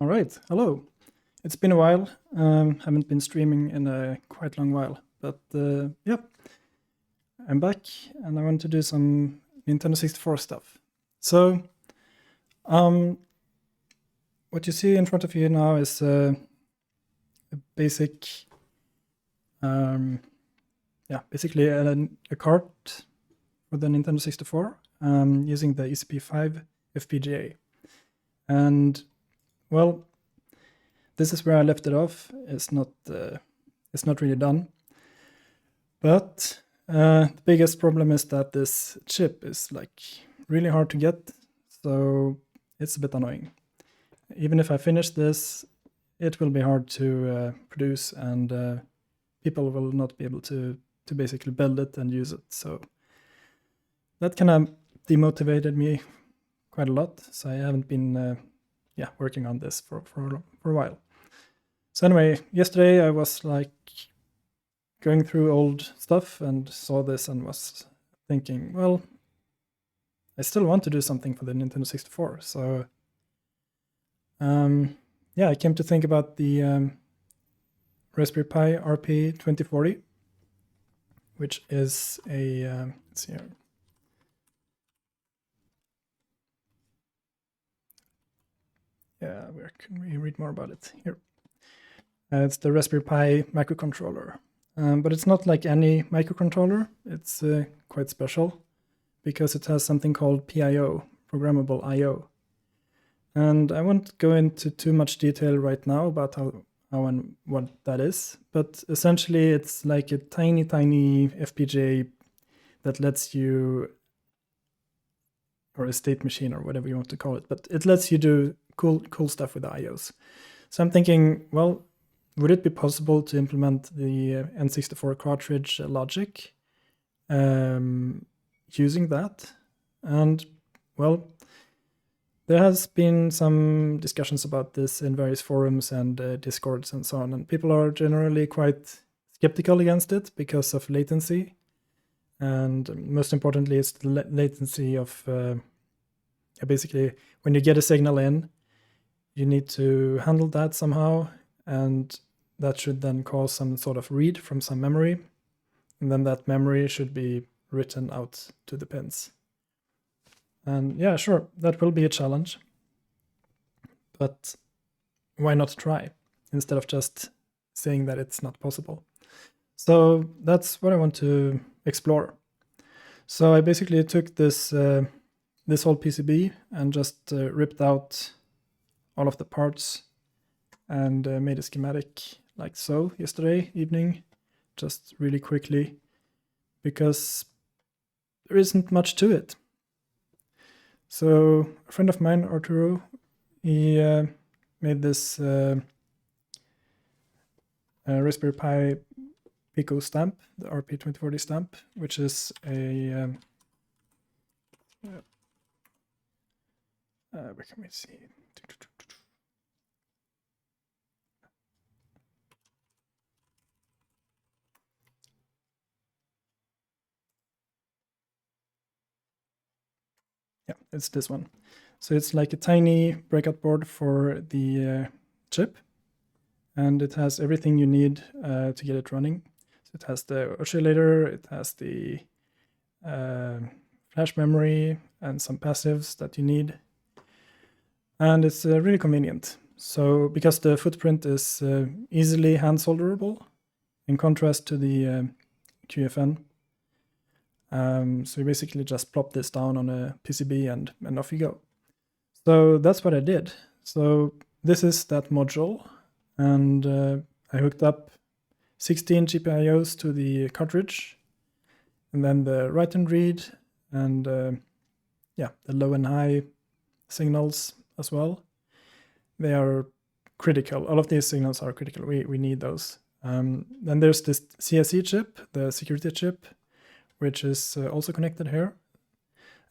All right, hello. It's been a while. Haven't been streaming in a quite long while, but yeah, I'm back and I want to do some Nintendo 64 stuff. So, what you see in front of you now is a basic, basically a cart for the Nintendo 64 using the ECP5 FPGA. And well, this is where I left it off. It's not really done. But the biggest problem is that this chip is like really hard to get, so it's a bit annoying. Even if I finish this, it will be hard to produce, and people will not be able to basically build it and use it. So that kind of demotivated me quite a lot. So I haven't been working on this for a while. So anyway, yesterday I was like going through old stuff and saw this and was thinking, well, I still want to do something for the Nintendo 64. So I came to think about the Raspberry Pi RP2040, which is a, let's see here. Yeah, where can we read more about it? Here. It's the Raspberry Pi microcontroller. But it's not like any microcontroller. It's quite special because it has something called PIO, programmable I/O. And I won't go into too much detail right now about how and what that is. But essentially, it's like a tiny FPGA that lets you, or a state machine or whatever you want to call it, but it lets you do cool stuff with the I/Os. So I'm thinking, well, would it be possible to implement the N64 cartridge logic using that? And well, there has been some discussions about this in various forums and discords and so on, and people are generally quite skeptical against it because of latency. And most importantly, it's the latency of basically when you get a signal in, you need to handle that somehow, and that should then cause some sort of read from some memory, and then that memory should be written out to the pins. And yeah, sure, that will be a challenge, but why not try instead of just saying that it's not possible? So that's what I want to explore. So I basically took this this whole PCB and just ripped out all of the parts and made a schematic like so yesterday evening, just really quickly, because there isn't much to it. So a friend of mine, Arturo, he made this Raspberry Pi Pico stamp, the RP2040 stamp, which is a where can we see? Yeah, it's this one. So it's like a tiny breakout board for the chip, and it has everything you need to get it running. So it has the oscillator, it has the flash memory, and some passives that you need. And it's really convenient. So because the footprint is easily hand solderable, in contrast to the QFN. So you basically just plop this down on a PCB and off you go. So that's what I did. So this is that module, and I hooked up 16 GPIOs to the cartridge, and then the write and read, and the low and high signals as well. They are critical. All of these signals are critical. We need those. Then there's this CSE chip, the security chip, which is also connected here.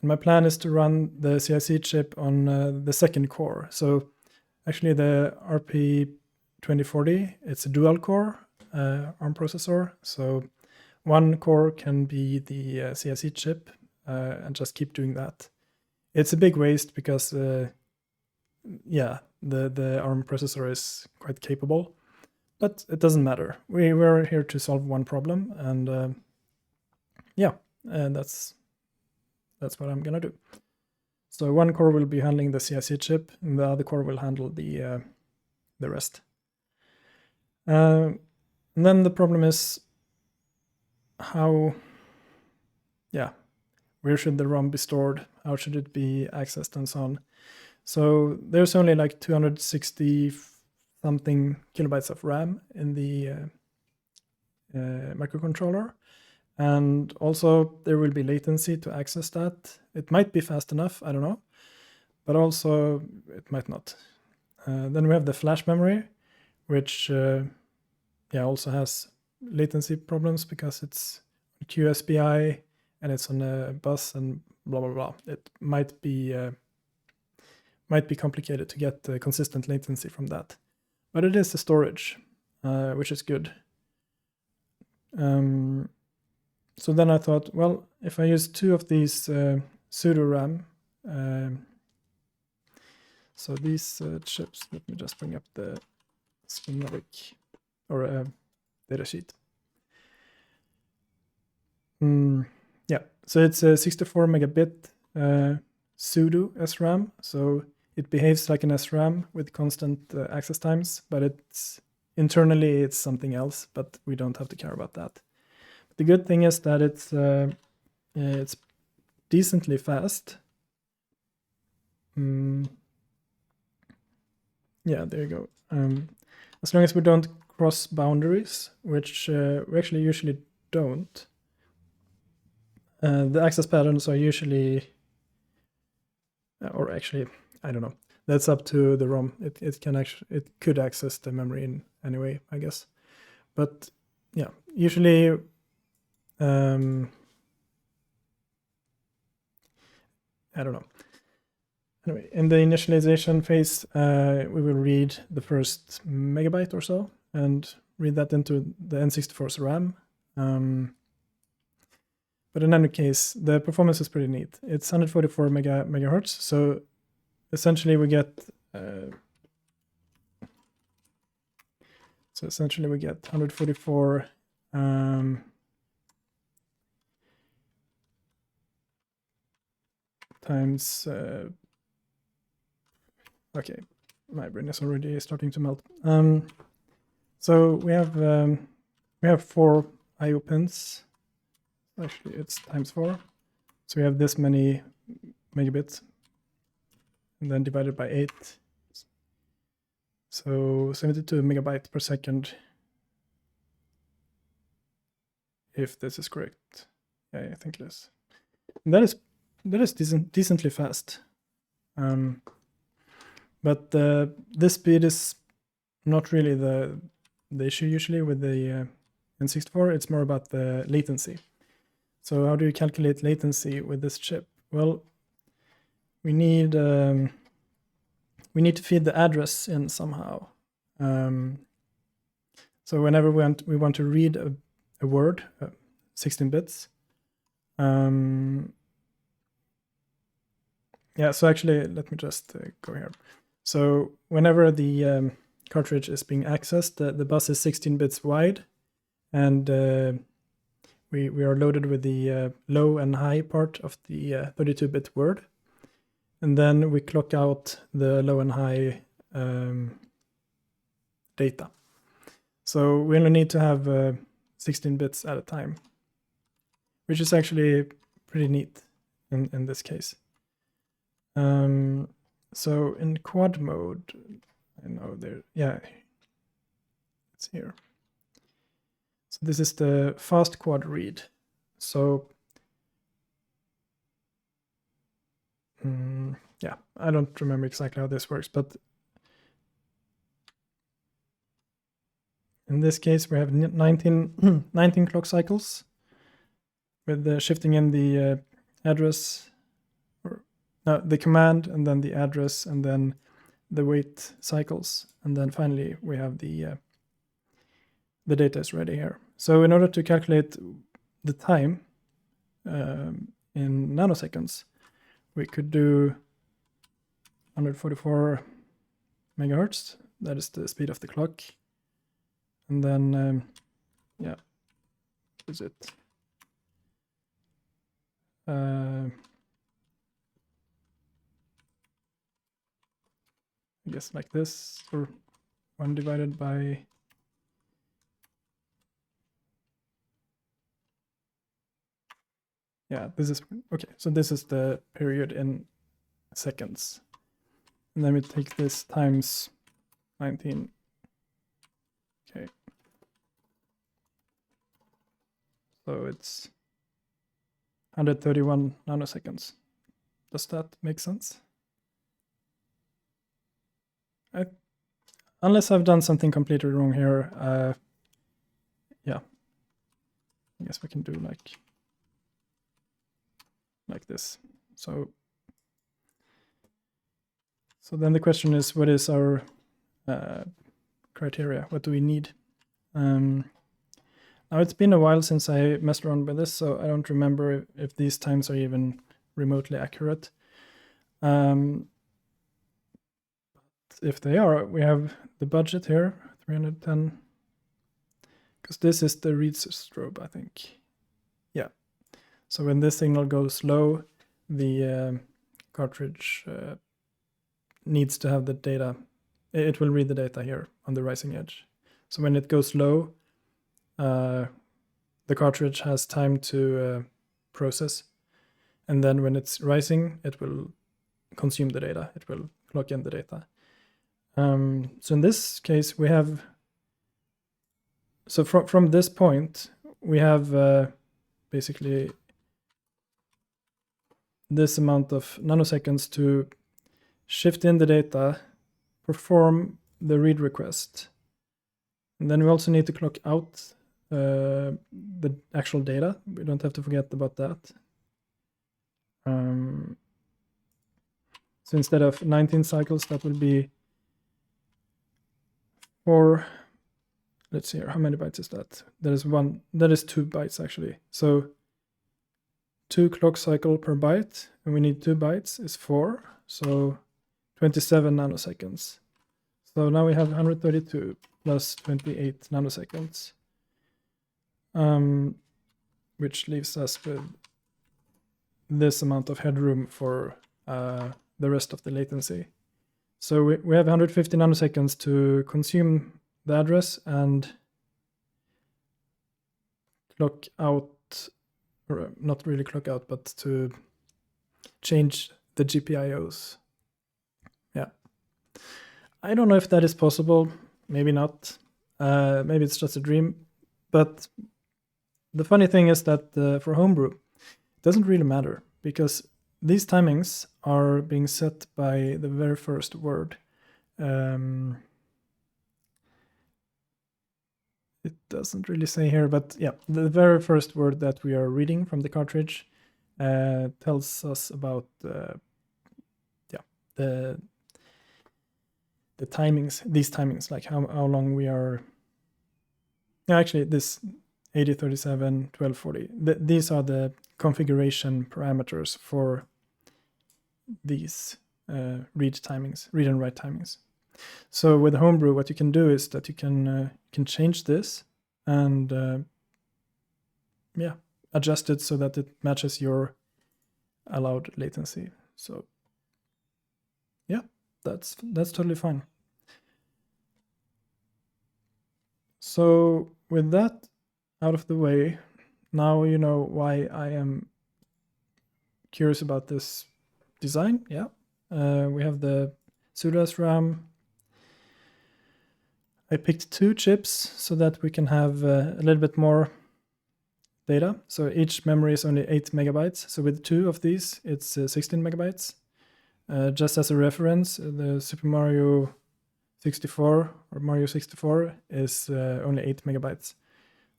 And my plan is to run the CIC chip on the second core. So actually the RP2040, it's a dual core ARM processor. So one core can be the CIC chip and just keep doing that. It's a big waste because, the ARM processor is quite capable, but it doesn't matter. We're here to solve one problem, and yeah, and that's what I'm gonna do. So one core will be handling the CIC chip, and the other core will handle the rest. And then the problem is where should the ROM be stored? How should it be accessed and so on? So there's only like 260 something kilobytes of RAM in the microcontroller. And also there will be latency to access that. It might be fast enough, I don't know, but also it might not. Then we have the flash memory, which also has latency problems because it's QSBI and it's on a bus and blah blah blah. It might be complicated to get consistent latency from that, but it is the storage, which is good. So then I thought, well, if I use 2 of these pseudo RAM, so these chips, let me just bring up the schematic or datasheet. Yeah, so it's a 64 megabit pseudo SRAM, so it behaves like an SRAM with constant access times, but internally it's something else, but we don't have to care about that. The good thing is that it's decently fast. Yeah, there you go. As long as we don't cross boundaries, which we actually usually don't. The access patterns are usually, or actually, I don't know. That's up to the ROM. It could access the memory in any way, I guess. But yeah, usually. I don't know. Anyway, in the initialization phase, we will read the first megabyte or so and read that into the N64's RAM. But in any case, the performance is pretty neat. It's 144 megahertz, so essentially we get 144 times. Okay, my brain is already starting to melt. So we have 4 I/O pins. Actually, it's times 4. So we have this many megabits, and then divided by 8. So 72 megabytes per second, if this is correct. Yeah, I think it is. And that is decently fast. But this speed is not really the issue usually with the N64. It's more about the latency. So how do you calculate latency with this chip? Well, we need to feed the address in somehow. So whenever we want to read a word, 16 bits. Yeah, so actually, let me just go here. So whenever the cartridge is being accessed, the bus is 16 bits wide, and we are loaded with the low and high part of the 32-bit word, and then we clock out the low and high data. So we only need to have 16 bits at a time, which is actually pretty neat in this case. So in quad mode, I know it's here. So this is the fast quad read. So yeah, I don't remember exactly how this works, but in this case we have 19 clock cycles with the shifting in the address, the command, and then the address, and then the wait cycles, and then finally we have the data is ready here. So in order to calculate the time in nanoseconds, we could do 144 megahertz. That is the speed of the clock. And then, yeah, is it? I guess like this, or 1 divided by, yeah, this is, okay, so this is the period in seconds. And then we take this times 19. Okay. So it's 131 nanoseconds. Does that make sense? Unless I've done something completely wrong here, yeah. I guess we can do like this. So then the question is, what is our criteria? What do we need? Now it's been a while since I messed around with this, so I don't remember if these times are even remotely accurate. If they are, we have the budget here, 310, because this is the read strobe, I think. Yeah. So when this signal goes low, the cartridge needs to have the data. It will read the data here on the rising edge. So when it goes low, the cartridge has time to process. And then when it's rising, it will consume the data. It will clock in the data. So in this case, we have, so from this point, we have basically this amount of nanoseconds to shift in the data, perform the read request. And then we also need to clock out the actual data. We don't have to forget about that. So instead of 19 cycles, that will be 4. Let's see here, how many bytes is that? That is 2 bytes actually. So 2 clock cycle per byte, and we need 2 bytes is 4. So 27 nanoseconds. So now we have 132 plus 28 nanoseconds, which leaves us with this amount of headroom for the rest of the latency. So we have 150 nanoseconds to consume the address and clock out, or not really clock out, but to change the GPIOs. Yeah. I don't know if that is possible. Maybe not. Maybe it's just a dream. But the funny thing is that for homebrew, it doesn't really matter, because these timings are being set by the very first word. It doesn't really say here, but yeah, the very first word that we are reading from the cartridge tells us about the timings, these timings, like how long we are. Yeah, actually, this 8037, 1240, these are the configuration parameters for these read and write timings. So with homebrew, what you can do is that you can change this and adjust it so that it matches your allowed latency. So yeah, that's totally fine. So with that out of the way, now you know why I am curious about this design. Yeah, we have the pseudo-SRAM. I picked 2 chips so that we can have a little bit more data. So each memory is only 8 megabytes. So with 2 of these, it's 16 megabytes. Just as a reference, the Super Mario 64 or Mario 64 is only 8 megabytes.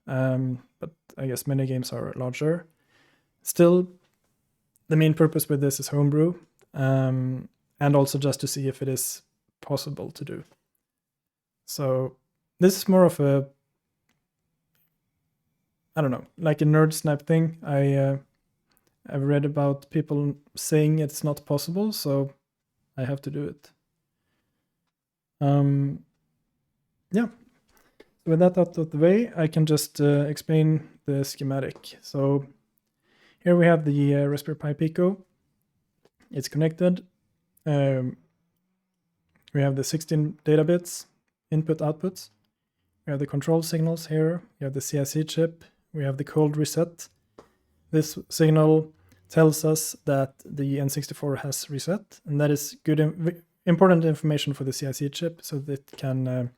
But I guess many games are larger. Still, the main purpose with this is homebrew, and also just to see if it is possible to do. So this is more of a, I don't know, like a nerd snipe thing. I've read about people saying it's not possible, so I have to do it. Yeah, with that out of the way, I can just explain the schematic. So here we have the Raspberry Pi Pico. It's connected. We have the 16 data bits, input outputs. We have the control signals here. We have the CIC chip. We have the cold reset. This signal tells us that the N64 has reset, and that is good, important information for the CIC chip, so that it can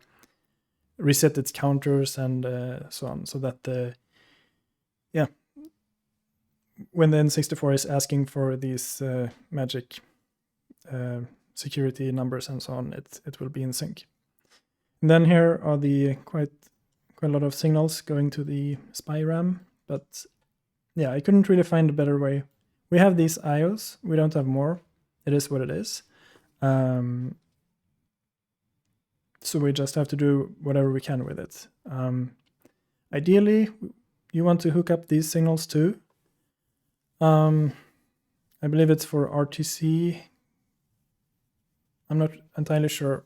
reset its counters and so on, so that when the N64 is asking for these magic security numbers and so on, it will be in sync. And then here are the quite a lot of signals going to the SPI RAM, but yeah, I couldn't really find a better way. We have these IOs, we don't have more. It is what it is. So we just have to do whatever we can with it. Ideally, you want to hook up these signals too. I believe it's for RTC. I'm not entirely sure,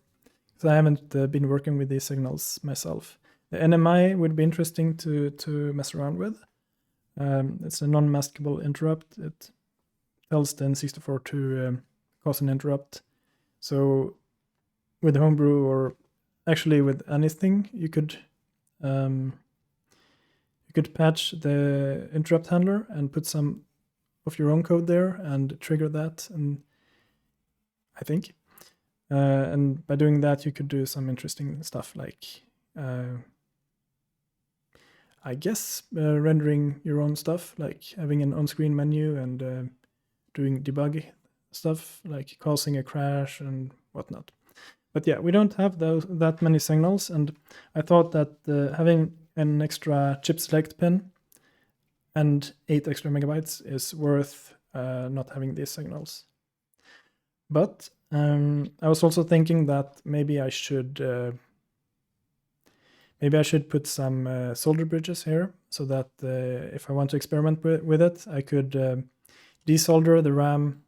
because I haven't been working with these signals myself. The NMI would be interesting to mess around with. It's a non-maskable interrupt. It tells the N64 to cause an interrupt. So with Homebrew, or actually with anything, you could patch the interrupt handler and put some of your own code there and trigger that. And I think, and by doing that, you could do some interesting stuff, like I guess rendering your own stuff, like having an on-screen menu and doing debug stuff, like causing a crash and whatnot. But yeah, we don't have that many signals, and I thought that having an extra chip select pin and 8 extra megabytes is worth not having these signals. But I was also thinking that maybe I should put some solder bridges here, so that if I want to experiment with it, I could desolder the RAM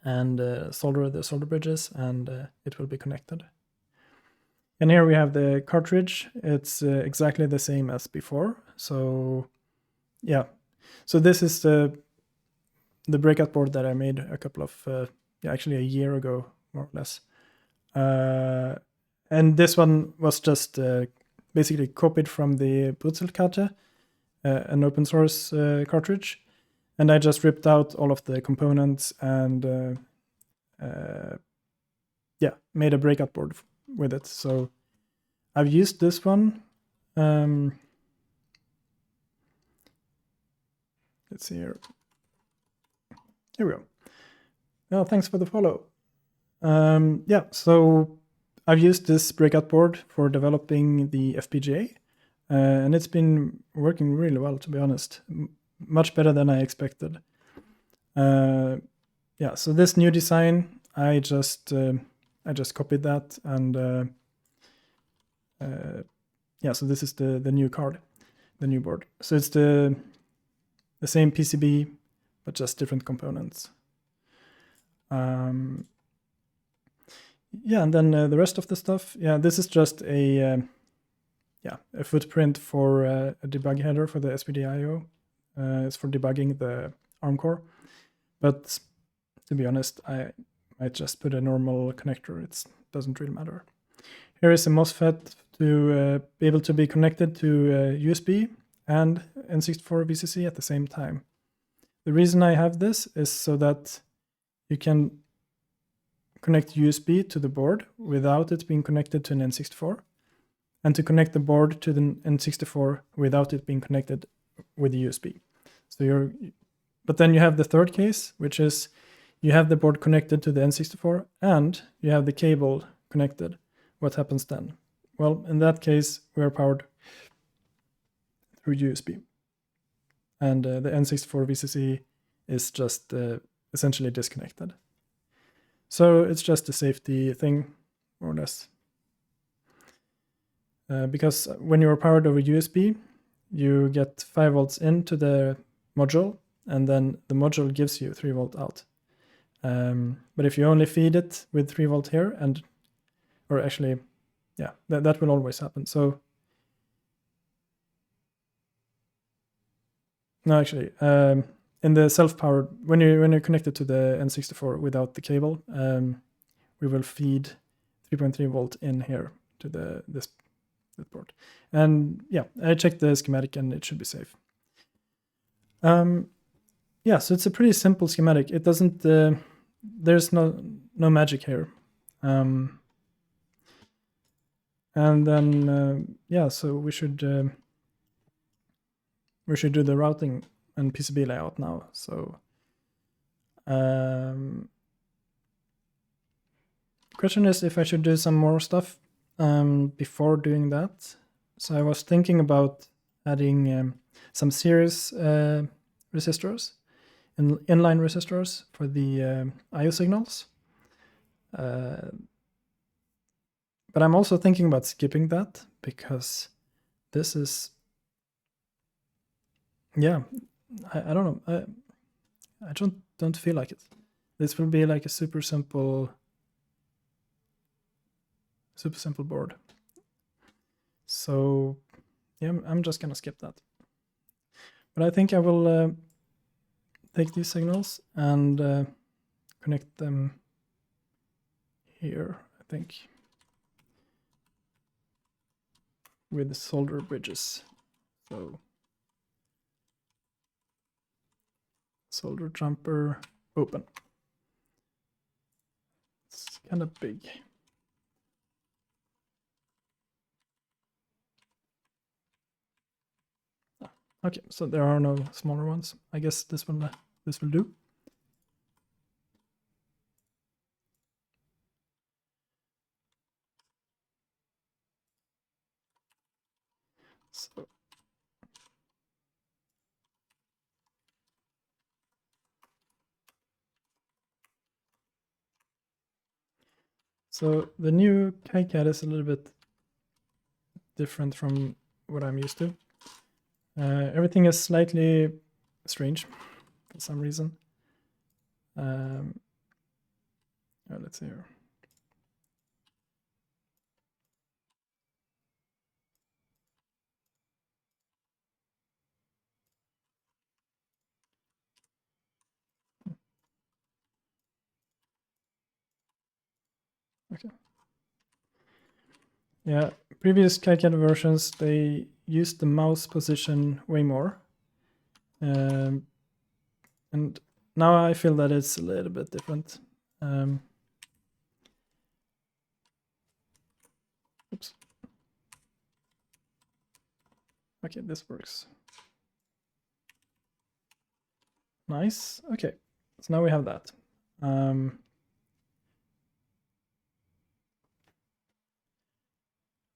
and solder the solder bridges, and it will be connected. And here we have the cartridge. It's exactly the same as before. So yeah, so this is the breakout board that I made a couple of actually a year ago, more or less. And this one was just basically copied from the Brutzelkarte, an open source cartridge. And I just ripped out all of the components and made a breakout board with it. So I've used this one. Let's see here. Here we go. Well, thanks for the follow. So I've used this breakout board for developing the FPGA, and it's been working really well, to be honest. Much better than I expected. So this new design, I just copied that, and so this is the new card, the new board. So it's the same PCB, but just different components. And then the rest of the stuff, this is just a footprint for a debug header for the SPDIO. It's for debugging the ARM core, but to be honest, I might just put a normal connector. It doesn't really matter. Here is a MOSFET to be able to be connected to USB and N64 VCC at the same time. The reason I have this is so that you can connect USB to the board without it being connected to an N64, and to connect the board to the N64 without it being connected with the USB. But then you have the third case, which is you have the board connected to the N64 and you have the cable connected. What happens then? Well, in that case, we are powered through USB. And the N64 VCC is just essentially disconnected. So it's just a safety thing, more or less. Because when you're powered over USB, you get 5 volts into the module, and then the module gives you 3 volt out. But if you only feed it with 3 volt here, or actually, yeah, that will always happen. So no, actually, in the self-powered, when you're connected to the N64 without the cable, we will feed 3.3 volt in here to this port. And yeah, I checked the schematic and it should be safe. Yeah, so it's a pretty simple schematic. It doesn't, there's no magic here. And then, yeah, so we should do the routing and PCB layout now. So question is if I should do some more stuff before doing that. So I was thinking about adding some series resistors, inline resistors for the IO signals. But I'm also thinking about skipping that because this is, yeah, I don't know. I don't feel like it. This will be like a super simple board. So yeah, I'm just gonna skip that. But I think I will take these signals and connect them here, I think, with solder bridges. So solder jumper open. It's kind of big. Okay, so there are no smaller ones. I guess this will do. So the new KiCad is a little bit different from what I'm used to. Everything is slightly strange for some reason. Let's see here. Okay. Yeah, previous KiCad versions, they used the mouse position way more. And now I feel that it's a little bit different. Oops. Okay, this works. Nice. Okay, so now we have that.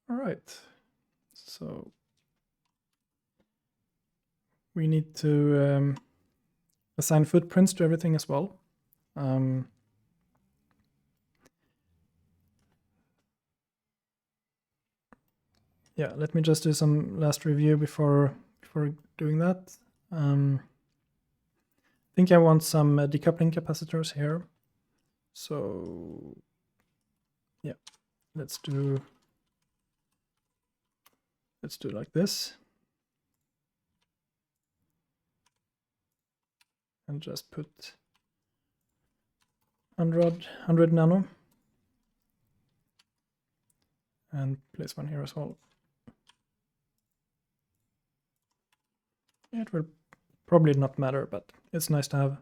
All right. So we need to assign footprints to everything as well. Yeah, let me just do some last review before doing that. I think I want some decoupling capacitors here. So yeah, let's do like this. And just put 100 nano. And place one here as well. It will probably not matter, but it's nice to have.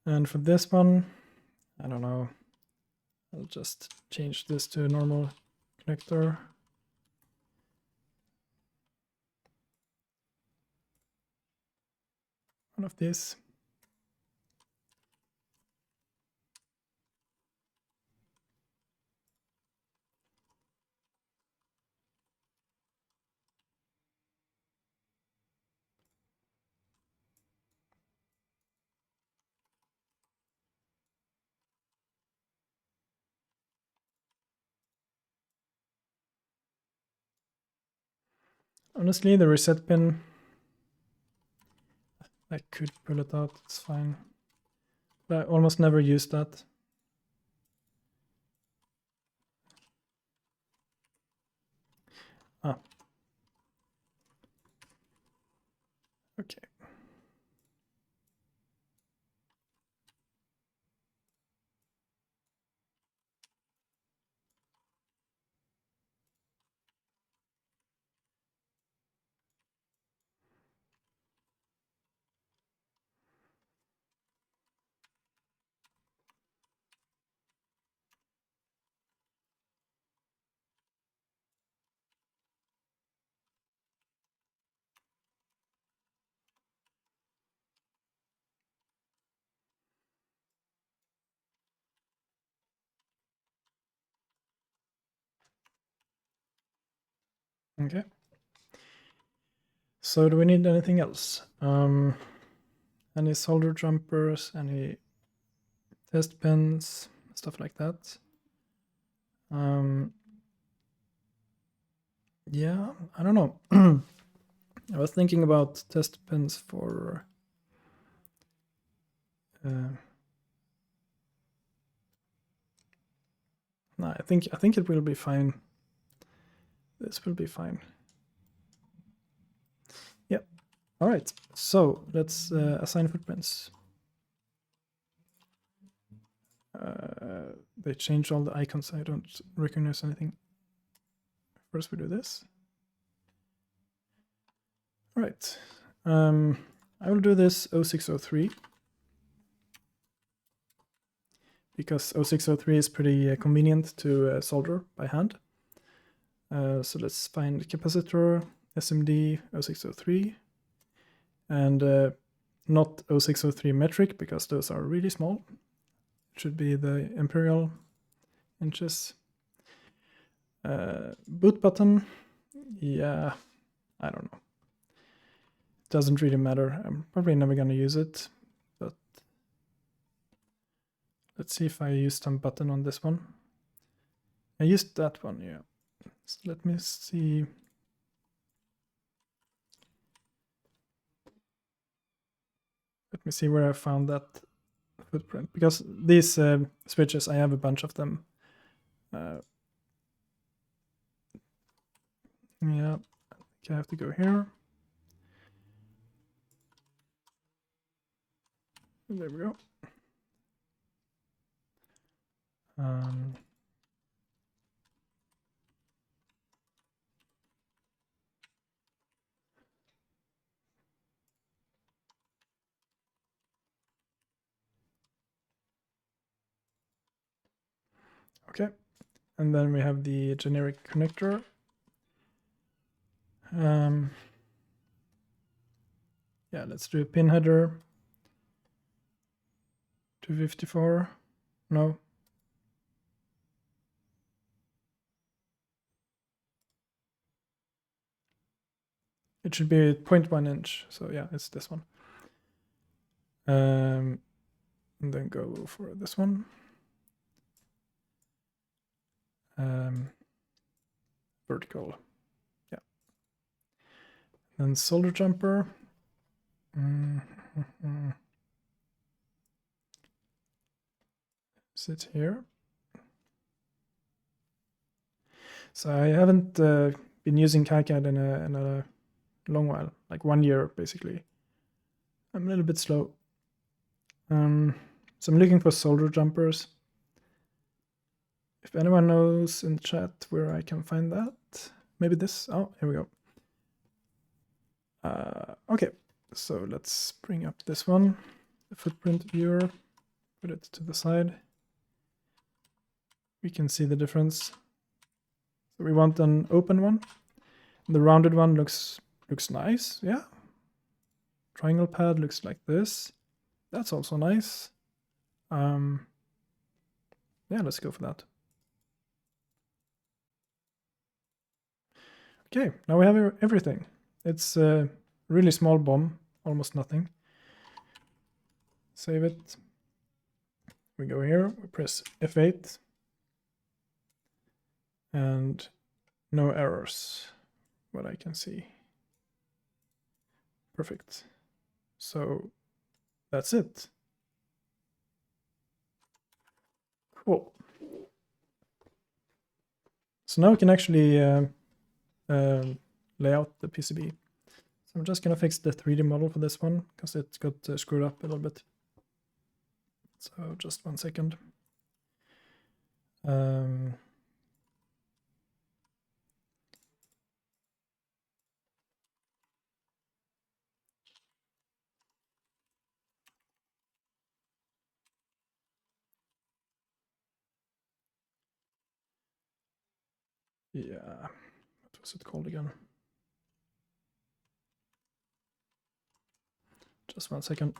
And for this one, I don't know, I'll just change this to a normal connector. One of these. Honestly, the reset pin, I could pull it out, it's fine. But I almost never use that. Ah. Okay. Okay. So do we need anything else? Any solder jumpers, any test pins, stuff like that? Yeah, I don't know. I was thinking about test pins for no, I think it will be fine. This will be fine. Yep. All right. So let's assign footprints. They changed all the icons. I don't recognize anything. First we do this. All right. I will do this 0603 because 0603 is pretty convenient to solder by hand. So let's find capacitor, SMD 0603, and not 0603 metric because those are really small. It should be the imperial inches. Boot button, yeah, I don't know. Doesn't really matter. I'm probably never gonna use it, but let's see if I use some button on this one. I used that one, yeah. So let me see. Let me see where I found that footprint, because these switches, I have a bunch of them. Yeah, I have to go here. There we go. Okay, and then we have the generic connector. Yeah, let's do a pin header. 254. No. It should be 0.1 inch. So yeah, it's this one. And then go for this one. Vertical. Yeah. Then solder jumper. Sit here. So I haven't been using KiCad in a long while, like 1 year basically. I'm a little bit slow. So I'm looking for solder jumpers. If anyone knows in the chat where I can find that, maybe this. Oh, here we go. Okay, so let's bring up this one, the footprint viewer, put it to the side. We can see the difference. So we want an open one. The rounded one looks nice, yeah. Triangle pad looks like this. That's also nice. Yeah, let's go for that. Okay, now we have everything. It's a really small bomb, almost nothing. Save it. We go here, we press F8. And no errors, what I can see. Perfect. So that's it. Cool. So now we can actually lay out the PCB. So I'm just gonna fix the 3D model for this one because it got screwed up a little bit. So just 1 second. Yeah, what was it called again? Just 1 second.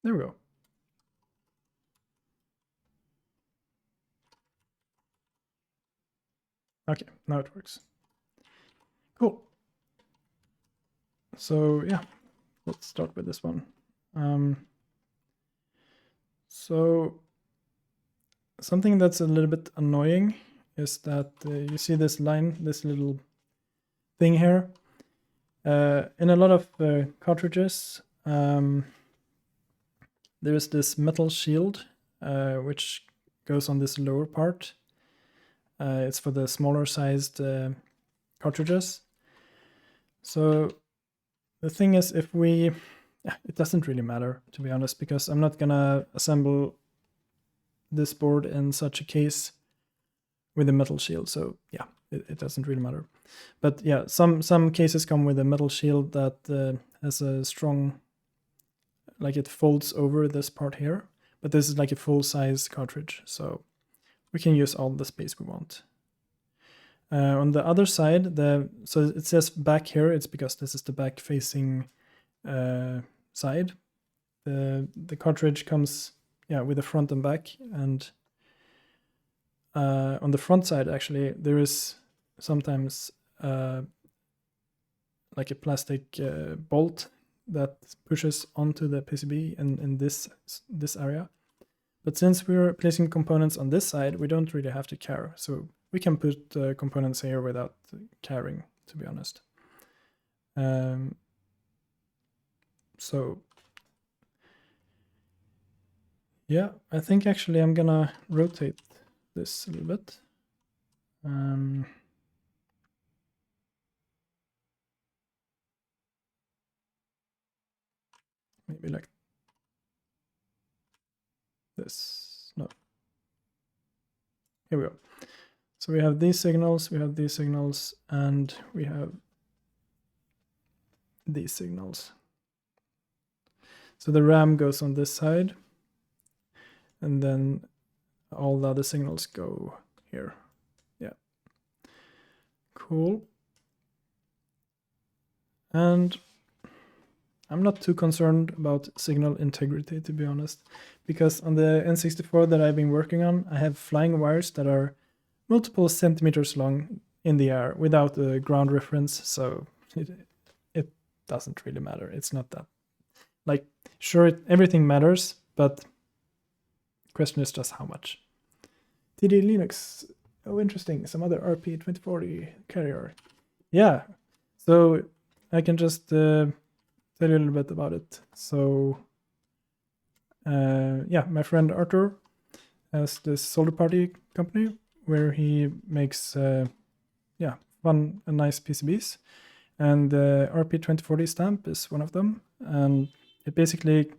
There we go. Okay, now it works. Cool. So yeah, let's start with this one. So something that's a little bit annoying is that you see this line, this little thing here. In a lot of cartridges, there is this metal shield which goes on this lower part. It's for the smaller sized cartridges. So the thing is, if we, it doesn't really matter, to be honest, because I'm not gonna assemble this board in such a case with a metal shield. So yeah, it doesn't really matter. But yeah, some cases come with a metal shield that has a strong, like it folds over this part here. But this is like a full size cartridge, so we can use all the space we want. On the other side, so it says back here, it's because this is the back facing side. The cartridge comes with the front and back, and on the front side actually there is sometimes like a plastic bolt that pushes onto the PCB in this area. But since we're placing components on this side, we don't really have to care. So we can put components here without caring, to be honest. So yeah, I think actually I'm gonna rotate this a little bit. Maybe like this. No. Here we go. So we have these signals, and we have these signals. So the RAM goes on this side, and then all the other signals go here. Yeah. Cool. And I'm not too concerned about signal integrity, to be honest, because on the N64 that I've been working on, I have flying wires that are multiple centimeters long in the air without a ground reference, so it doesn't really matter. It's not that, like, sure, everything matters, but the question is just how much. TD Linux, oh interesting, some other RP2040 carrier. Yeah, so I can just tell you a little bit about it. So yeah, my friend Arthur has this solder party company where he makes fun and nice PCBs, and the RP2040 stamp is one of them, and it basically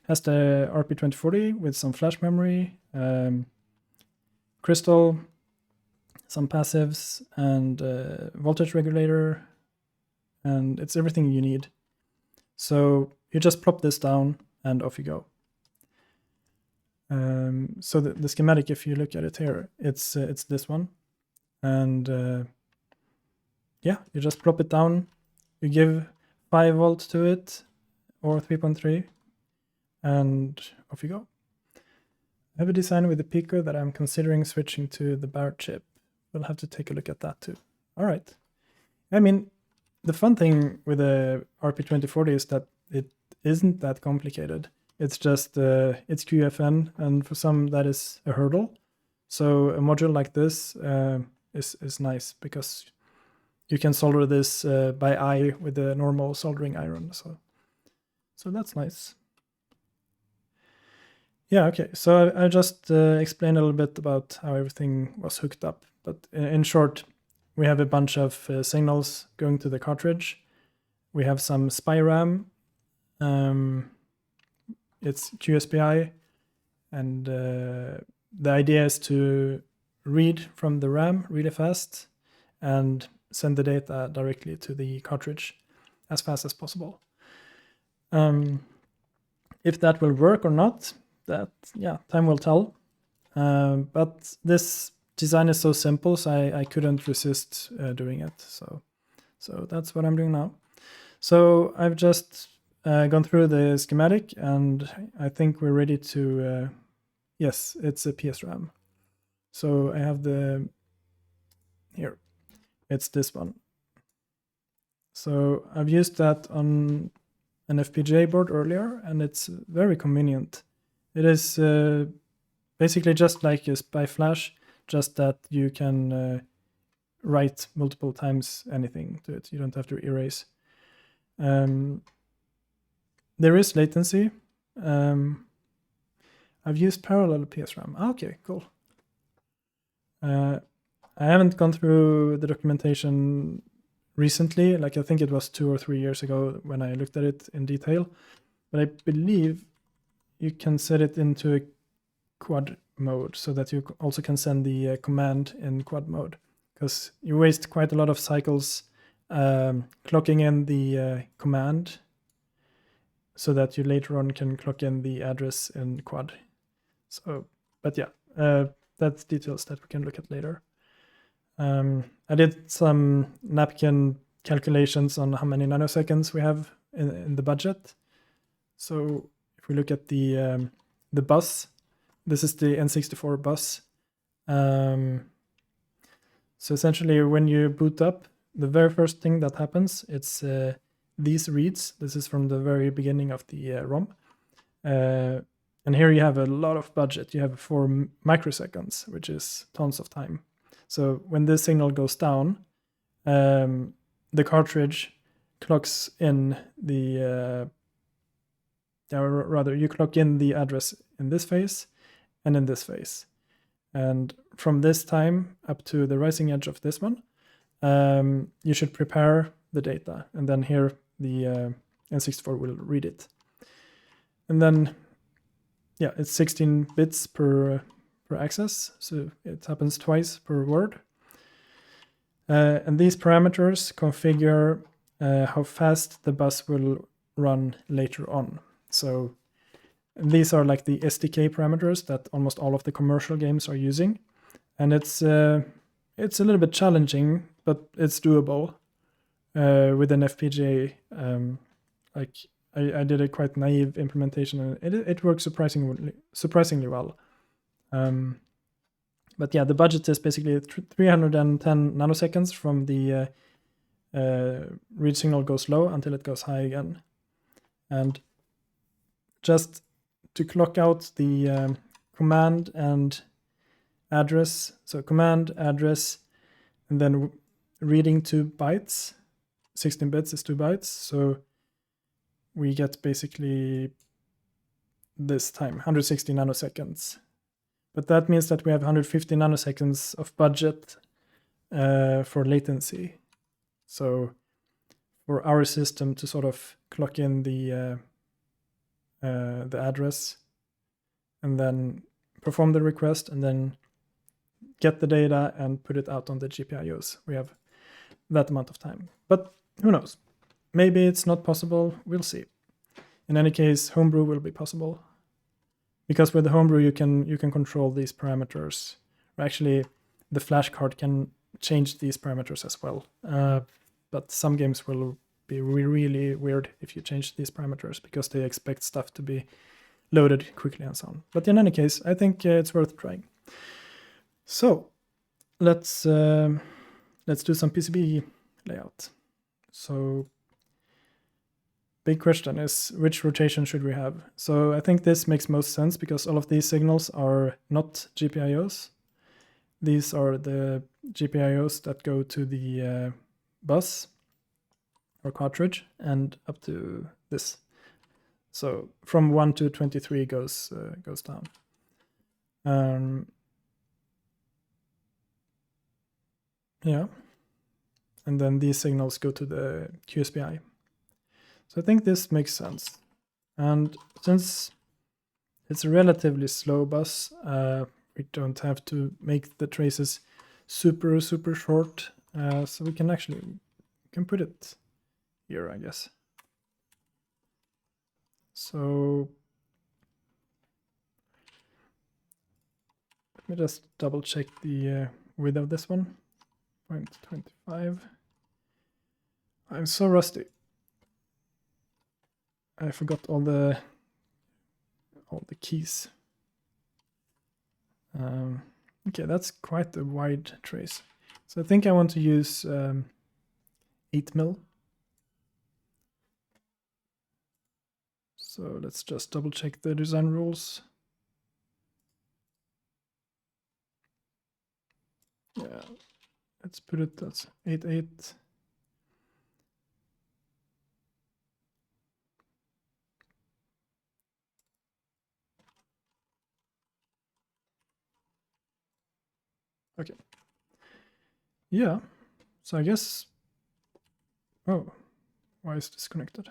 has the RP2040 with some flash memory, crystal, some passives, and voltage regulator, and it's everything you need. So you just plop this down and off you go. So the schematic, if you look at it here, it's this one, and yeah, you just plop it down, you give 5 volts to it or 3.3, and off you go. I have a design with the Pico that I'm considering switching to the Barrett chip. We'll have to take a look at that too. All right. I mean, the fun thing with the RP2040 is that it isn't that complicated. It's just it's QFN, and for some that is a hurdle. So a module like this is nice because you can solder this by eye with a normal soldering iron. So that's nice. Yeah, okay. So I just explained a little bit about how everything was hooked up. But in short, we have a bunch of signals going to the cartridge. We have some SPI RAM. It's QSPI. And the idea is to read from the RAM really fast and send the data directly to the cartridge as fast as possible. If that will work or not, time will tell. But this design is so simple, so I couldn't resist doing it. So that's what I'm doing now. So I've just gone through the schematic, and I think we're ready to. Yes, it's a PSRAM. So I have here. It's this one. So I've used that on an FPGA board earlier, and it's very convenient. It is basically just like a SPI flash, just that you can write multiple times anything to it. You don't have to erase. There is latency. I've used parallel PSRAM. Okay, cool. I haven't gone through the documentation recently. Like I think it was 2 or 3 years ago when I looked at it in detail. But I believe you can set it into a quad mode so that you also can send the command in quad mode, because you waste quite a lot of cycles clocking in the command so that you later on can clock in the address in quad. So, but yeah, that's details that we can look at later. I did some napkin calculations on how many nanoseconds we have in the budget. So if we look at the bus, this is the N64 bus. So essentially, when you boot up, the very first thing that happens, it's these reads. This is from the very beginning of the ROM. And here you have a lot of budget. You have 4 microseconds, which is tons of time. So when this signal goes down, the cartridge clocks in the, rather you clock in the address in this phase and in this phase. And from this time up to the rising edge of this one, you should prepare the data. And then here the N64 will read it. And then, yeah, it's 16 bits per access. So it happens twice per word. And these parameters configure how fast the bus will run later on. So these are like the SDK parameters that almost all of the commercial games are using. And it's a little bit challenging, but it's doable with an FPGA. Like I did a quite naive implementation, and it works surprisingly well. But yeah, the budget is basically 310 nanoseconds from the read signal goes low until it goes high again. And just to clock out the command and address, so command, address, and then reading 2 bytes, 16 bits is 2 bytes, so we get basically this time, 160 nanoseconds. But that means that we have 150 nanoseconds of budget for latency. So for our system to sort of clock in the address and then perform the request and then get the data and put it out on the GPIOs, we have that amount of time. But who knows? Maybe it's not possible. We'll see. In any case, homebrew will be possible, because with the homebrew you can control these parameters. Or actually, the flash card can change these parameters as well. But some games will be really weird if you change these parameters, because they expect stuff to be loaded quickly and so on. But in any case, I think it's worth trying. So let's do some PCB layout. So big question is, which rotation should we have? So I think this makes most sense because all of these signals are not GPIOs. These are the GPIOs that go to the bus or cartridge and up to this. So from 1 to 23 goes down. Yeah. And then these signals go to the QSBI. So I think this makes sense. And since it's a relatively slow bus, we don't have to make the traces super short. So we can put it here, I guess. So let me just double check the width of this one. 0.25. I'm so rusty. I forgot all the keys. Okay, that's quite a wide trace. So I think I want to use 8 mil. So let's just double check the design rules. Yeah, let's put it as 8.8. Okay. Yeah, so I guess, oh, why is this connected?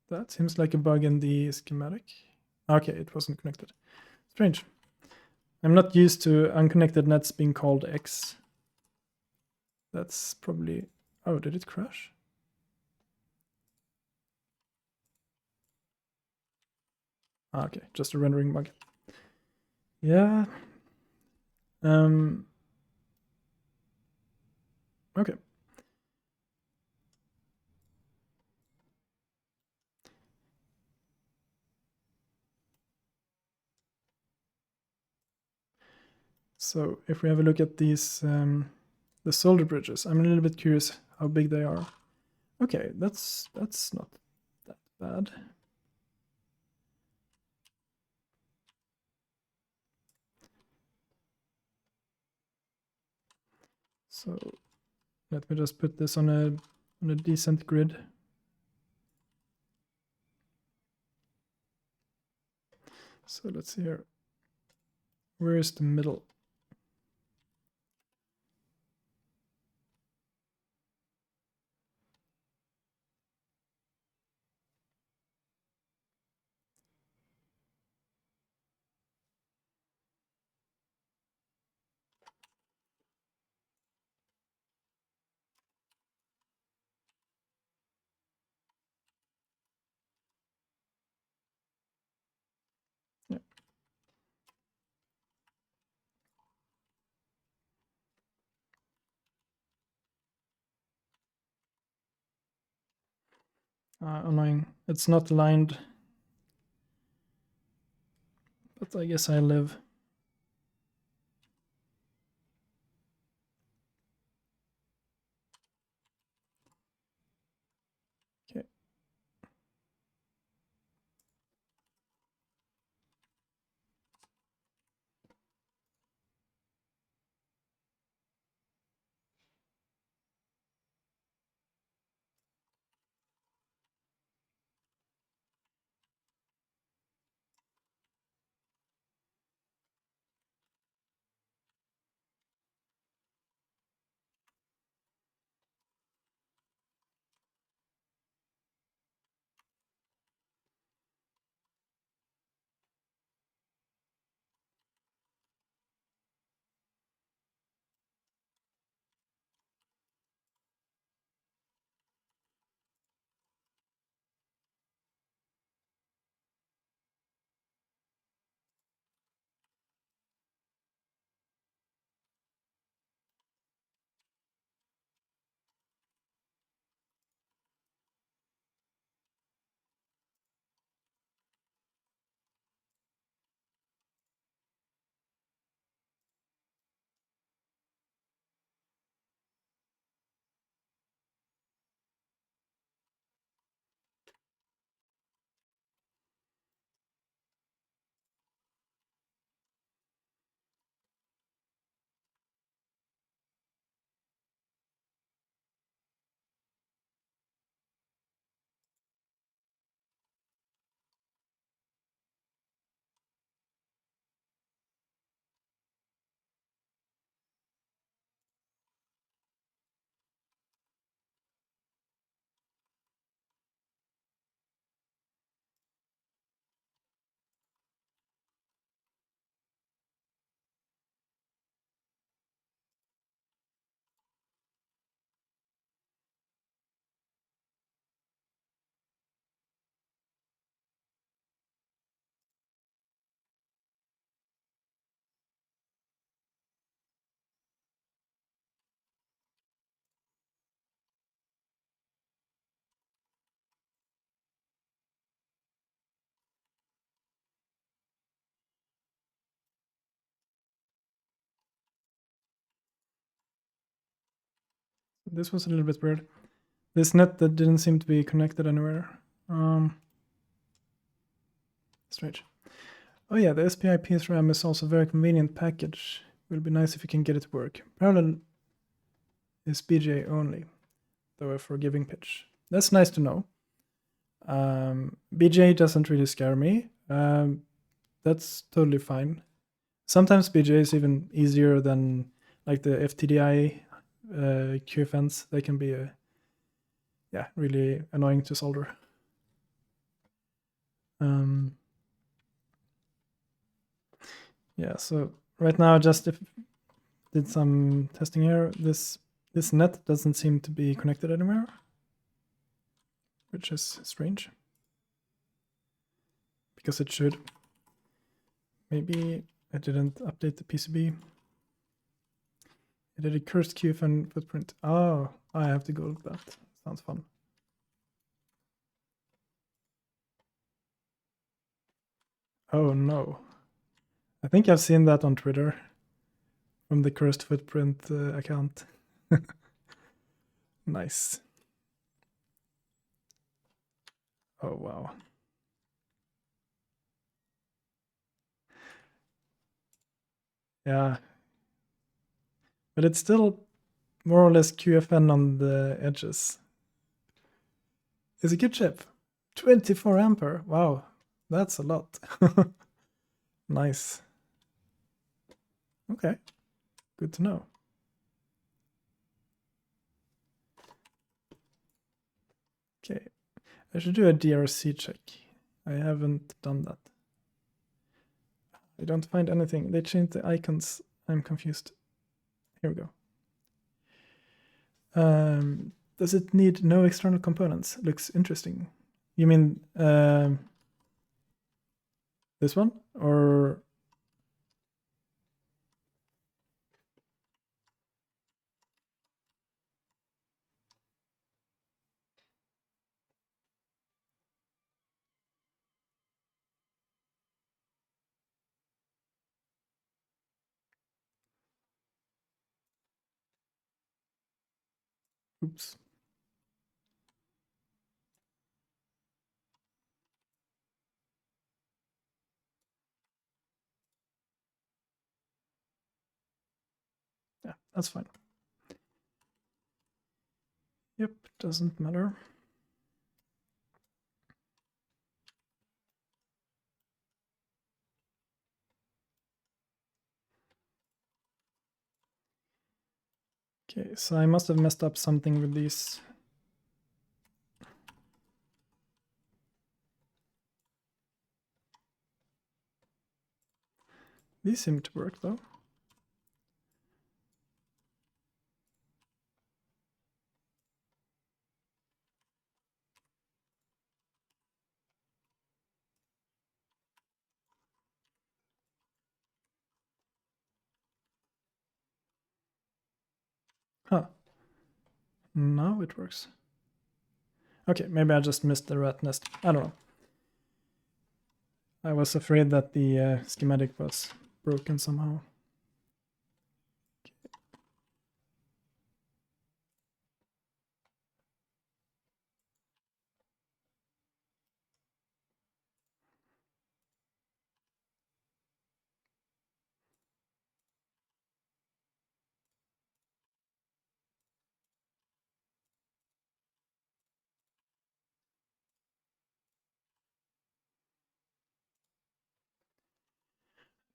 That seems like a bug in the schematic. Okay, it wasn't connected. Strange. I'm not used to unconnected nets being called X. That's probably, oh, did it crash? Okay, just a rendering bug. Yeah. Okay. So if we have a look at these, the solder bridges, I'm a little bit curious how big they are. Okay, that's not that bad. So let me just put this on a decent grid. So let's see here. Where is the middle? Yeah. Annoying. It's not aligned. But I guess I live. Okay. This was a little bit weird. This net that didn't seem to be connected anywhere. Strange. Oh yeah, the SPI PSRAM is also a very convenient package. It will be nice if you can get it to work. Parallel is BGA only, though a forgiving pitch. That's nice to know. BGA doesn't really scare me. That's totally fine. Sometimes BGA is even easier than like the FTDI QFNs. They can be really annoying to solder. Yeah, so right now I just did some testing here. This net doesn't seem to be connected anywhere, which is strange. Because it should. Maybe I didn't update the PCB. I did a cursed QFN footprint. Oh, I have to go with that. Sounds fun. Oh no. I think I've seen that on Twitter from the cursed footprint account. Nice. Oh wow. Yeah. But it's still more or less QFN on the edges. It's a good chip. 24 ampere. Wow. That's a lot. Nice. Okay. Good to know. Okay. I should do a DRC check. I haven't done that. I don't find anything. They changed the icons. I'm confused. Here we go. Does it need no external components? Looks interesting. You mean this one? Or oops. Yeah, that's fine. Yep, doesn't matter. Okay, so I must have messed up something with these. These seem to work though. Huh. Now it works. Okay, maybe I just missed the rat nest. I don't know. I was afraid that the schematic was broken somehow.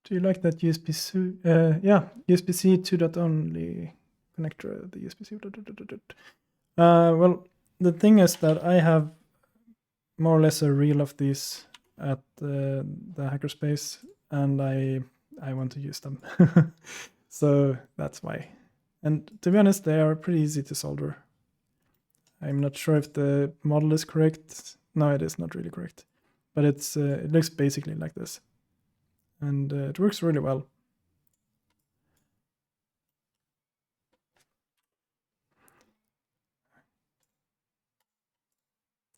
Do you like that USB-C? Yeah, USB-C 2.0 only connector, the USB-C. Well, the thing is that I have more or less a reel of these at the hackerspace, and I want to use them. So that's why. And to be honest, they are pretty easy to solder. I'm not sure if the model is correct. No, it is not really correct, but it looks basically like this, and it works really well.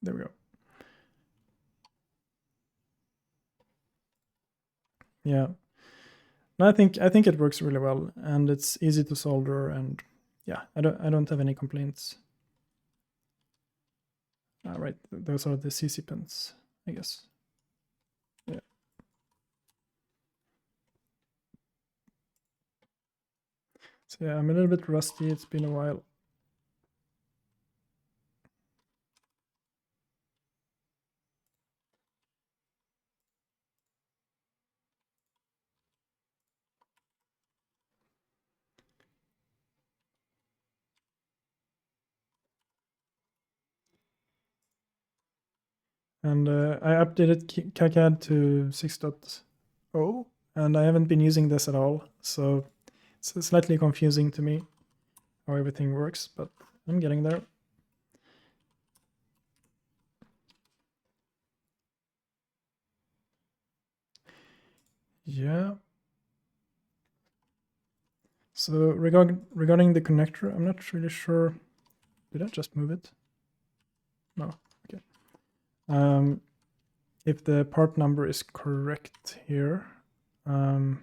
There we go. Yeah. No, I think it works really well, and it's easy to solder, and yeah, I don't have any complaints. Right, those are the CC pins, I guess. Yeah. So yeah, I'm a little bit rusty. It's been a while. And I updated KiCad to 6.0, and I haven't been using this at all. So it's slightly confusing to me how everything works, but I'm getting there. Yeah. So regarding the connector, I'm not really sure. Did I just move it? No. Okay. If the part number is correct here. No,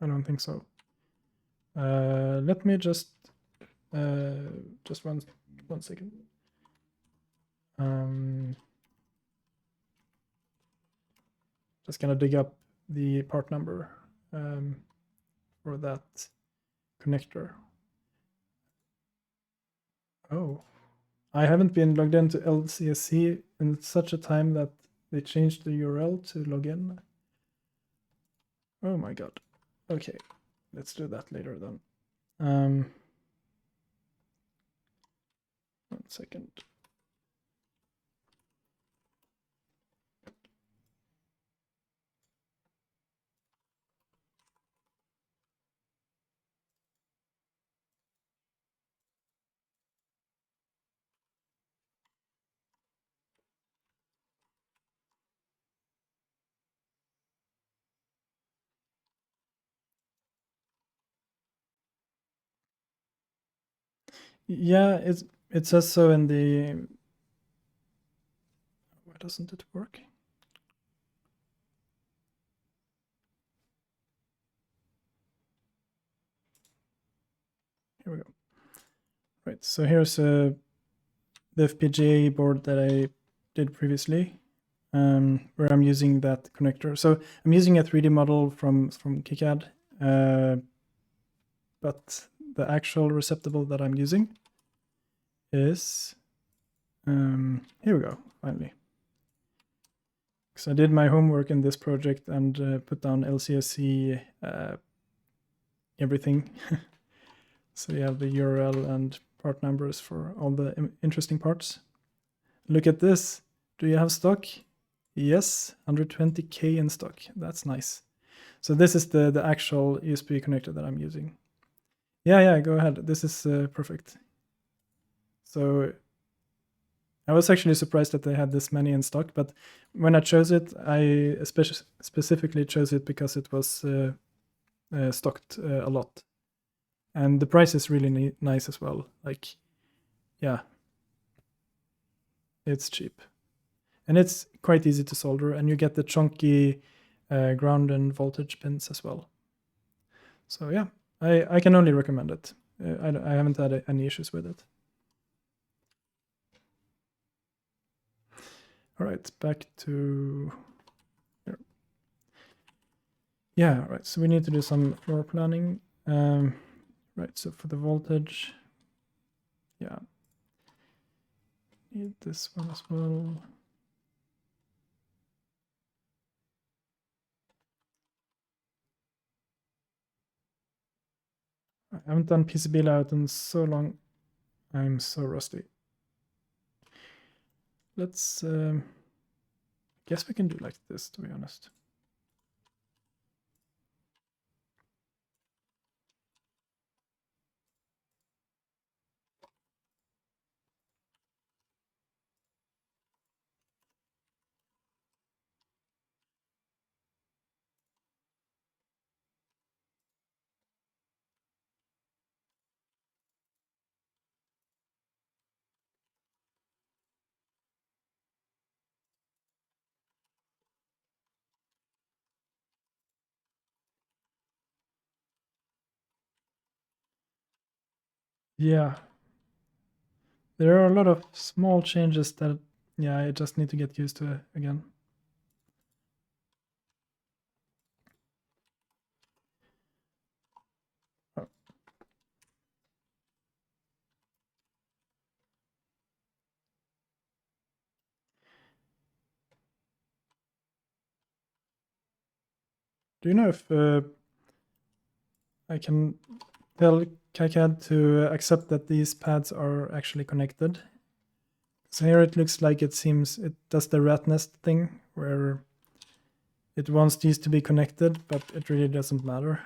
I don't think so. Let me just one second. Just gonna dig up the part number for that connector. Oh, I haven't been logged into LCSC in such a time that they changed the URL to log in. Oh my god. Okay, let's do that later then. 1 second. Yeah, it says so in the. Why doesn't it work? Here we go. Right, so here's the FPGA board that I did previously, where I'm using that connector. So I'm using a 3D model from KiCad, but the actual receptacle that I'm using is, here we go, finally. So I did my homework in this project and put down LCSC everything. So you have the URL and part numbers for all the interesting parts. Look at this. Do you have stock? Yes, 120K in stock. That's nice. So this is the actual USB connector that I'm using. Yeah, go ahead. This is perfect. So I was actually surprised that they had this many in stock, but when I chose it, I specifically chose it because it was stocked a lot. And the price is really nice as well. Like, yeah, it's cheap. And it's quite easy to solder, and you get the chunky ground and voltage pins as well. So yeah, I can only recommend it. I haven't had any issues with it. All right, back to here. Yeah, right. So we need to do some floor planning. Right, so for the voltage, yeah, need this one as well. I haven't done PCB layout in so long. I'm so rusty. Let's, guess we can do like this, to be honest. Yeah. There are a lot of small changes that, yeah, I just need to get used to again. Oh. Do you know if I can tell KiCad to accept that these pads are actually connected? So here it looks like it does the rat nest thing where it wants these to be connected, but it really doesn't matter.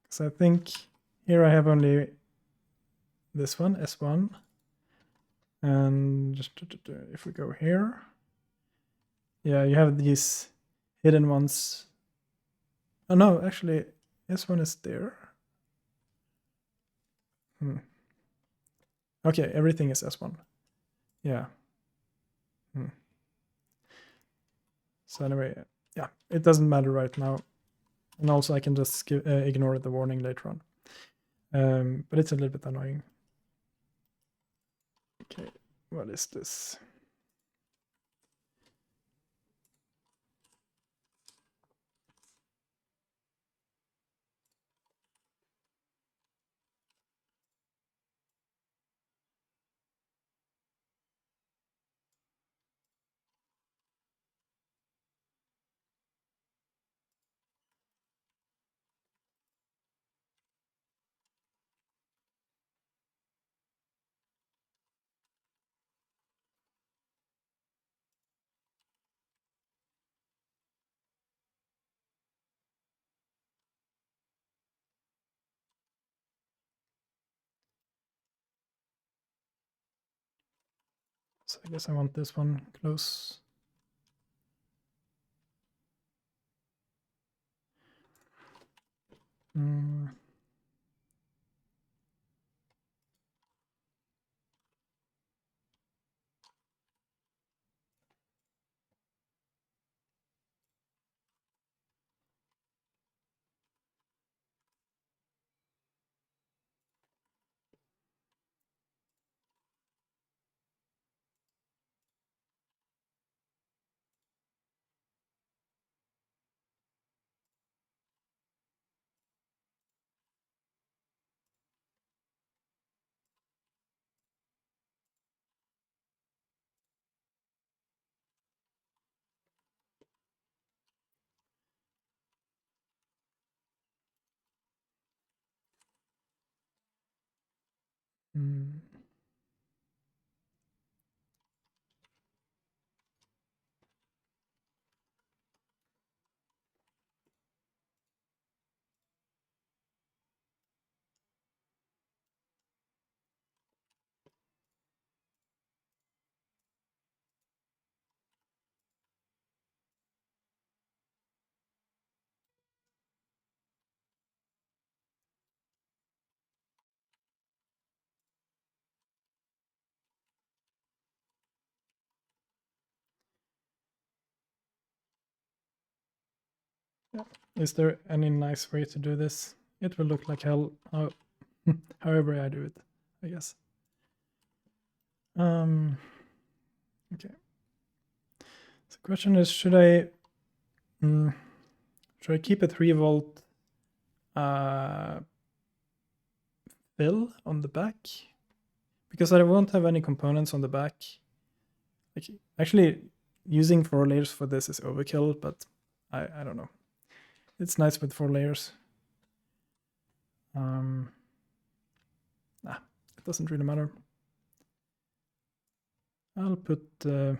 So I think here I have only this one, S1. And just if we go here, yeah, you have these hidden ones. Oh no, actually, S1 is there. Okay, everything is S1. Yeah. So anyway, yeah, it doesn't matter right now. And also I can just ignore the warning later on. But it's a little bit annoying. Okay, what is this? So I guess I want this one close. Yeah. Is there any nice way to do this? It will look like hell, however I do it, I guess. Okay. So the question is, should I keep a 3-volt fill on the back? Because I won't have any components on the back. Like, actually, using 4 layers for this is overkill, but I don't know. It's nice with 4 layers. It doesn't really matter. I'll put I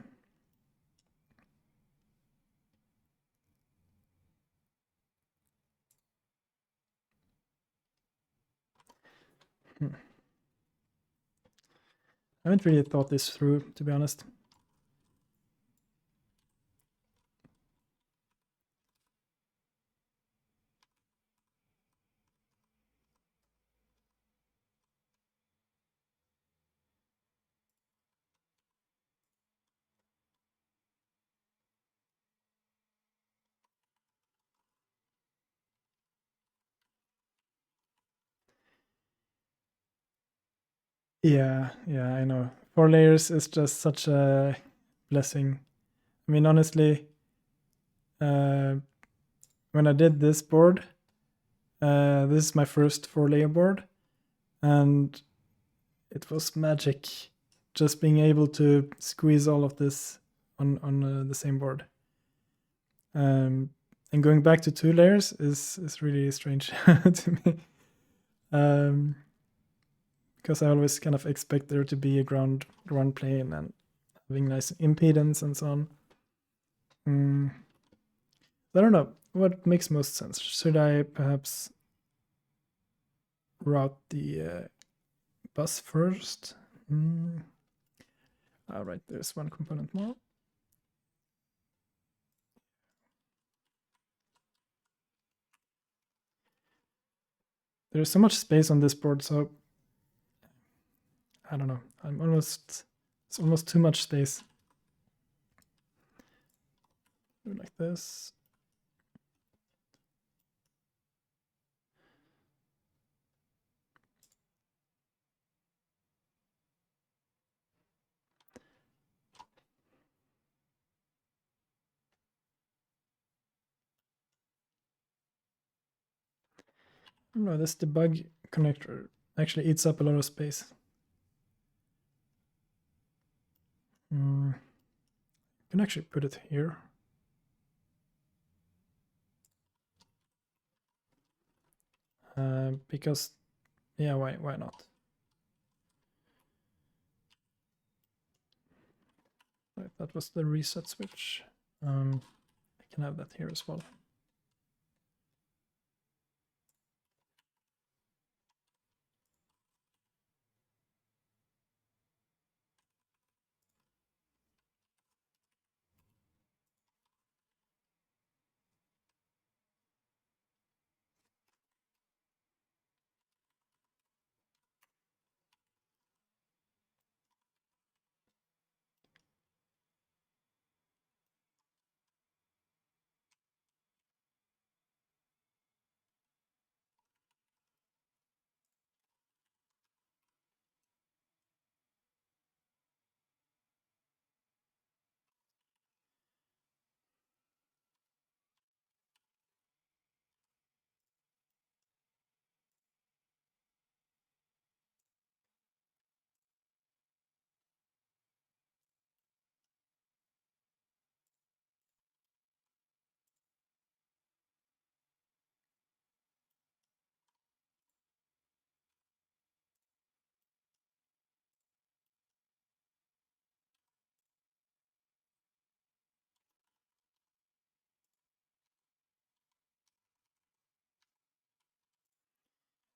haven't really thought this through, to be honest. Yeah, I know. 4 layers is just such a blessing. I mean, honestly, uh, when I did this board, this is my first 4 layer board, and it was magic just being able to squeeze all of this on the same board. And going back to 2 layers is really strange to me. Because I always kind of expect there to be a ground plane and having nice impedance and so on. I don't know what makes most sense. Should I perhaps route the bus first? All right, there's one component more. There's so much space on this board, so I don't know. It's almost too much space. Do it like this. I don't know, this debug connector actually eats up a lot of space. You can actually put it here. Because, yeah, why not? Right, that was the reset switch. I can have that here as well.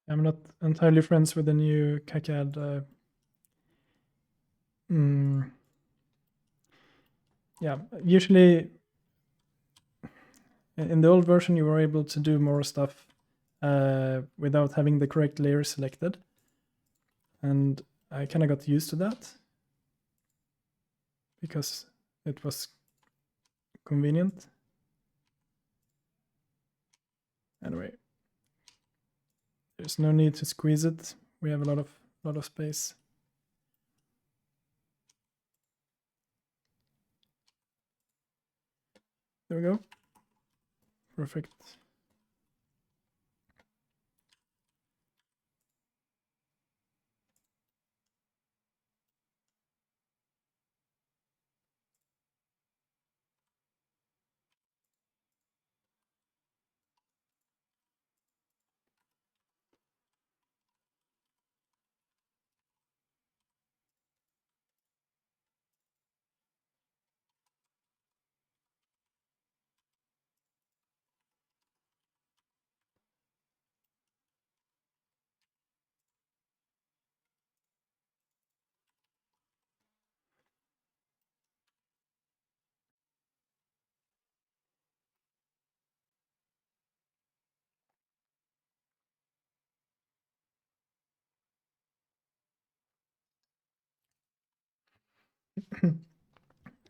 I'm not entirely friends with the new KCAD. Yeah, usually in the old version you were able to do more stuff without having the correct layer selected, and I kind of got used to that because it was convenient. Anyway, there's no need to squeeze it. We have a lot of space. There we go. Perfect.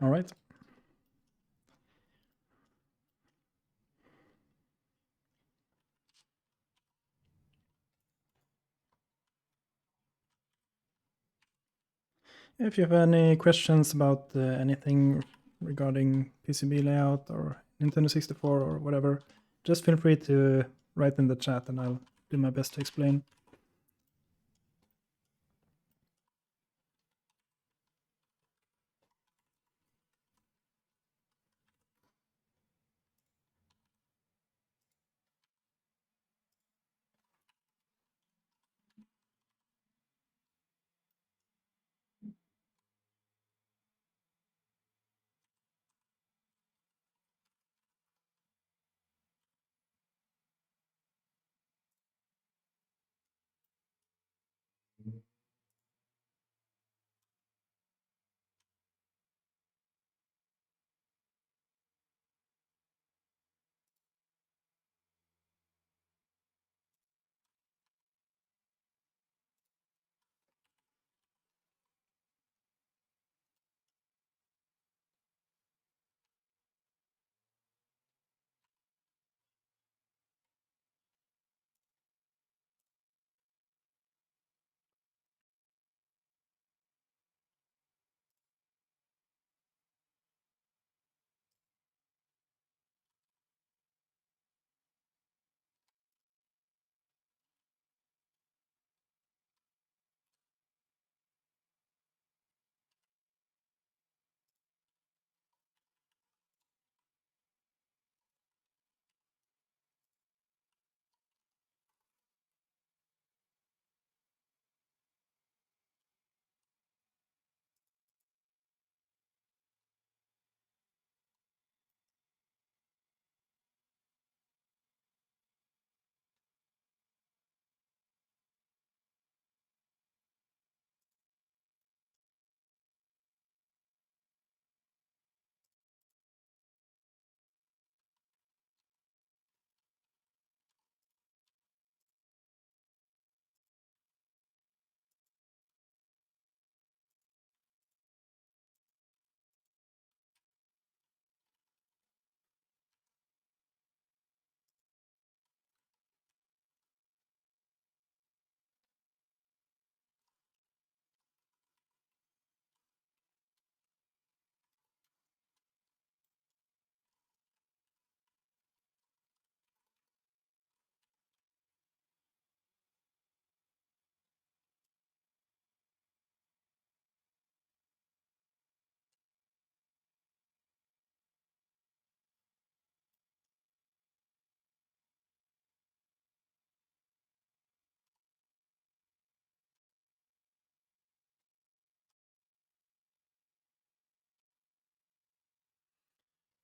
All right. If you have any questions about anything regarding PCB layout or Nintendo 64 or whatever, just feel free to write in the chat and I'll do my best to explain.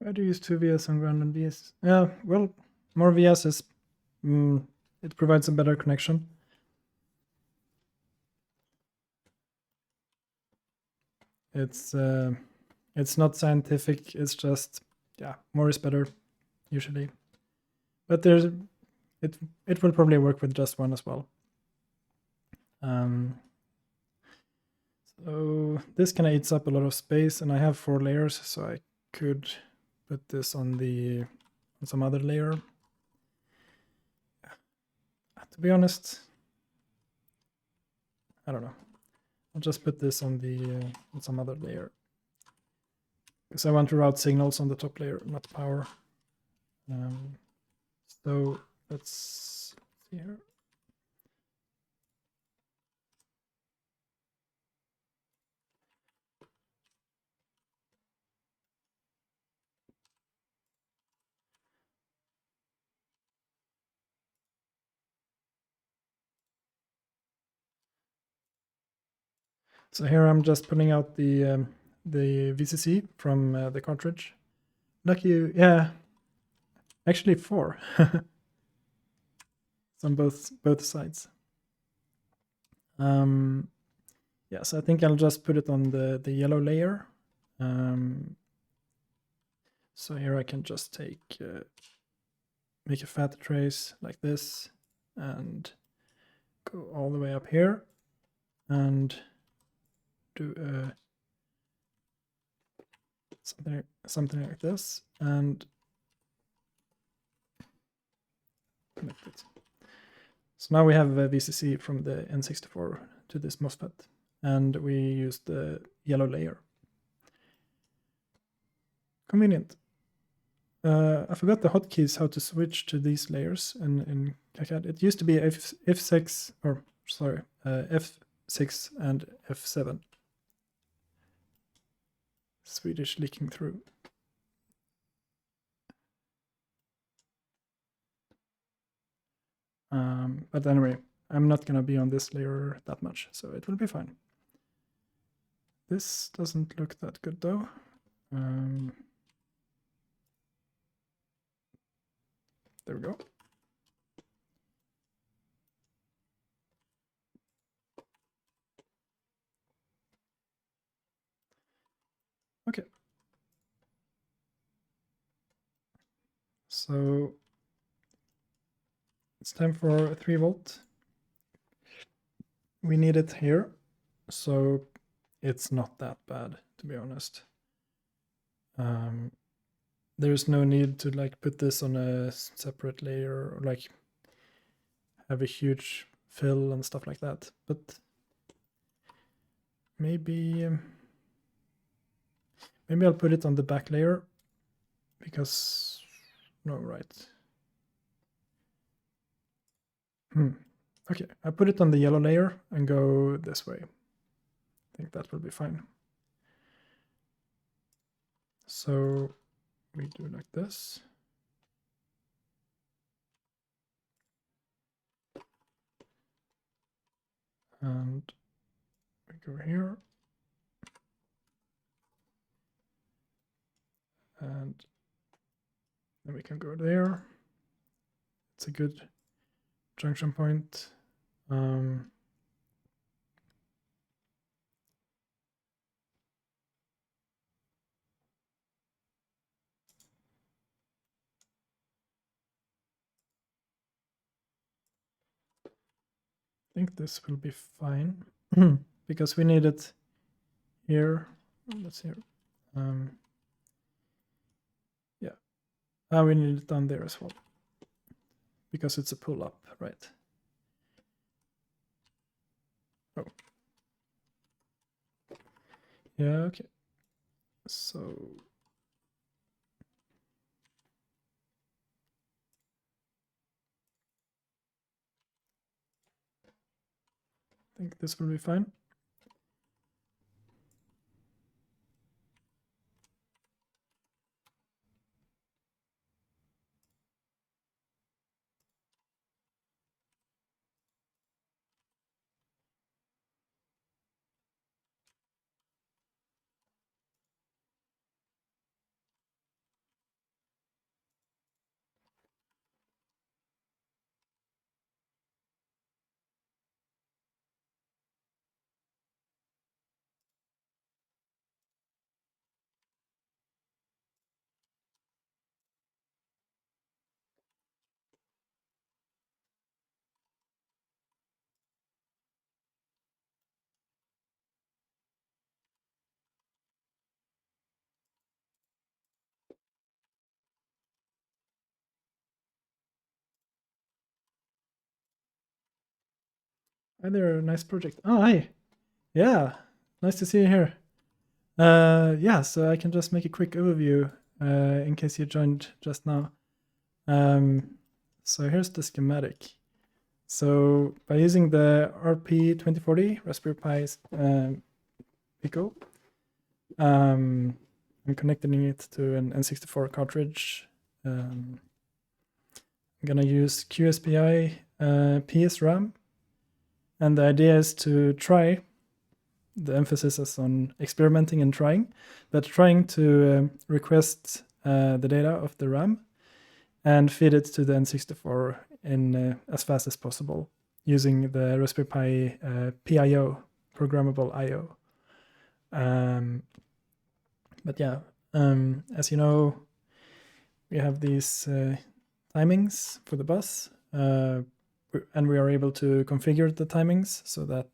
Why do you use two VS on random VS? Yeah, well, more VS is it provides a better connection. It's not scientific. It's just more is better usually. But it will probably work with just one as well. So this kind of eats up a lot of space, and I have 4 layers, so I could put this on some other layer. To be honest, I don't know. I'll just put this on some other layer because I want to route signals on the top layer, not power. So let's see here. So here I'm just pulling out the VCC from the cartridge. Lucky you, yeah. Actually 4. It's on both sides. Yes, I think I'll just put it on the yellow layer. So here I can just make a fat trace like this and go all the way up here and do something like this and connect it. So now we have a VCC from the N64 to this MOSFET. and we use the yellow layer. Convenient. I forgot the hotkeys how to switch to these layers in KiCad. It used to be F6 or sorry, F6 and F7. Swedish leaking through. But anyway, I'm not gonna be on this layer that much, so it will be fine. This doesn't look that good though. There we go. Okay. So it's time for a 3 volt. We need it here, so it's not that bad, to be honest. There's no need to like put this on a separate layer or like have a huge fill and stuff like that. But maybe I'll put it on the back layer because no, right. Okay, I put it on the yellow layer and go this way. I think that will be fine. So we do like this. And we go here. And then we can go there. It's a good junction point. I think this will be fine because we need it here. Let's see here. Yeah, we need it down there as well because it's a pull up, right? Oh, yeah, okay. So I think this will be fine. Hi there, nice project. Oh, hi. Yeah, nice to see you here. Yeah, so I can just make a quick overview in case you joined just now. So here's the schematic. So by using the RP2040 Raspberry Pi Pico, I'm connecting it to an N64 cartridge. I'm gonna use QSPI PS RAM, and the idea is to try. The emphasis is on experimenting and trying, but trying to request the data of the RAM and feed it to the N64 in as fast as possible using the Raspberry Pi PIO, programmable I/O. But yeah, as you know, we have these timings for the bus, and we are able to configure the timings so that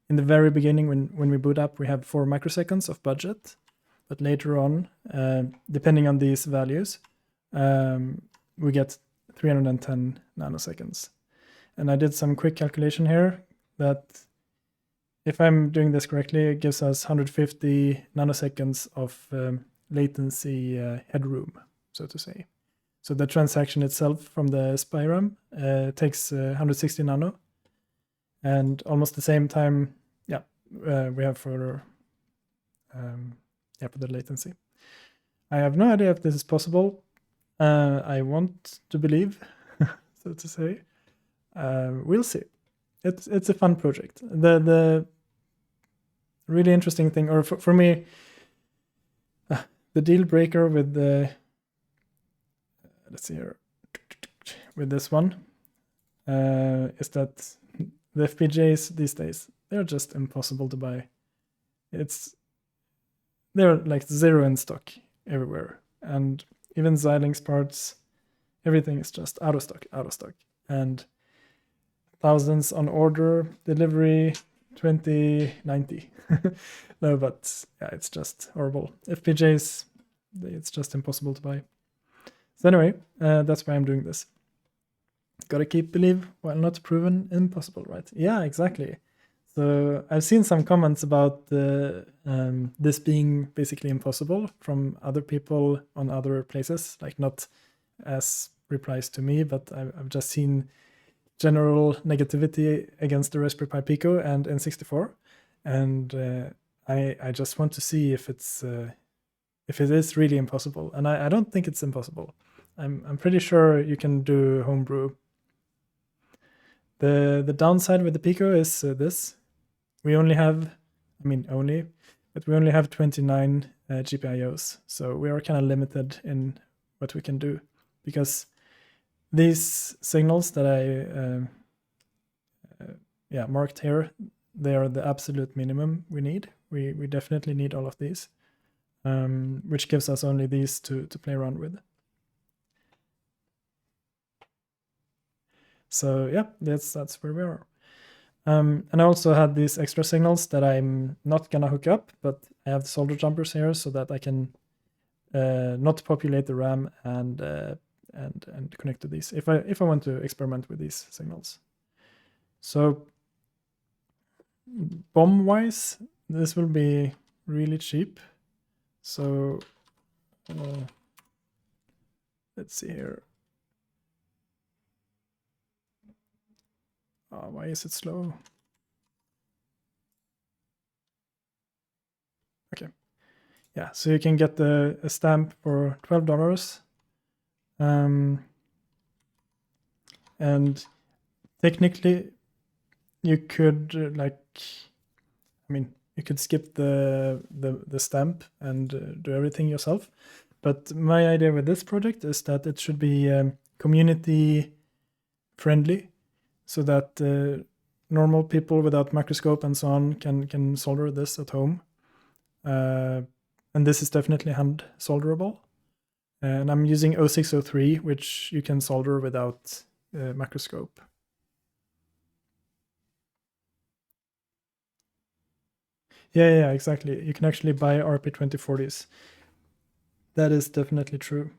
in the very beginning, when we boot up, we have 4 microseconds of budget, but later on, depending on these values, we get 310 nanoseconds. And I did some quick calculation here that if I'm doing this correctly, it gives us 150 nanoseconds of latency headroom, so to say. So the transaction itself from the SPI RAM takes 160 nano, and almost the same time, we have for the latency. I have no idea if this is possible. I want to believe, so to say. We'll see. It's a fun project. The really interesting thing, or for me, the deal breaker with the let's see here, with this one, is that the FPGAs these days, they're just impossible to buy. They're like zero in stock everywhere, and even Xilinx parts, everything is just out of stock, and thousands on order, delivery 2090. No, but yeah, it's just horrible. FPGAs, it's just impossible to buy. So anyway, that's why I'm doing this. Gotta keep believe while not proven impossible, right? Yeah, exactly. So I've seen some comments about this being basically impossible from other people on other places, like not as replies to me, but I've just seen general negativity against the Raspberry Pi Pico and N64, and I just want to see if it is really impossible, and I don't think it's impossible. I'm pretty sure you can do homebrew. The downside with the Pico is this: we only have, but we only have 29 GPIOs, so we are kind of limited in what we can do, because these signals that I marked here, they are the absolute minimum we need. We definitely need all of these, which gives us only these to play around with. So yeah, that's where we are. And I also had these extra signals that I'm not gonna hook up, but I have the solder jumpers here so that I can not populate the RAM and connect to these if I want to experiment with these signals. So BOM wise, this will be really cheap. So let's see here. Why is it slow? Okay. Yeah, so you can get a stamp for $12. And technically, you could you could skip the stamp and do everything yourself. But my idea with this project is that it should be community friendly, so that normal people without microscope and so on can solder this at home. And this is definitely hand solderable. And I'm using 0603, which you can solder without microscope. Yeah, exactly. You can actually buy RP2040s. That is definitely true.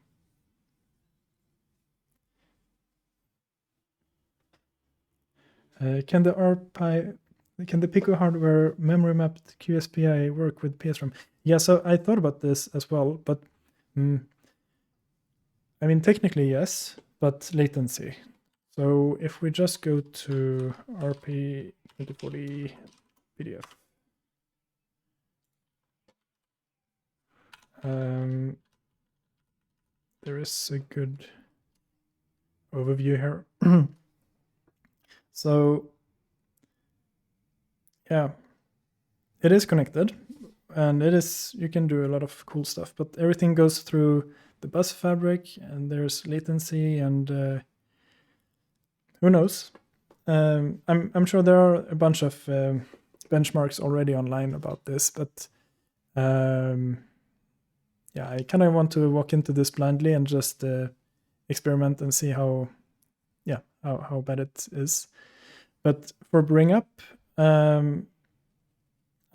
Can the Pico hardware memory mapped QSPI work with PSRAM? Yeah, so I thought about this as well, but technically yes, but latency. So if we just go to RP2040 PDF, there is a good overview here. So yeah, it is connected, and you can do a lot of cool stuff, but everything goes through the bus fabric, and there's latency, and who knows? I'm sure there are a bunch of benchmarks already online about this, but I kind of want to walk into this blindly and just experiment and see how bad it is. But for bring up, I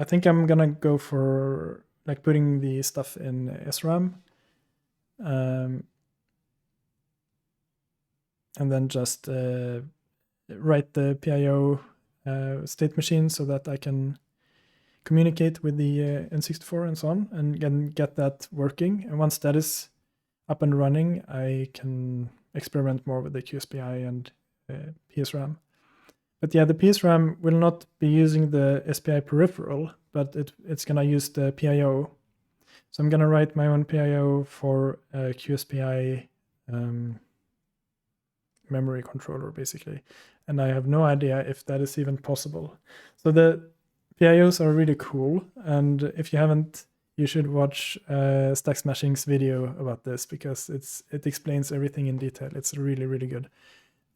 think I'm gonna go for like putting the stuff in SRAM, and then just write the PIO state machine so that I can communicate with the N64 and so on, and get that working. And once that is up and running, I can experiment more with the QSPI and PSRAM. But yeah, the PSRAM will not be using the SPI peripheral, but it's going to use the PIO. So I'm going to write my own PIO for a QSPI memory controller, basically. And I have no idea if that is even possible. So the PIOs are really cool. And if you haven't, you should watch Stack Smashing's video about this, because it explains everything in detail. It's really, really good.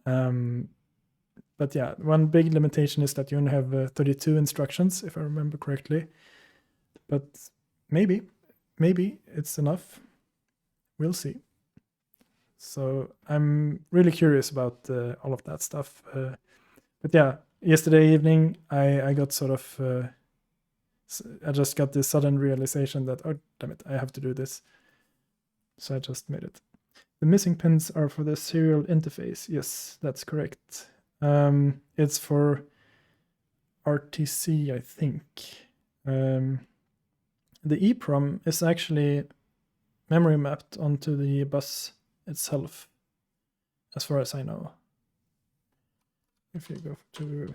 But yeah, one big limitation is that you only have 32 instructions, if I remember correctly. But maybe it's enough. We'll see. So I'm really curious about all of that stuff. But yeah, yesterday evening, I got sort of, I just got this sudden realization that, oh, damn it, I have to do this. So I just made it. The missing pins are for the serial interface. Yes, that's correct. It's for RTC, I think. The EEPROM is actually memory mapped onto the bus itself, as far as I know. If you go to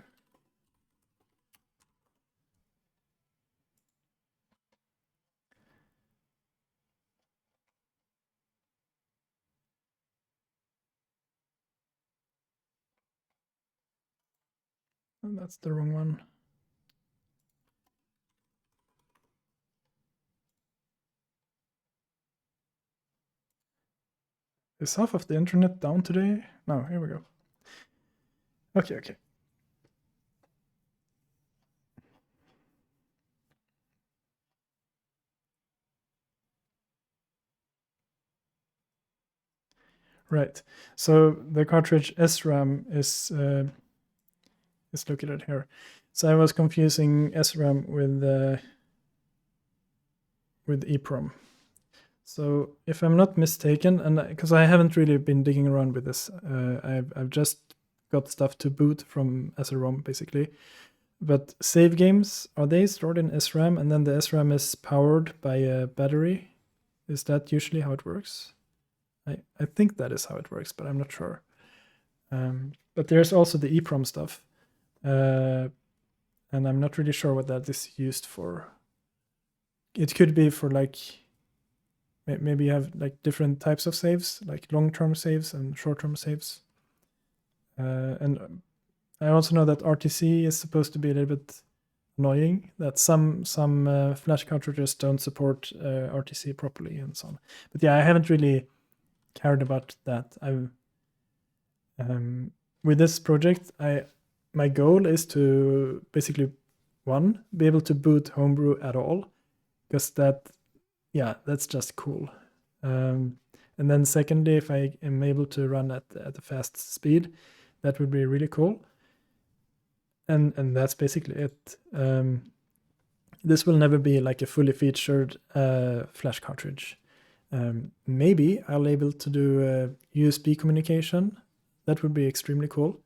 that's the wrong one. Is half of the internet down today? No, here we go. Okay. Right. So the cartridge SRAM is located here. So I was confusing SRAM with EEPROM. So if I'm not mistaken, and because I haven't really been digging around with this, I've just got stuff to boot from as a ROM, basically. But save games, are they stored in SRAM, and then the SRAM is powered by a battery? Is that usually how it works? I think that is how it works, but I'm not sure. But there's also the EEPROM stuff, and I'm not really sure what that is used for. It could be for like, maybe you have like different types of saves, like long-term saves and short-term saves. And I also know that RTC is supposed to be a little bit annoying, that some flash cartridges don't support RTC properly and so on. But yeah, I haven't really cared about that. With this project, my goal is to basically, one, be able to boot Homebrew at all, because that's just cool. And then secondly, if I am able to run at a fast speed, that would be really cool. And that's basically it. This will never be like a fully featured flash cartridge. Maybe I'll be able to do USB communication. That would be extremely cool.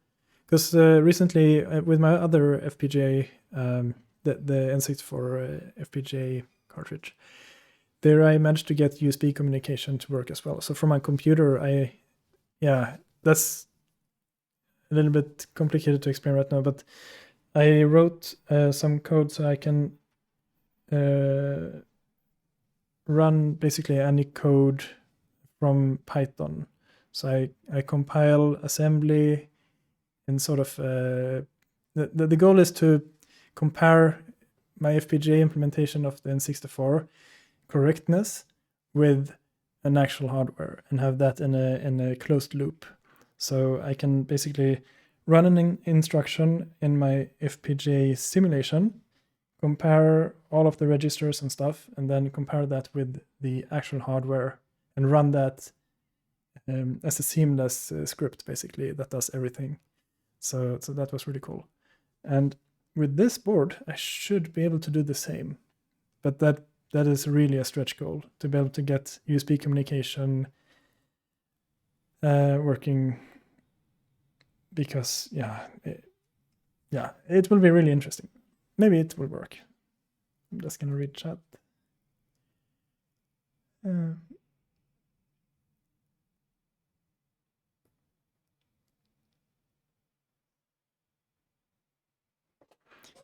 Because recently, with my other FPGA, the N64 FPGA cartridge, there I managed to get USB communication to work as well. So for my computer, that's a little bit complicated to explain right now, but I wrote some code so I can run basically any code from Python. So I compile assembly in sort of the goal is to compare my FPGA implementation of the N64 correctness with an actual hardware and have that in a closed loop. So I can basically run an instruction in my FPGA simulation, compare all of the registers and stuff, and then compare that with the actual hardware and run that as a seamless script, basically, that does everything. So that was really cool. And with this board, I should be able to do the same. But that is really a stretch goal, to be able to get USB communication working, because yeah, it will be really interesting. Maybe it will work. I'm just gonna read chat.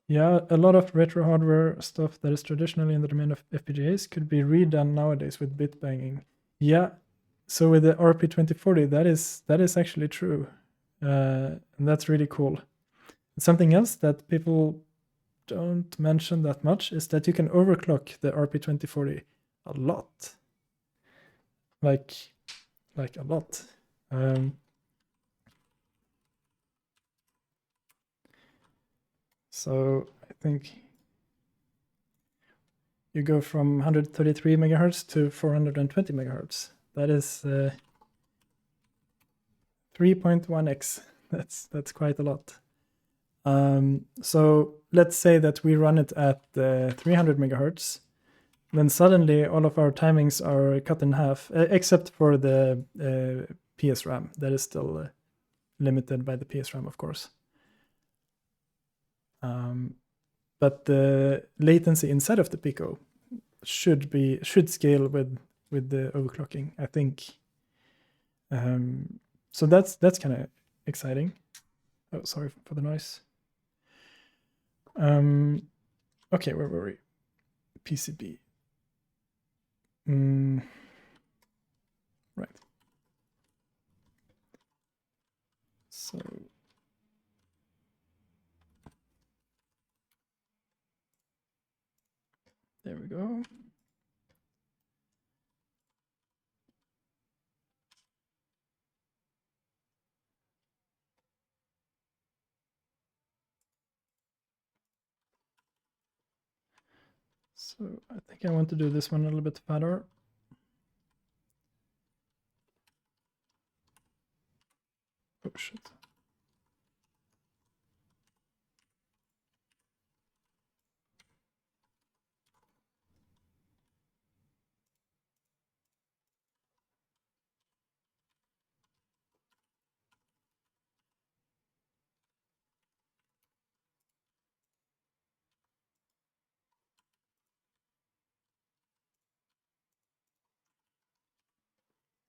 Yeah, a lot of retro hardware stuff that is traditionally in the domain of FPGAs could be redone nowadays with bit banging. Yeah, so with the RP2040, that is actually true, and that's really cool. Something else that people don't mention that much is that you can overclock the RP2040 a lot, like a lot. So I think you go from 133 megahertz to 420 megahertz. That is 3.1x. That's quite a lot. So let's say that we run it at 300 megahertz. Then suddenly all of our timings are cut in half, except for the PSRAM. That is still limited by the PSRAM, of course. But the latency inside of the Pico should scale with the overclocking, I think. So that's kind of exciting. Oh, sorry for the noise. Okay, where were we? PCB. Right. So there we go. So I think I want to do this one a little bit fatter. Oh shit.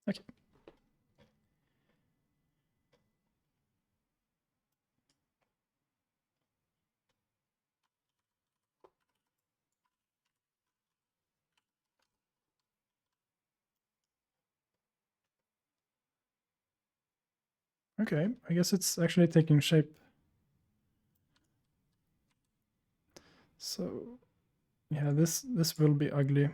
Okay. Okay, I guess it's actually taking shape. So yeah, this will be ugly.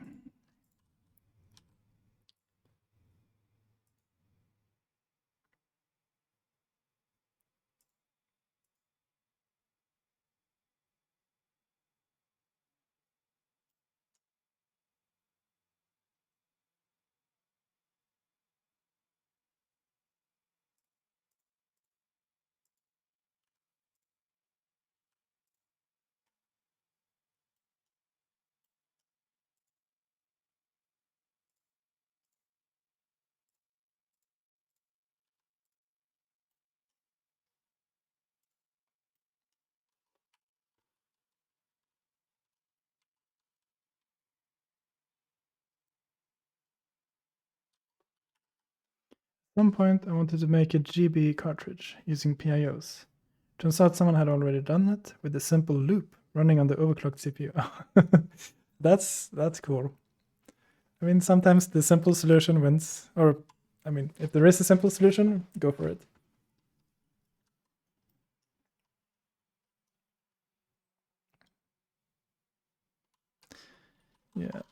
At some point, I wanted to make a GB cartridge using PIOs. Turns out someone had already done it with a simple loop running on the overclocked CPU. That's cool. I mean, sometimes the simple solution wins, or I mean, if there is a simple solution, go for it. Yeah.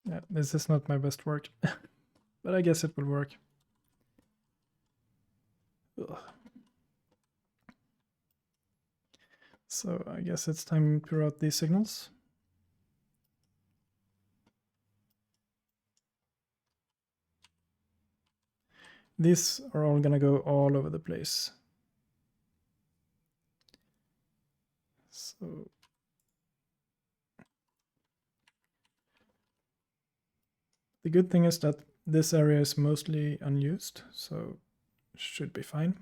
Yeah, this is not my best work, but I guess it will work. Ugh. So I guess it's time to route these signals. These are all gonna go all over the place. So the good thing is that this area is mostly unused, so should be fine.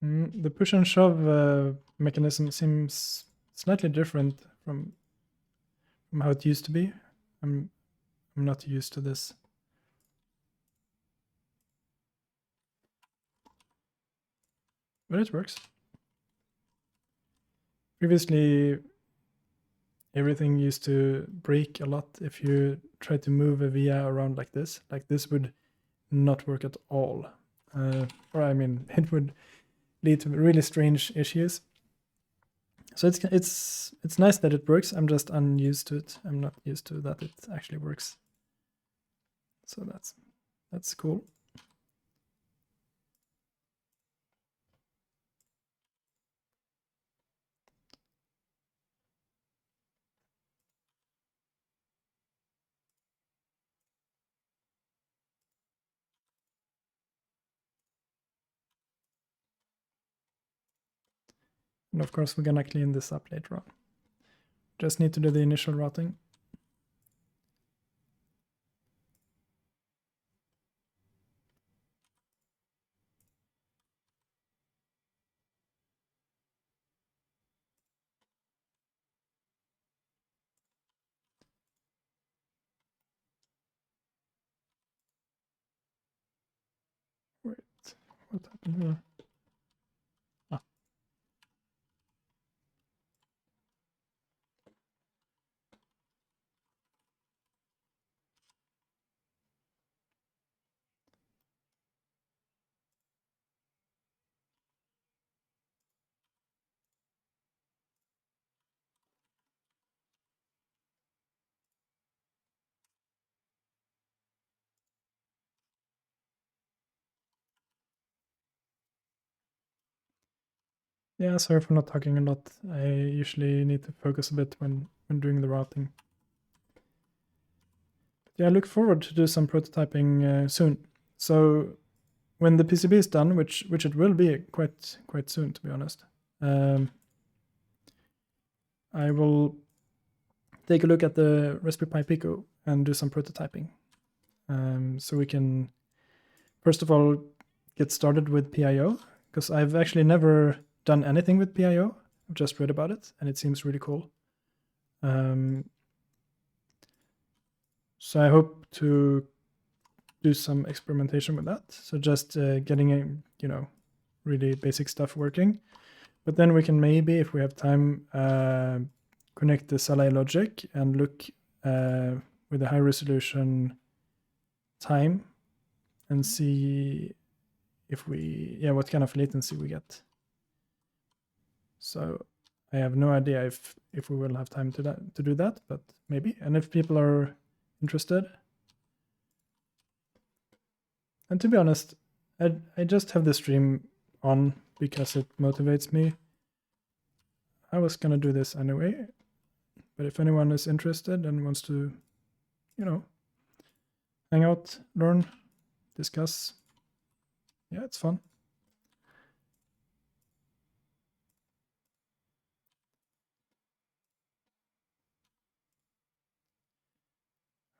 The push and shove mechanism seems slightly different from how it used to be. I'm not used to this. But it works. Previously, everything used to break a lot if you try to move a via around like this. Like this would not work at all. Or I mean, it would lead to really strange issues. So it's nice that it works. I'm just unused to it. I'm not used to that it actually works. So that's cool. And of course, we're gonna clean this up later on. Just need to do the initial routing. Wait, what happened here? Ah. Yeah, sorry for not talking a lot. I usually need to focus a bit when doing the routing. But yeah, I look forward to do some prototyping soon. So when the PCB is done, which it will be quite soon, to be honest, I will take a look at the Raspberry Pi Pico and do some prototyping. So we can, first of all, get started with PIO, because I've actually never done anything with PIO. I've just read about it, and it seems really cool. So I hope to do some experimentation with that. So just getting really basic stuff working. But then we can maybe, if we have time, connect the SLI logic and look with a high resolution time and see if what kind of latency we get. So I have no idea if we will have time to do that, but maybe. And if people are interested. And to be honest, I just have the stream on because it motivates me. I was gonna do this anyway, but if anyone is interested and wants to, hang out, learn, discuss, yeah, it's fun.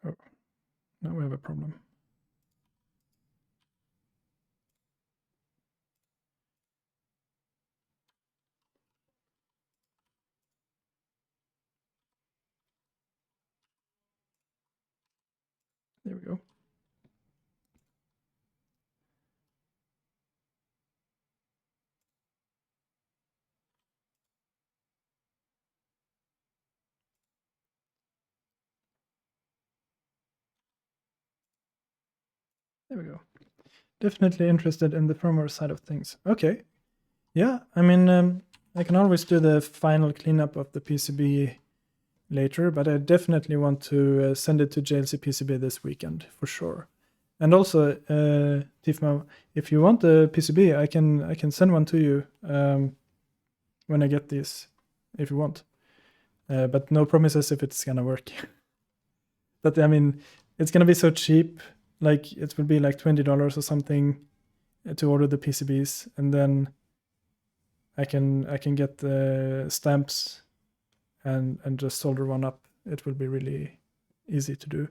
Oh, now we have a problem. There we go. There we go. Definitely interested in the firmware side of things. Okay. Yeah, I mean, I can always do the final cleanup of the PCB later, but I definitely want to send it to JLC PCB this weekend for sure. And also, Tifmo, if you want the PCB, I can send one to you when I get these, if you want. But no promises if it's gonna work. But I mean, it's gonna be so cheap. Like it will be like $20 or something to order the PCBs, and then I can get the stamps and just solder one up. It will be really easy to do.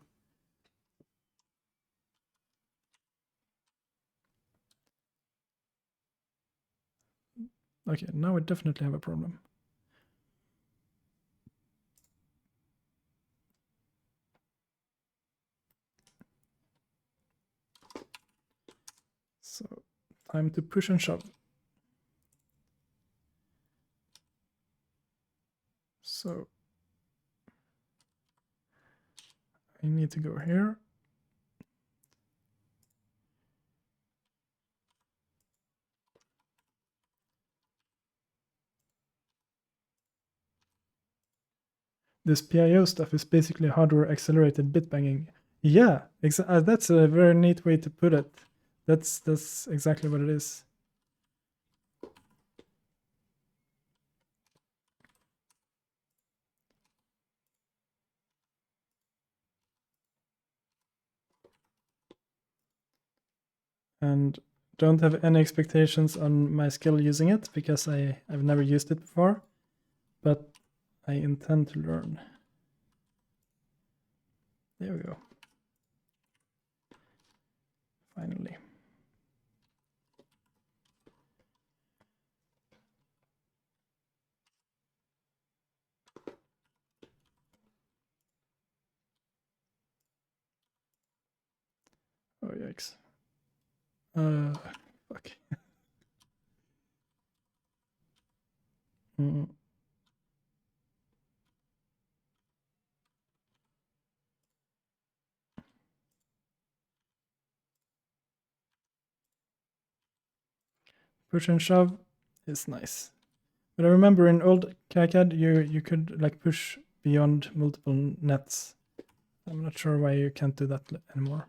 Okay, now we definitely have a problem. So time to push and shove. So I need to go here. This PIO stuff is basically hardware accelerated bit banging. Yeah, that's a very neat way to put it. That's exactly what it is. And don't have any expectations on my skill using it because I've never used it before, but I intend to learn. There we go. Finally. Oh, yikes. Fuck. Push and shove is nice. But I remember in old KiCad you could like push beyond multiple nets. I'm not sure why you can't do that anymore.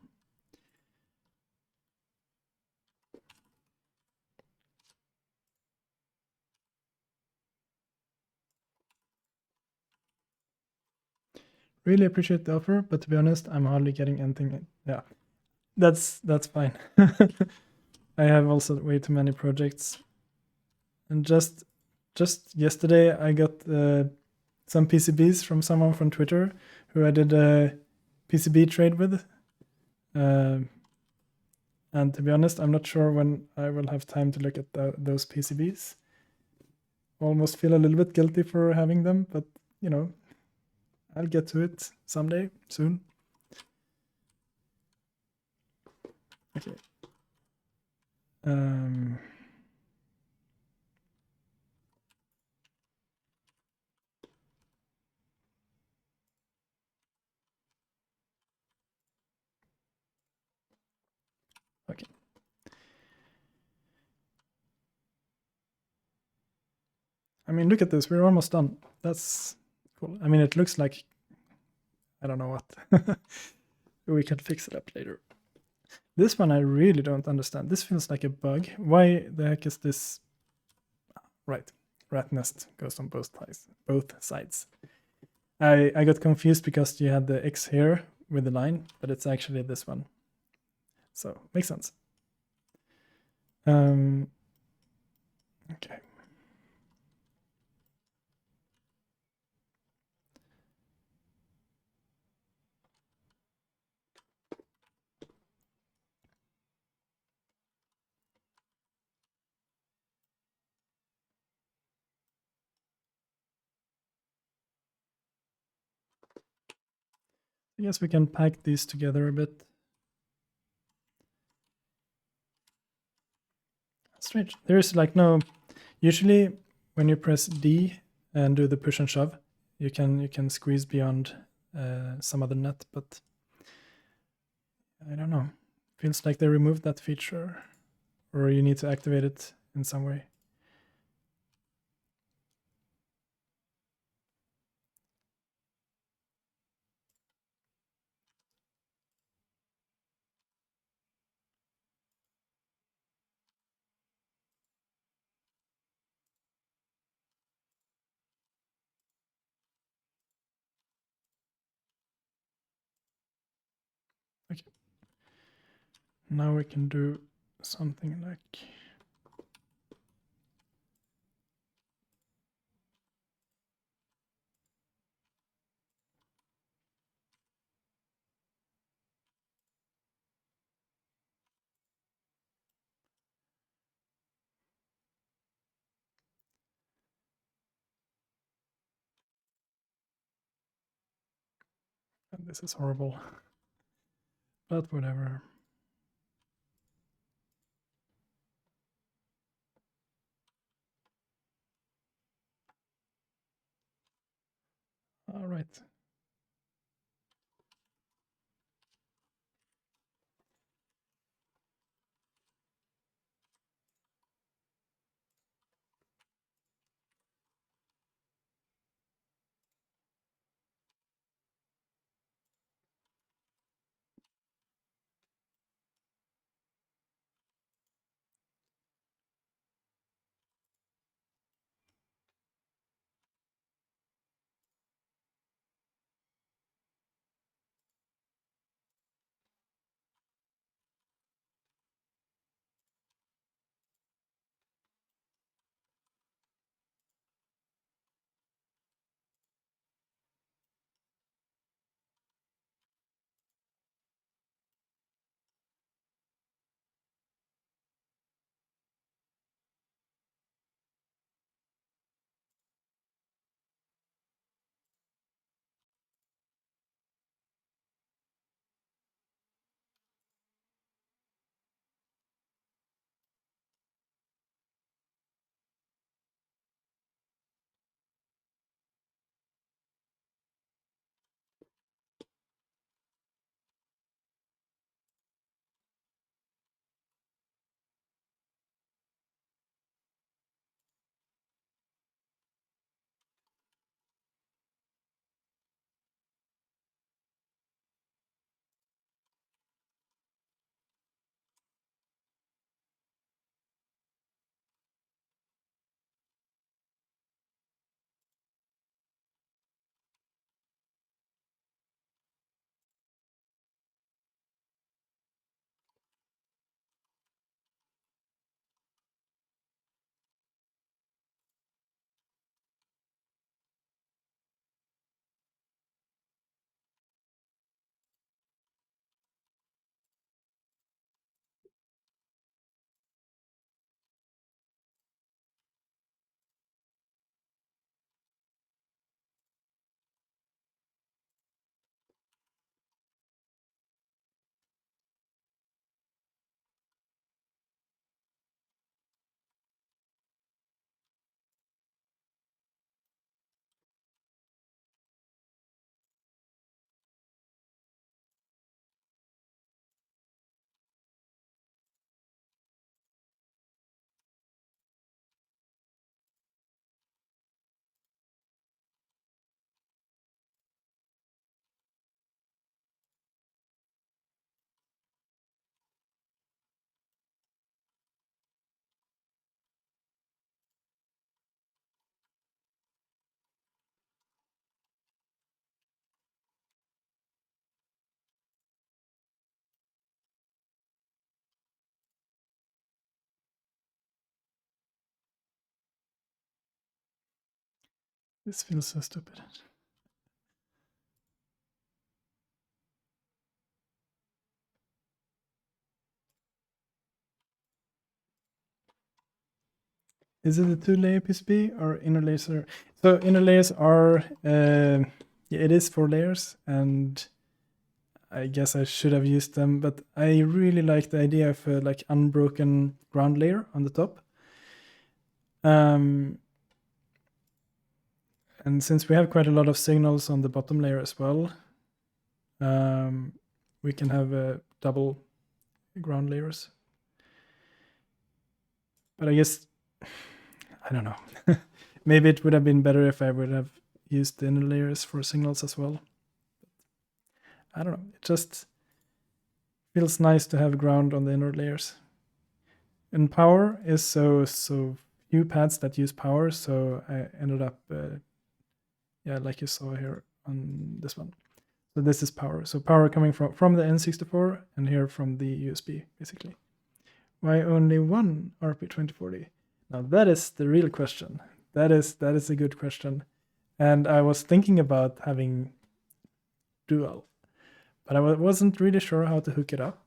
Really appreciate the offer, but to be honest, I'm hardly getting anything. Yeah, that's fine. I have also way too many projects, and just yesterday I got some PCBs from someone from Twitter who I did a PCB trade with. And to be honest, I'm not sure when I will have time to look at those PCBs. Almost feel a little bit guilty for having them, but I'll get to it someday, soon. Okay. Okay. I mean, look at this. We're almost done. That's cool. I mean, it looks like, I don't know what. We can fix it up later. This one I really don't understand. This feels like a bug. Why the heck is this? Right, rat nest goes on both sides. Both sides. I got confused because you had the X here with the line, but it's actually this one. So makes sense. Okay. I guess we can pack these together a bit. Strange. There's like no. Usually, when you press D and do the push and shove, you can squeeze beyond some other net, but I don't know. Feels like they removed that feature, or you need to activate it in some way. Okay. Now we can do something like. And this is horrible, but whatever. All right. This feels so stupid. Is it a 2-layer PCB or inner layers? So inner layers are, yeah, it is 4 layers, and I guess I should have used them, but I really like the idea of a like unbroken ground layer on the top. And since we have quite a lot of signals on the bottom layer as well, we can have double ground layers. But I guess, I don't know. Maybe it would have been better if I would have used the inner layers for signals as well. I don't know. It just feels nice to have ground on the inner layers. And power is so few pads that use power, so I ended up, yeah, like you saw here on this one. So this is power. So power coming from the N64 and here from the USB, basically. Why only one RP2040? Now that is the real question. That is a good question. And I was thinking about having dual, but I wasn't really sure how to hook it up.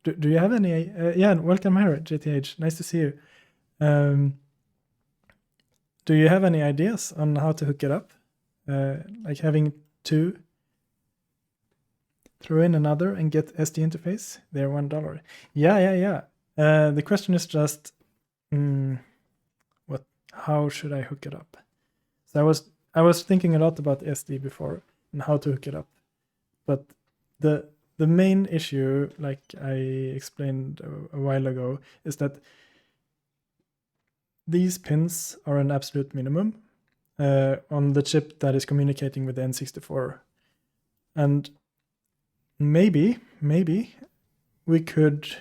Do you have any? Yeah, welcome here, JTH. Nice to see you. Do you have any ideas on how to hook it up? Like having two, throw in another and get SD interface. They're $1. Yeah. The question is just, how should I hook it up? So I was thinking a lot about SD before and how to hook it up, but the main issue, like I explained a while ago, is that these pins are an absolute minimum on the chip that is communicating with the N64. And maybe we could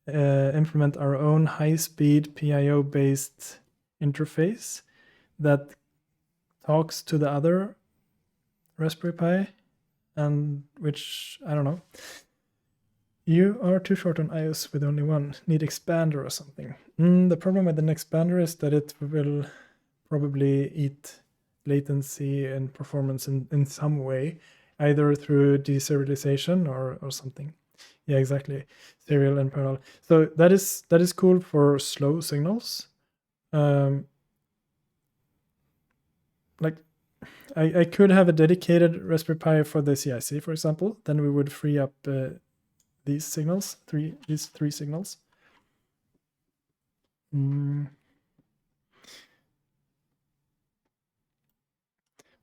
implement our own high-speed PIO-based interface that talks to the other Raspberry Pi, and which, I don't know. You are too short on iOS with only one. Need expander or something. The problem with an expander is that it will probably eat latency and performance in some way, either through deserialization or something. Yeah, exactly. Serial and parallel. So that is cool for slow signals. Like I could have a dedicated Raspberry Pi for the CIC, for example. Then we would free up these signals, these three signals.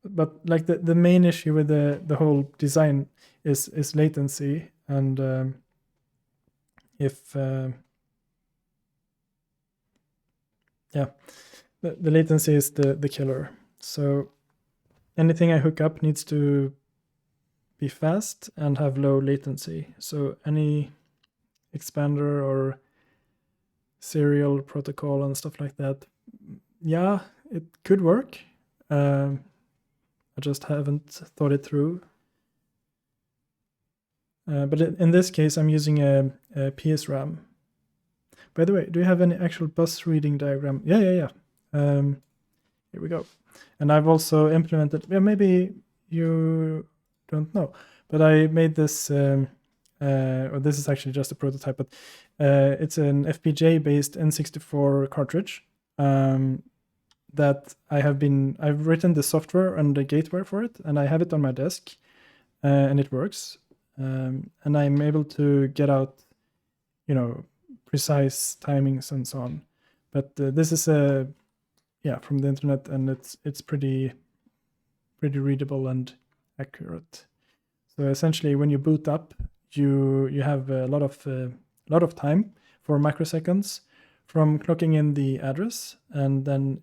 But like the main issue with the whole design is latency, and if yeah, the latency is the killer. So anything I hook up needs to be fast and have low latency. So any expander or serial protocol and stuff like that, yeah, it could work. I just haven't thought it through. But in this case, I'm using a PSRAM. By the way, do you have any actual bus reading diagram? Yeah. Here we go. And I've also implemented, yeah, maybe you don't know, but I made this, or this is actually just a prototype, but it's an FPGA-based N64 cartridge that I've written the software and the gateware for it, and I have it on my desk, and it works. And I'm able to get out, precise timings and so on. But this is from the internet, and it's pretty readable and accurate. So essentially, when you boot up, you have a lot of time, for microseconds, from clocking in the address, and then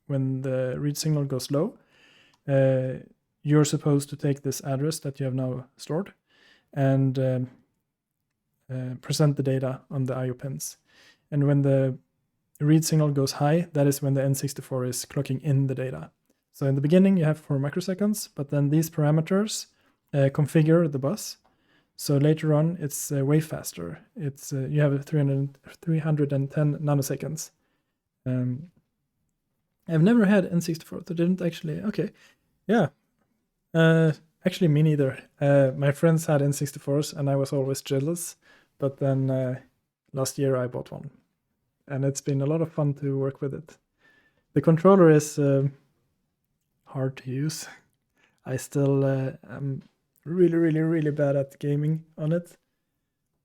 when the read signal goes low, you're supposed to take this address that you have now stored and present the data on the IO pins. And when the read signal goes high, that is when the N64 is clocking in the data. So in the beginning, you have 4 microseconds, but then these parameters configure the bus. So later on, it's way faster. It's you have 310 nanoseconds I've never had N64, so didn't actually. Okay, yeah. Actually, me neither. My friends had N64s, and I was always jealous. But then last year I bought one, and it's been a lot of fun to work with it. The controller is hard to use. I still am really, really, really bad at gaming on it,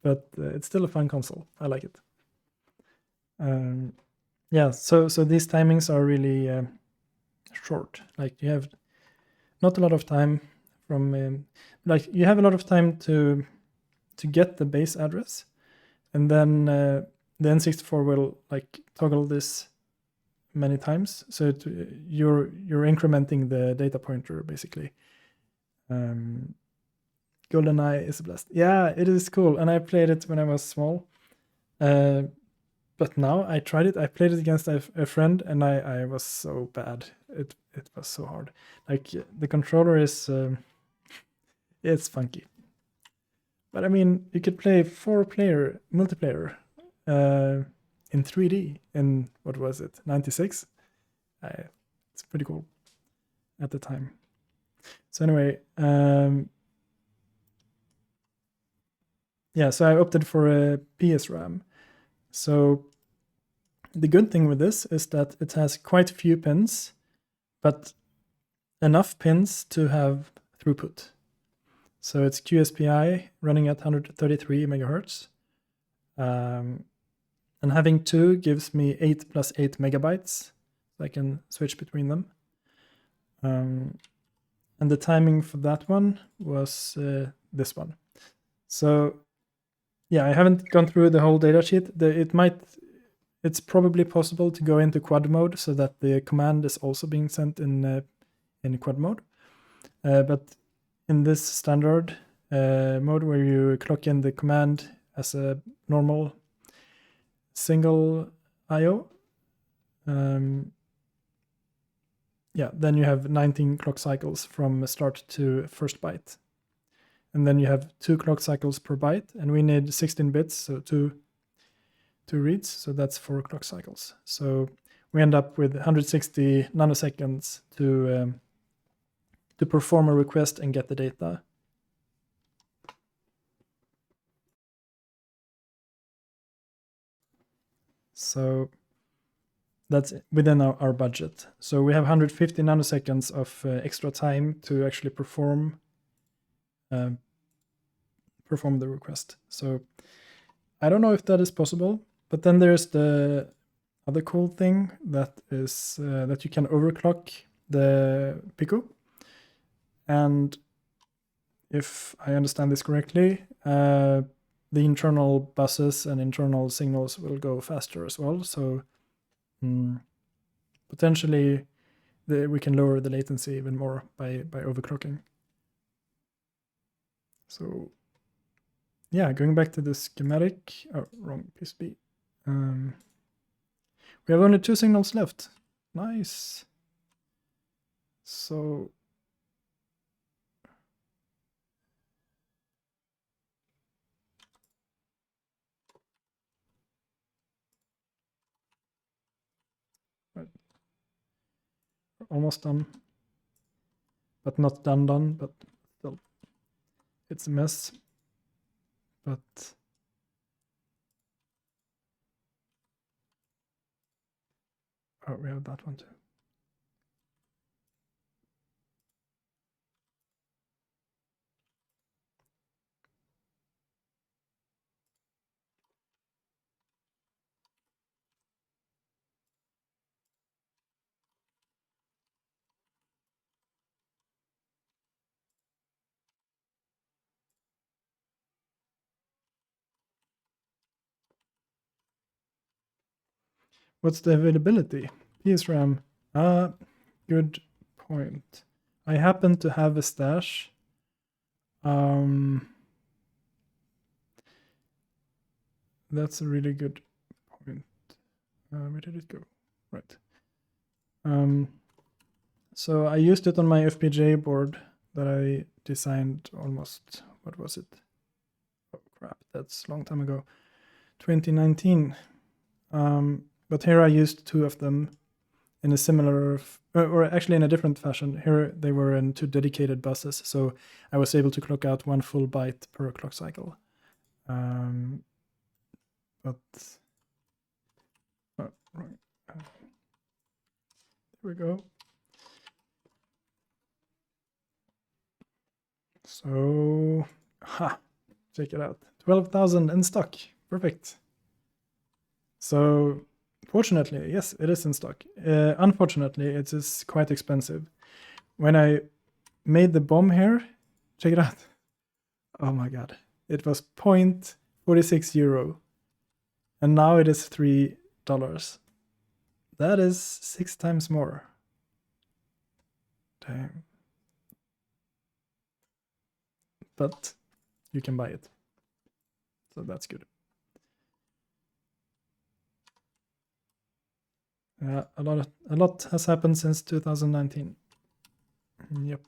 but it's still a fun console. I like it. Yeah, so these timings are really short. Like you have not a lot of time from like you have a lot of time to get the base address, and then the N64 will like toggle this many times. So you're incrementing the data pointer basically. GoldenEye is a blast. Yeah, it is cool, and I played it when I was small. But now I tried it. I played it against a friend, and I was so bad. It was so hard. Like the controller is it's funky. But I mean, you could play 4-player multiplayer in 3D in what was it, 96? It's pretty cool at the time. So anyway, yeah, so I opted for a PS RAM. So the good thing with this is that it has quite few pins, but enough pins to have throughput. So it's QSPI running at 133 megahertz. And having 2 gives me 8 plus 8 megabytes. So I can switch between them. And the timing for that one was this one. So yeah, I haven't gone through the whole datasheet. It's probably possible to go into quad mode so that the command is also being sent in quad mode. But in this standard mode where you clock in the command as a normal single IO, yeah, then you have 19 clock cycles from start to first byte. And then you have 2 clock cycles per byte, and we need 16 bits, so two reads, so that's 4 clock cycles. So we end up with 160 nanoseconds to perform a request and get the data. So that's within our budget. So we have 150 nanoseconds of extra time to actually perform the request. So I don't know if that is possible, but then there's the other cool thing that is that you can overclock the Pico. And if I understand this correctly, the internal buses and internal signals will go faster as well. So potentially we can lower the latency even more by overclocking. So yeah, going back to the schematic, oh, wrong PCB. We have only 2 signals left. Nice. So right. Almost done, but not done, but still it's a mess. But oh, we have that one too. What's the availability? PSRAM. Good point. I happen to have a stash. That's a really good point. Where did it go? Right. So I used it on my FPGA board that I designed almost, what was it? Oh crap, that's a long time ago. 2019. But here I used two of them in a similar, or actually in a different fashion. Here they were in two dedicated buses, so I was able to clock out 1 full byte per clock cycle. But oh, right. There we go. So, check it out. 12,000 in stock. Perfect. So, fortunately, yes, it is in stock. Unfortunately, it is quite expensive. When I made the bomb here, check it out. Oh my god. It was 0.46 euro. And now it is $3. That is 6 times more. Damn. But you can buy it. So that's good. Yeah, a lot has happened since 2019. Yep.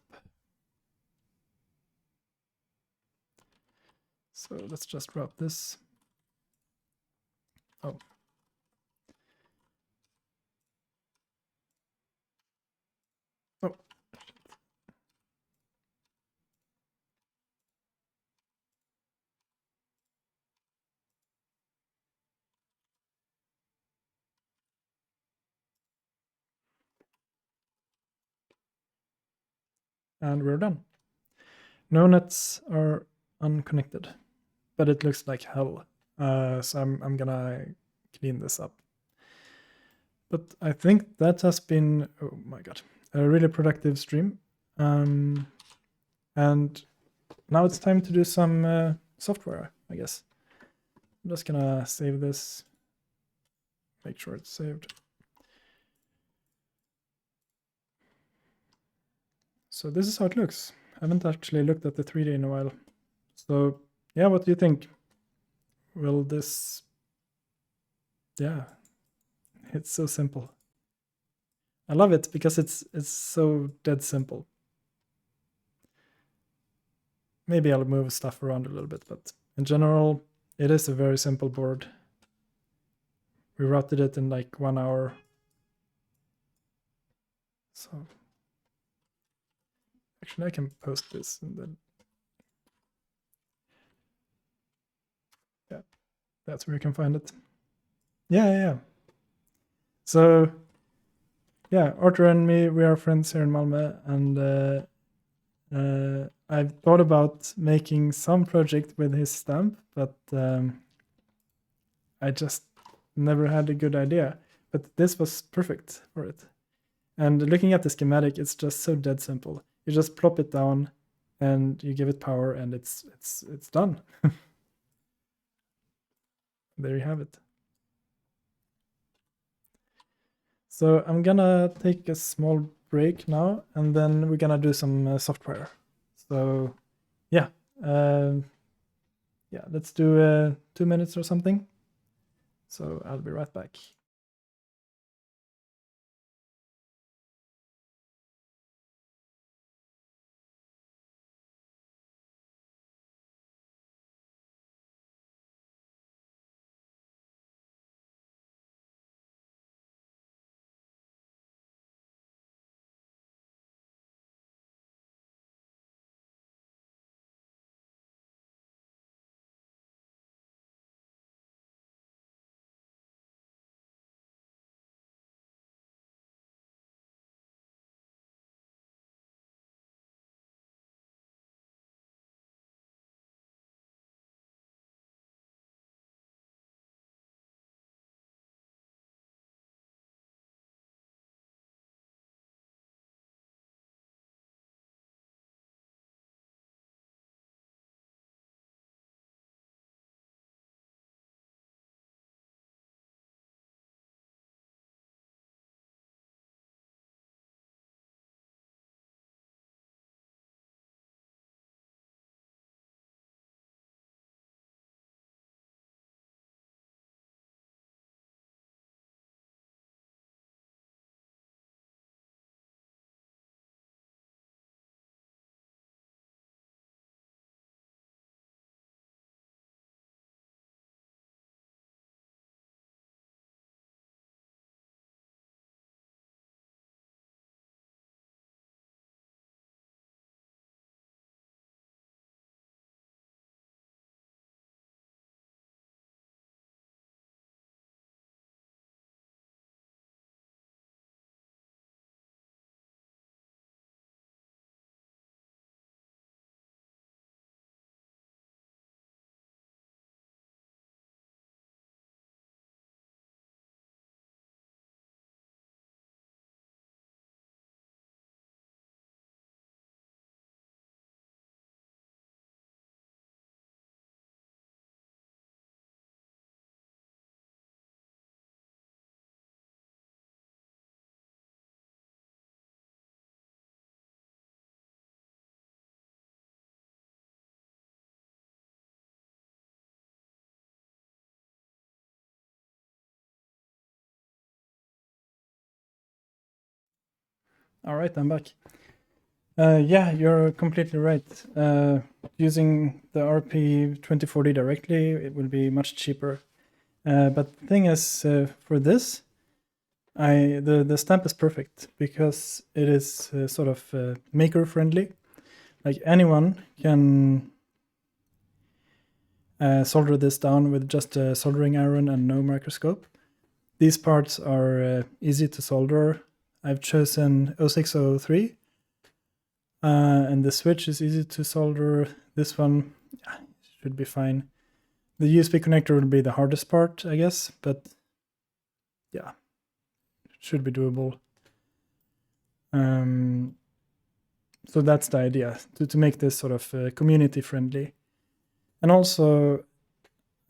So let's just drop this. Oh. Oh. And we're done. No nets are unconnected, but it looks like hell. So I'm gonna clean this up. But I think that has been, oh my god, a really productive stream. And now it's time to do some software, I guess. I'm just gonna save this, make sure it's saved. So this is how it looks. I haven't actually looked at the 3D in a while. So yeah, what do you think? Will this, yeah, it's so simple. I love it because it's so dead simple. Maybe I'll move stuff around a little bit, but in general, it is a very simple board. We routed it in like 1 hour. So actually I can post this and then, yeah, that's where you can find it. Yeah. So yeah, Arthur and me, we are friends here in Malmö, and I've thought about making some project with his stamp, but I just never had a good idea. But this was perfect for it. And looking at the schematic, it's just so dead simple. You just plop it down and you give it power and it's done. There you have it. So I'm gonna take a small break now and then we're gonna do some software. So yeah, let's do 2 minutes or something. So I'll be right back. All right, I'm back. Yeah, you're completely right. Using the RP2040 directly, it will be much cheaper. But the thing is, for this, the stamp is perfect because it is sort of maker friendly. Like anyone can solder this down with just a soldering iron and no microscope. These parts are easy to solder. I've chosen 0603, and the switch is easy to solder. This one should be fine. The USB connector will be the hardest part, I guess, but yeah, it should be doable. So that's the idea, to make this sort of community friendly. And also,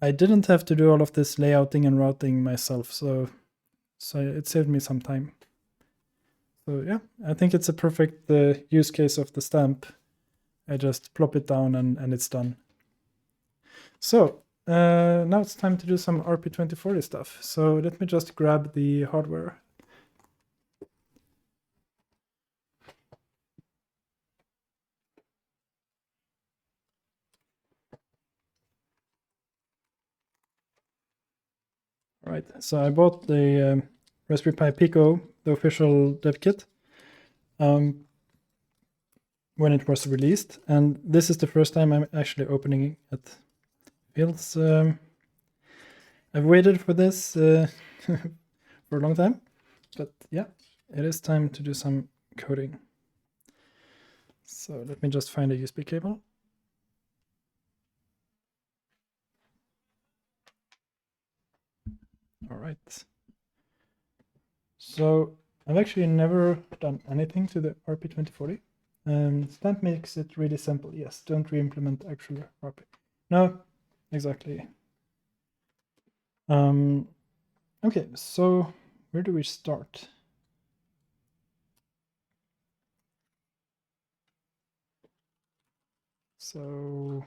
I didn't have to do all of this layouting and routing myself, so it saved me some time. So yeah, I think it's a perfect use case of the stamp. I just plop it down and it's done. So now it's time to do some RP2040 stuff. So let me just grab the hardware. All right, so I bought the Raspberry Pi Pico, the official dev kit, when it was released. And this is the first time I'm actually opening it. Feels... I've waited for this for a long time. But yeah, it is time to do some coding. So let me just find a USB cable. All right. So I've actually never done anything to the RP2040. Stamp makes it really simple. Yes, don't re-implement actual RP. No, exactly. Okay, so where do we start? So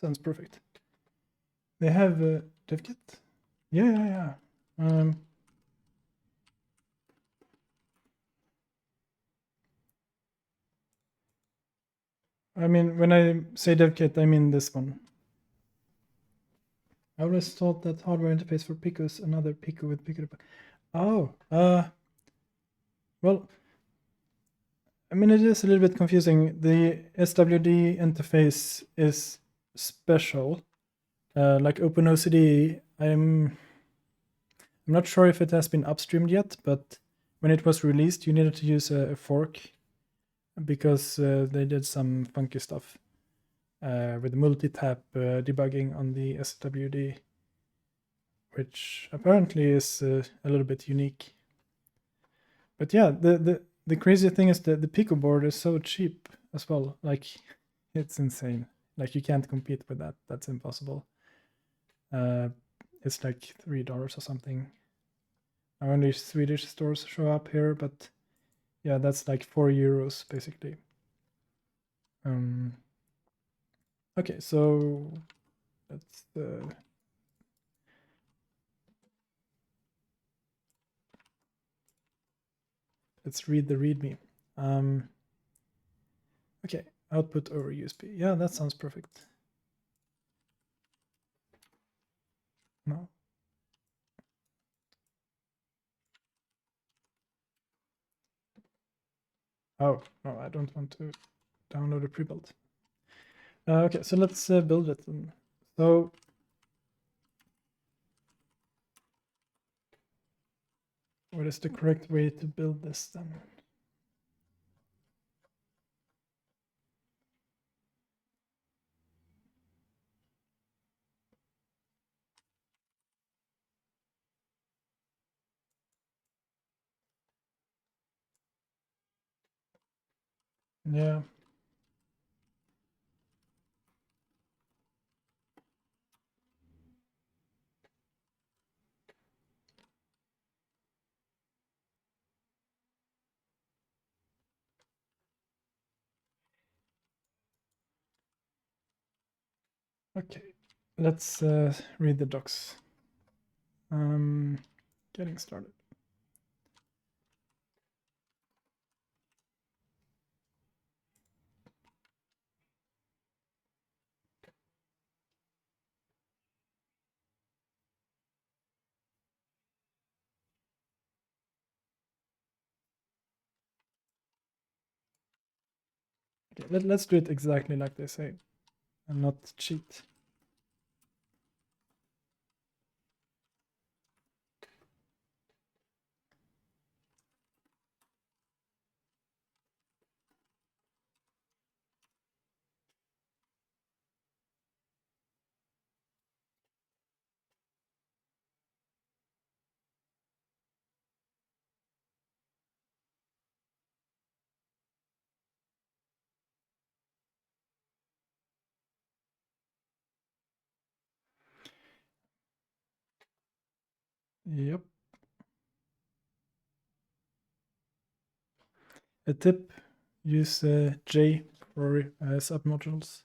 sounds perfect. They have a dev kit? Yeah. I mean, when I say dev kit, I mean this one. I always thought that hardware interface for Pico is another Pico with Pico. Oh, well, I mean, it is a little bit confusing. The SWD interface is special. Like OpenOCD, I'm not sure if it has been upstreamed yet, but when it was released, you needed to use a fork because they did some funky stuff with multi-tap debugging on the SWD, which apparently is a little bit unique. But yeah, the crazy thing is that the Pico board is so cheap as well. Like, it's insane. Like, you can't compete with that. That's impossible. It's like $3 or something. Only Swedish stores show up here, but yeah, that's like €4 basically. Okay, so let's read the README. Okay, output over USB. Yeah, that sounds perfect. No. Oh, no, I don't want to download a pre-built. Okay, so let's build it. So what is the correct way to build this then? Yeah. Okay, let's read the docs. Getting started. Okay, let's do it exactly like they say and not cheat. Yep. A tip, use J for submodules.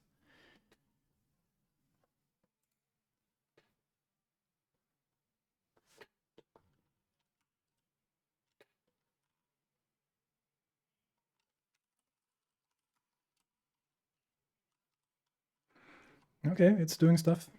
Okay, it's doing stuff.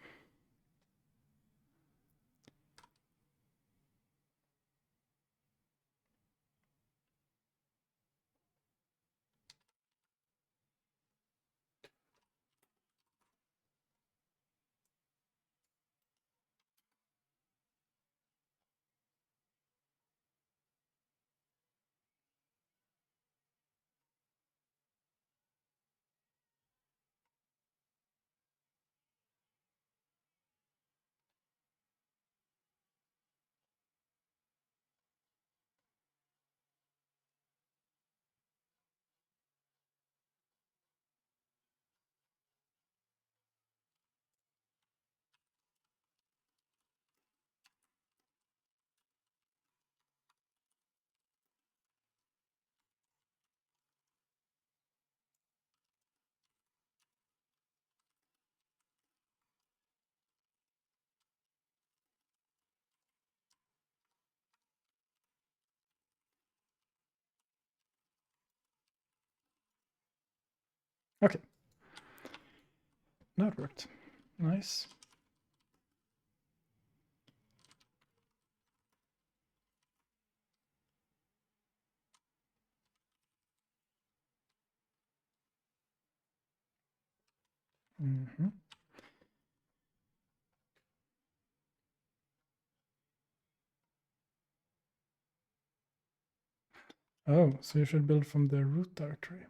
Okay. That worked. Nice. Mm-hmm. Oh, so you should build from the root directory.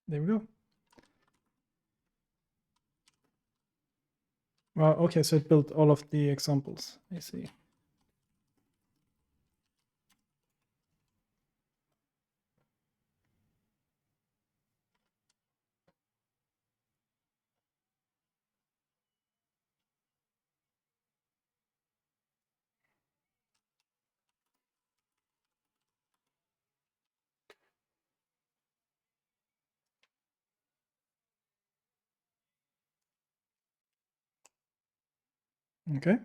There we go. Well, okay, so it built all of the examples. I see. Okay.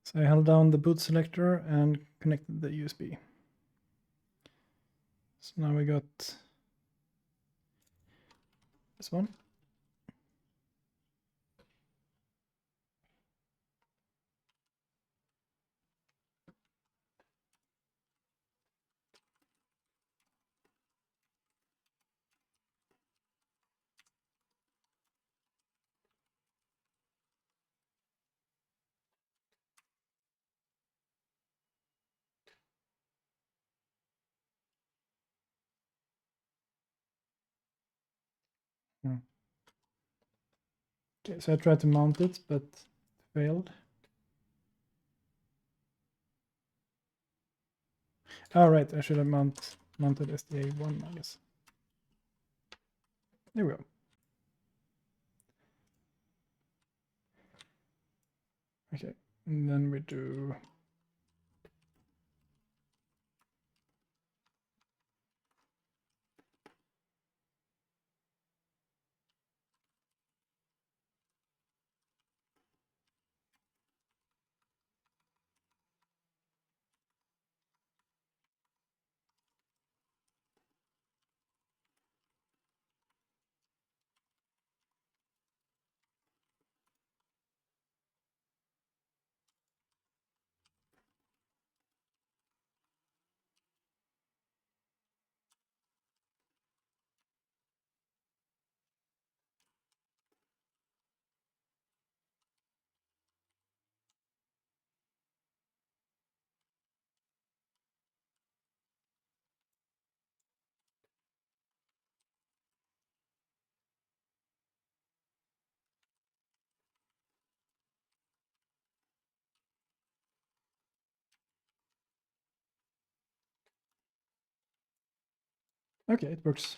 So I held down the boot selector and connected the USB. So now we got this one. Okay, so I tried to mount it, but failed. Oh, right, I should have mounted SDA1, I guess. There we go. Okay, and then we do okay, it works.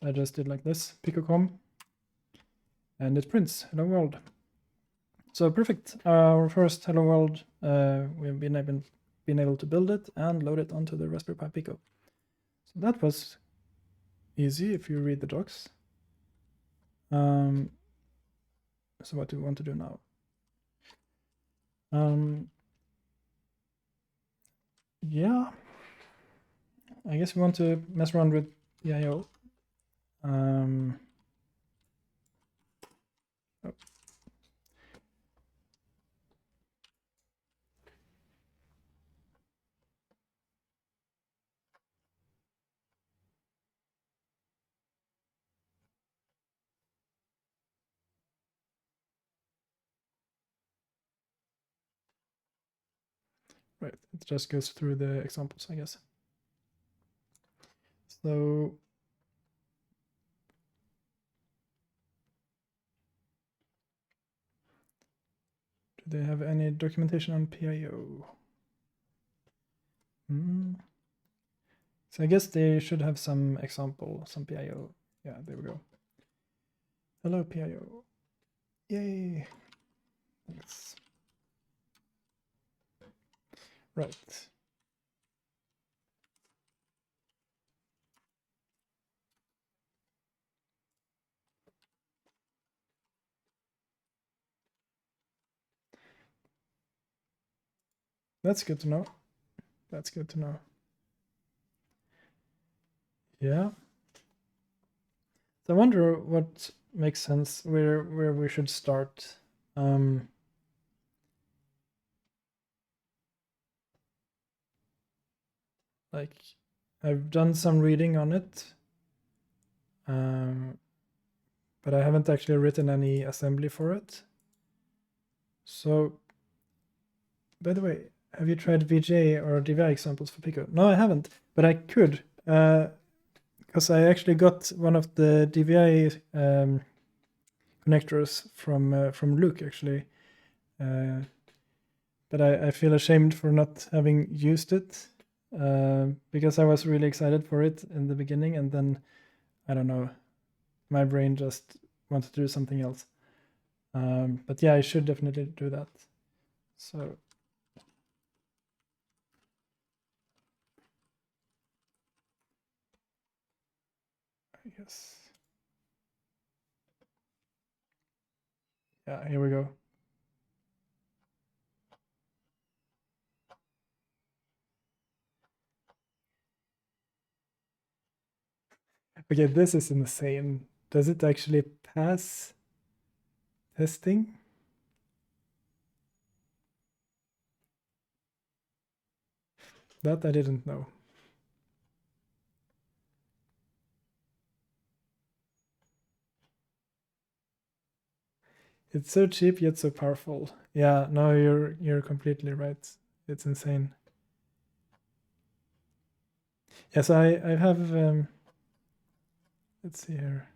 I just did like this, Pico.com, and it prints hello world. So perfect. Our first hello world, we've been able to build it and load it onto the Raspberry Pi Pico. So that was easy if you read the docs. So what do we want to do now? Yeah, I guess we want to mess around with the I/O. Oh. Right, it just goes through the examples, I guess. So do they have any documentation on PIO? So I guess they should have some example, some PIO. Yeah, there we go. Hello, PIO. Yay. Thanks. Right. That's good to know. That's good to know. Yeah. So I wonder what makes sense, where we should start. Like, I've done some reading on it, but I haven't actually written any assembly for it. So, by the way, have you tried VGA or DVI examples for Pico? No, I haven't. but I could, because I actually got one of the DVI connectors from Luke actually, but I feel ashamed for not having used it, because I was really excited for it in the beginning, and then I don't know, my brain just wanted to do something else. But yeah, I should definitely do that. So I guess, yeah, here we go. Okay, this is insane. Does it actually pass testing? That I didn't know. It's so cheap yet so powerful. Yeah, no, you're completely right. It's insane. Yes, I have. Let's see here.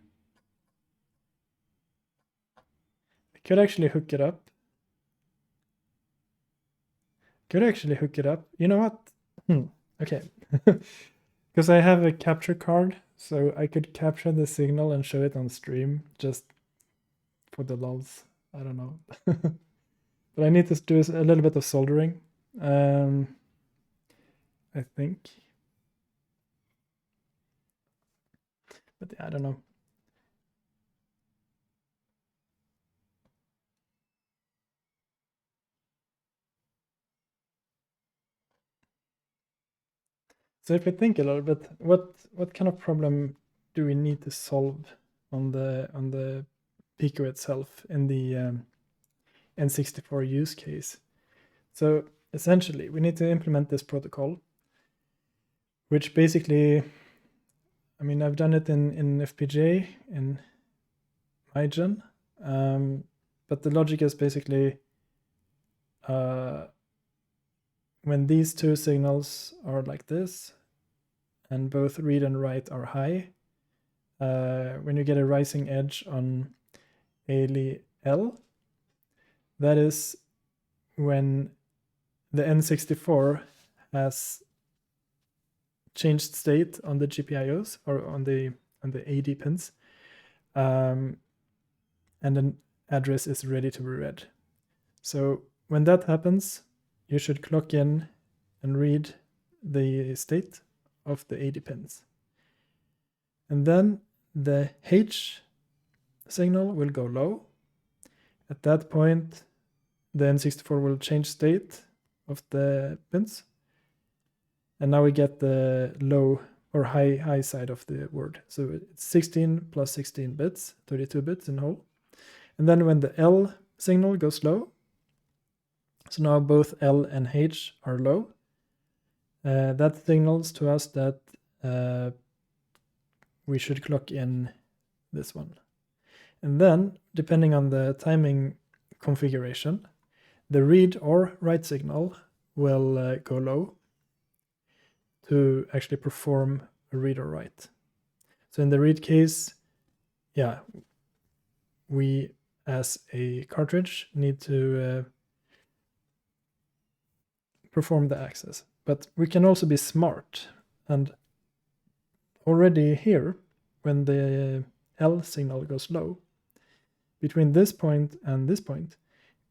I could actually hook it up. You know what? Okay. Because I have a capture card, so I could capture the signal and show it on stream just for the lulz. I don't know. But I need to do a little bit of soldering. I think. But yeah, I don't know. So if we think a little bit, what kind of problem do we need to solve on the Pico itself in the N64 use case? So essentially, we need to implement this protocol, which basically, I mean, I've done it in FPGA in MyGen, but the logic is basically when these two signals are like this, and both read and write are high, when you get a rising edge on L, that is when the N64 has changed state on the GPIOs or on the AD pins, and an address is ready to be read. So when that happens, you should clock in and read the state of the AD pins. And then the H signal will go low. At that point, the N64 will change state of the pins. And now we get the low or high side of the word. So it's 16 plus 16 bits, 32 bits in whole. And then when the L signal goes low, so now both L and H are low, that signals to us that we should clock in this one. And then, depending on the timing configuration, the read or write signal will go low to actually perform a read or write. So in the read case, yeah, we as a cartridge need to perform the access. But we can also be smart, and already here, when the L signal goes low, between this point and this point,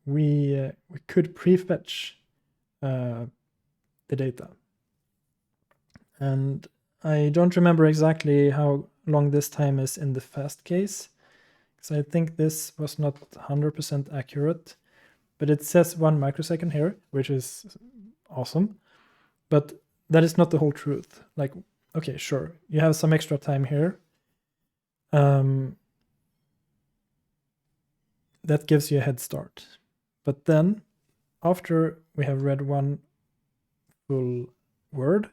we could prefetch the data. And I don't remember exactly how long this time is in the fast case, because I think this was not 100% accurate, but it says 1 microsecond here, which is awesome. But that is not the whole truth. Like, okay, sure, you have some extra time here. That gives you a head start. But then, after we have read one full word,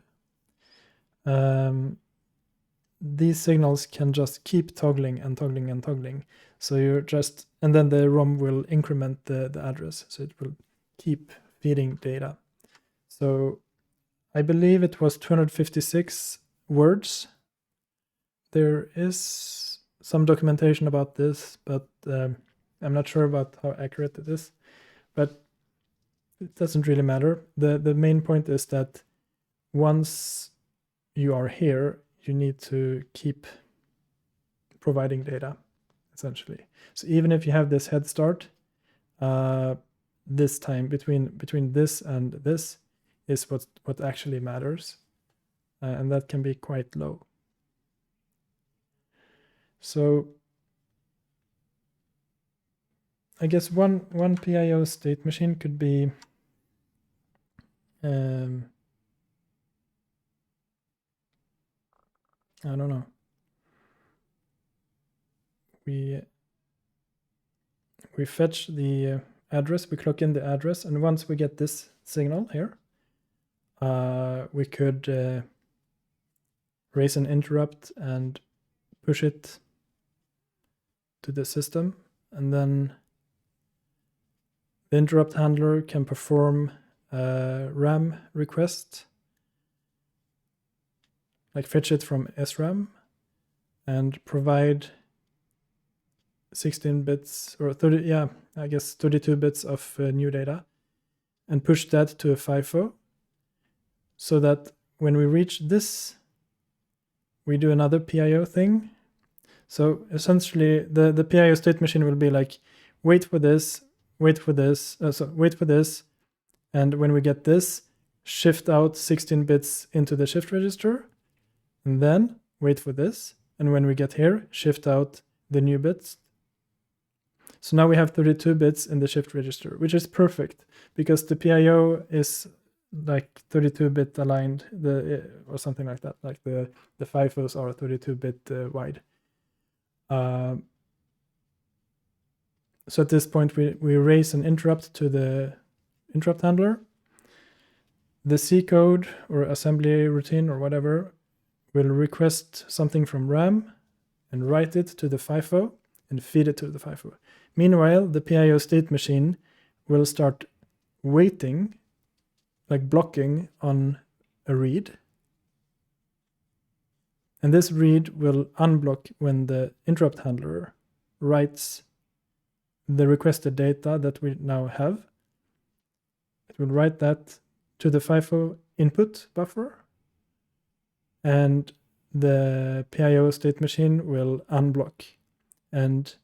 these signals can just keep toggling and toggling and toggling. So you're just, and then the ROM will increment the address. So it will keep feeding data. So I believe it was 256 words. There is some documentation about this, but I'm not sure about how accurate it is. But it doesn't really matter. The main point is that once you are here, you need to keep providing data, essentially. So even if you have this head start, this time between this and this is what actually matters, and that can be quite low. So I guess one PIO state machine could be I don't know. We fetch the address, we clock in the address, and once we get this signal here, we could raise an interrupt and push it to the system, and then the interrupt handler can perform a RAM request, like fetch it from SRAM and provide 16 bits or 30, yeah, I guess 32 bits of new data, and push that to a FIFO, so that when we reach this, we do another PIO thing. So essentially, the PIO state machine will be like, wait for this, wait for this, and when we get this, shift out 16 bits into the shift register, and then wait for this, and when we get here, shift out the new bits. So now we have 32 bits in the shift register, which is perfect because the PIO is like 32-bit aligned, or something like that. Like the FIFOs are 32-bit wide. So at this point, we raise an interrupt to the interrupt handler. The C code or assembly routine or whatever will request something from RAM and write it to the FIFO and feed it to the FIFO. Meanwhile, the PIO state machine will start waiting, like blocking on a read. And this read will unblock when the interrupt handler writes the requested data that we now have. It will write that to the FIFO input buffer, and the PIO state machine will unblock and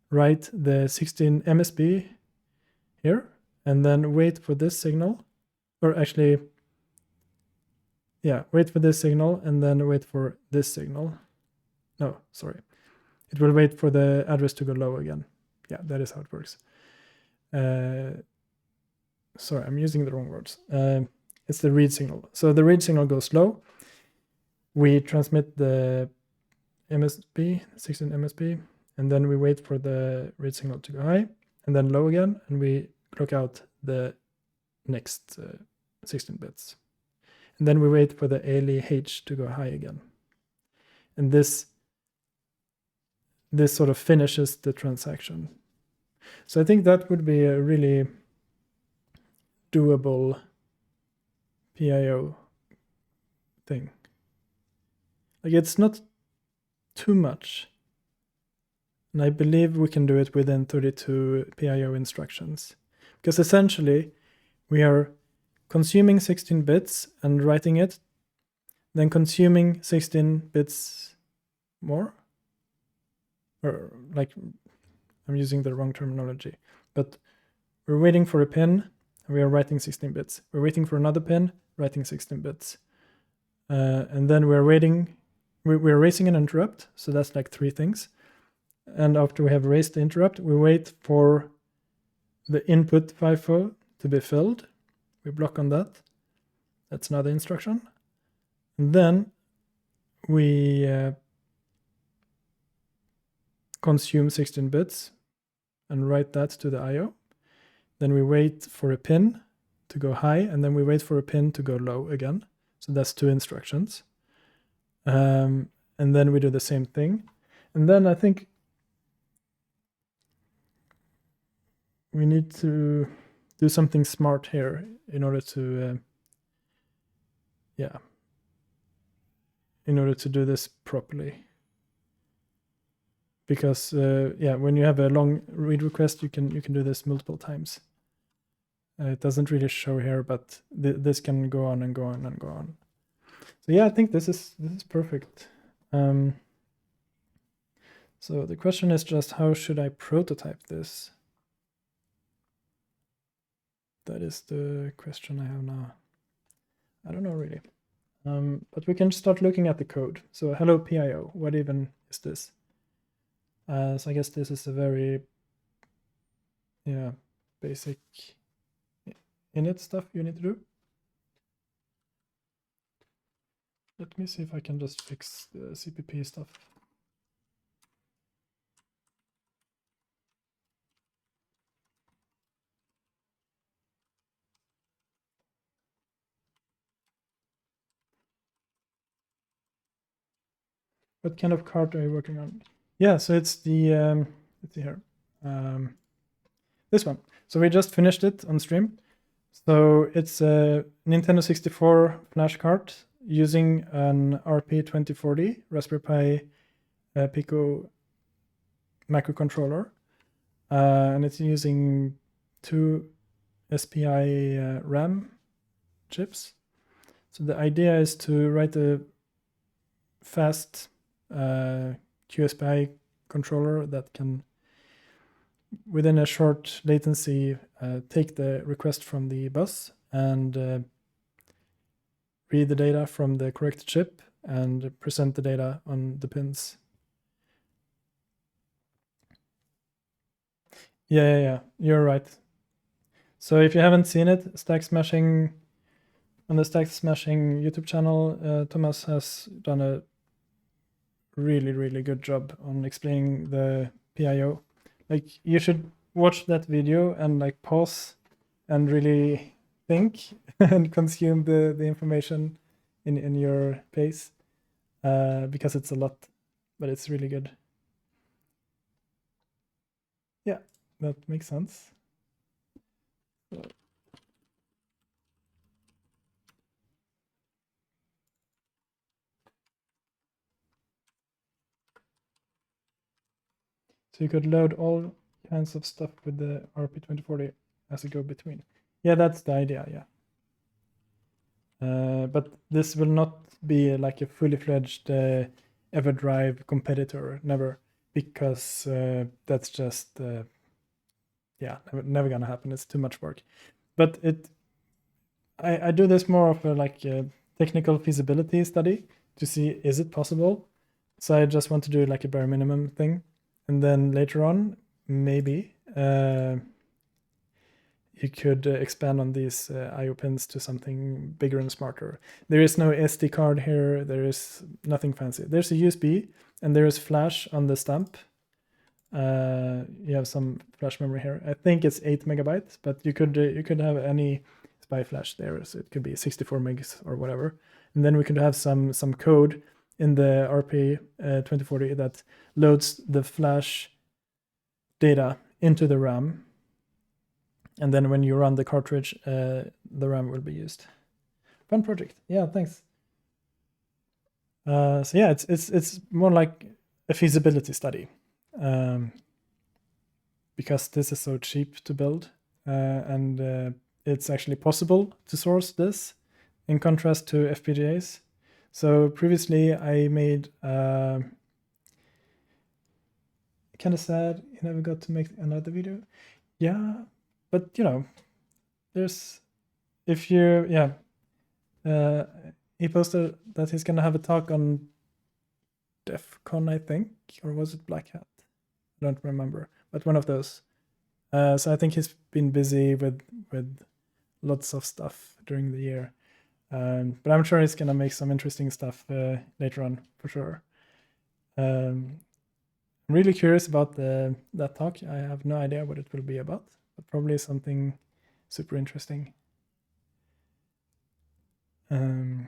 write the 16 MSB here, and then wait for this signal, or actually, yeah, wait for this signal and then wait for this signal. No, sorry. It will wait for the address to go low again. Yeah, that is how it works. Sorry, I'm using the wrong words. It's the read signal. So the read signal goes low. We transmit the MSB, 16 MSB, and then we wait for the read signal to go high, and then low again, and we clock out the next 16 bits. And then we wait for the ALE H to go high again. And this sort of finishes the transaction. So I think that would be a really doable PIO thing. Like, it's not too much. And I believe we can do it within 32 PIO instructions. Because essentially, we are consuming 16 bits and writing it, then consuming 16 bits more. Or, like, I'm using the wrong terminology. But we're waiting for a pin, and we are writing 16 bits. We're waiting for another pin, writing 16 bits. And then we're raising an interrupt, so that's like 3 things. And after we have raised the interrupt, we wait for the input FIFO to be filled. We block on that. That's another instruction. And then we consume 16 bits and write that to the IO. Then we wait for a pin to go high, and then we wait for a pin to go low again. So that's 2 instructions. And then we do the same thing. And then I think we need to do something smart here in order to yeah, in order to do this properly. Because yeah, when you have a long read request, you can do this multiple times. It doesn't really show here, but this can go on and go on and go on. So yeah, I think this is perfect. So the question is just, how should I prototype this? That is the question I have now. I don't know really. But we can start looking at the code. So hello PIO, what even is this? So I guess this is a very basic init stuff you need to do. Let me see if I can just fix the CPP stuff. What kind of card are you working on? Yeah, so it's the, let's see here, this one. So we just finished it on stream. So it's a Nintendo 64 flash card using an RP2040 Raspberry Pi Pico microcontroller. And it's using 2 SPI RAM chips. So the idea is to write a fast QSPI controller that can, within a short latency, take the request from the bus and read the data from the correct chip and present the data on the pins. Yeah, you're right. So if you haven't seen it, Stack Smashing, on the Stack Smashing YouTube channel, Thomas has done a really, really good job on explaining the PIO. Like, you should watch that video and like pause and really think and consume the information in your pace, because it's a lot, but it's really good. Yeah, that makes sense. So you could load all kinds of stuff with the RP2040 as a go-between. Yeah, that's the idea, yeah. But this will not be like a fully fledged EverDrive competitor, never, because that's just, yeah, never gonna happen. It's too much work. But I do this more of a like a technical feasibility study to see, is it possible? So I just want to do like a bare minimum thing. And then later on, maybe you could expand on these IO pins to something bigger and smarter. There is no SD card here. There is nothing fancy. There's a USB and there is flash on the stamp. You have some flash memory here. I think it's 8 megabytes, but you could have any SPI flash there. So it could be 64 megs or whatever. And then we could have some code in the RP 2040 that loads the flash data into the RAM. And then when you run the cartridge, the RAM will be used. Fun project. Yeah, thanks. So yeah, it's more like a feasibility study, because this is so cheap to build, and it's actually possible to source this, in contrast to FPGAs. So previously I made kind of sad you never got to make another video. Yeah, but you know, there's, if you, yeah, he posted that he's gonna have a talk on DEF CON, I think, or was it Black Hat? I don't remember, but one of those. So I think he's been busy with lots of stuff during the year, but I'm sure he's gonna make some interesting stuff later on for sure. I'm really curious about that talk. I have no idea what it will be about, but probably something super interesting. Yeah,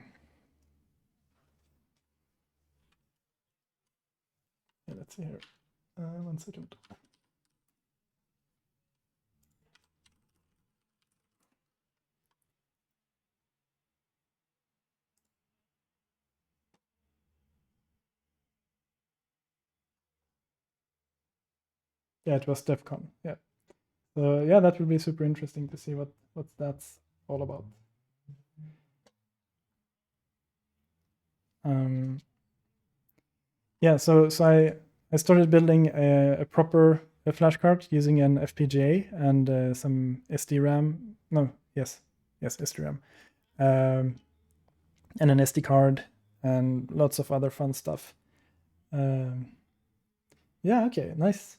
let's see here. 1 second. Yeah, it was DEF CON. Yeah. So yeah, that would be super interesting to see what that's all about. Yeah, so I started building a proper flash card using an FPGA and some SDRAM. No, yes, SDRAM, and an SD card and lots of other fun stuff. Yeah, okay, nice.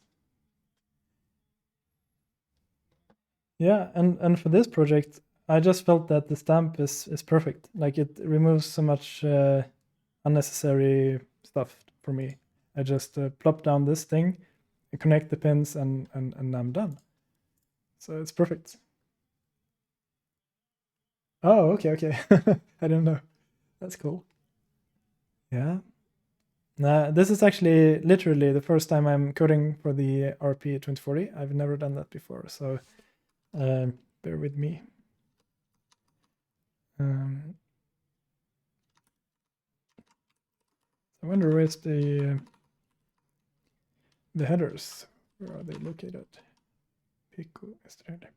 Yeah, and for this project, I just felt that the stamp is perfect. Like it removes so much unnecessary stuff for me. I just plop down this thing, connect the pins, and I'm done. So it's perfect. Oh, okay. I don't know. That's cool. Yeah. This is actually literally the first time I'm coding for the RP2040. I've never done that before, so bear with me. I wonder where's the headers. Where are they located? Pico, yesterday.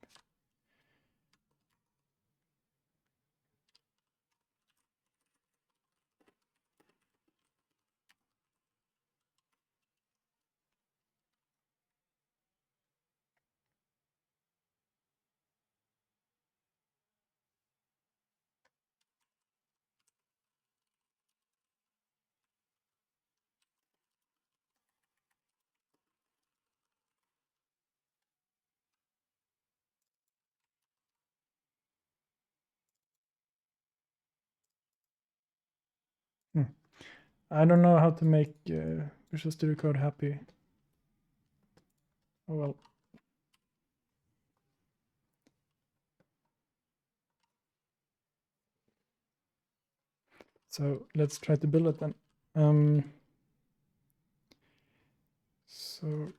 I don't know how to make Visual Studio Code happy. Oh well. So let's try to build it then. So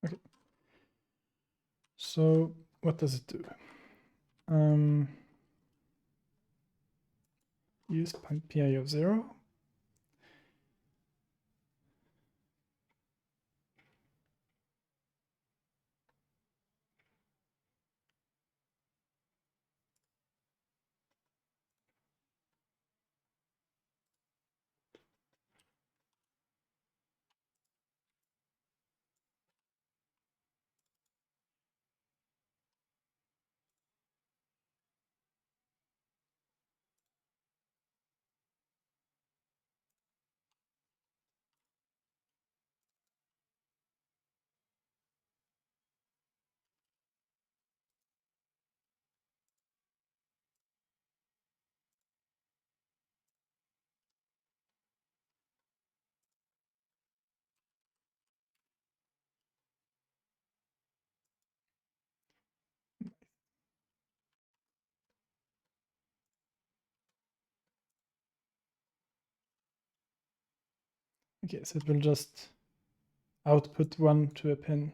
okay. So what does it do? Use PIO 0. Okay, so it will just output one to a pin.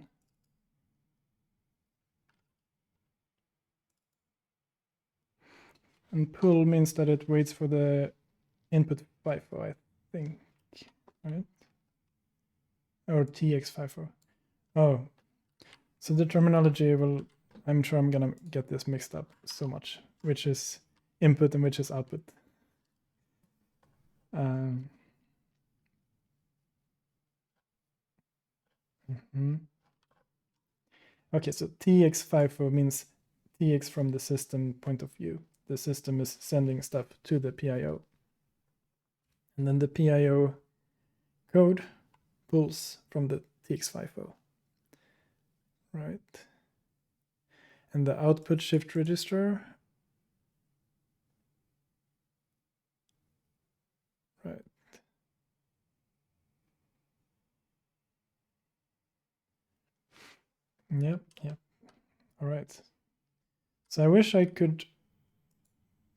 And pull means that it waits for the input FIFO, I think, right? Or TX FIFO. Oh, so the terminology will, I'm sure I'm gonna get this mixed up so much, which is input and which is output. Okay, so TX FIFO means TX from the system point of view. The system is sending stuff to the PIO. And then the PIO code pulls from the TX FIFO. Right. And the output shift register Yep. All right. So I wish I could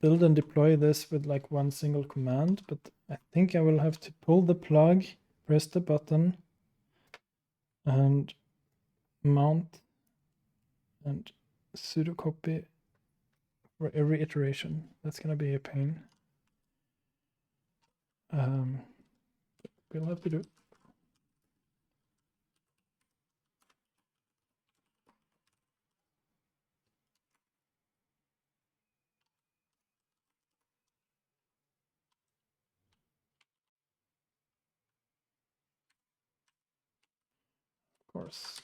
build and deploy this with like one single command, but I think I will have to pull the plug, press the button, and mount and sudo copy for every iteration. That's gonna be a pain. We'll have to do it. Of course.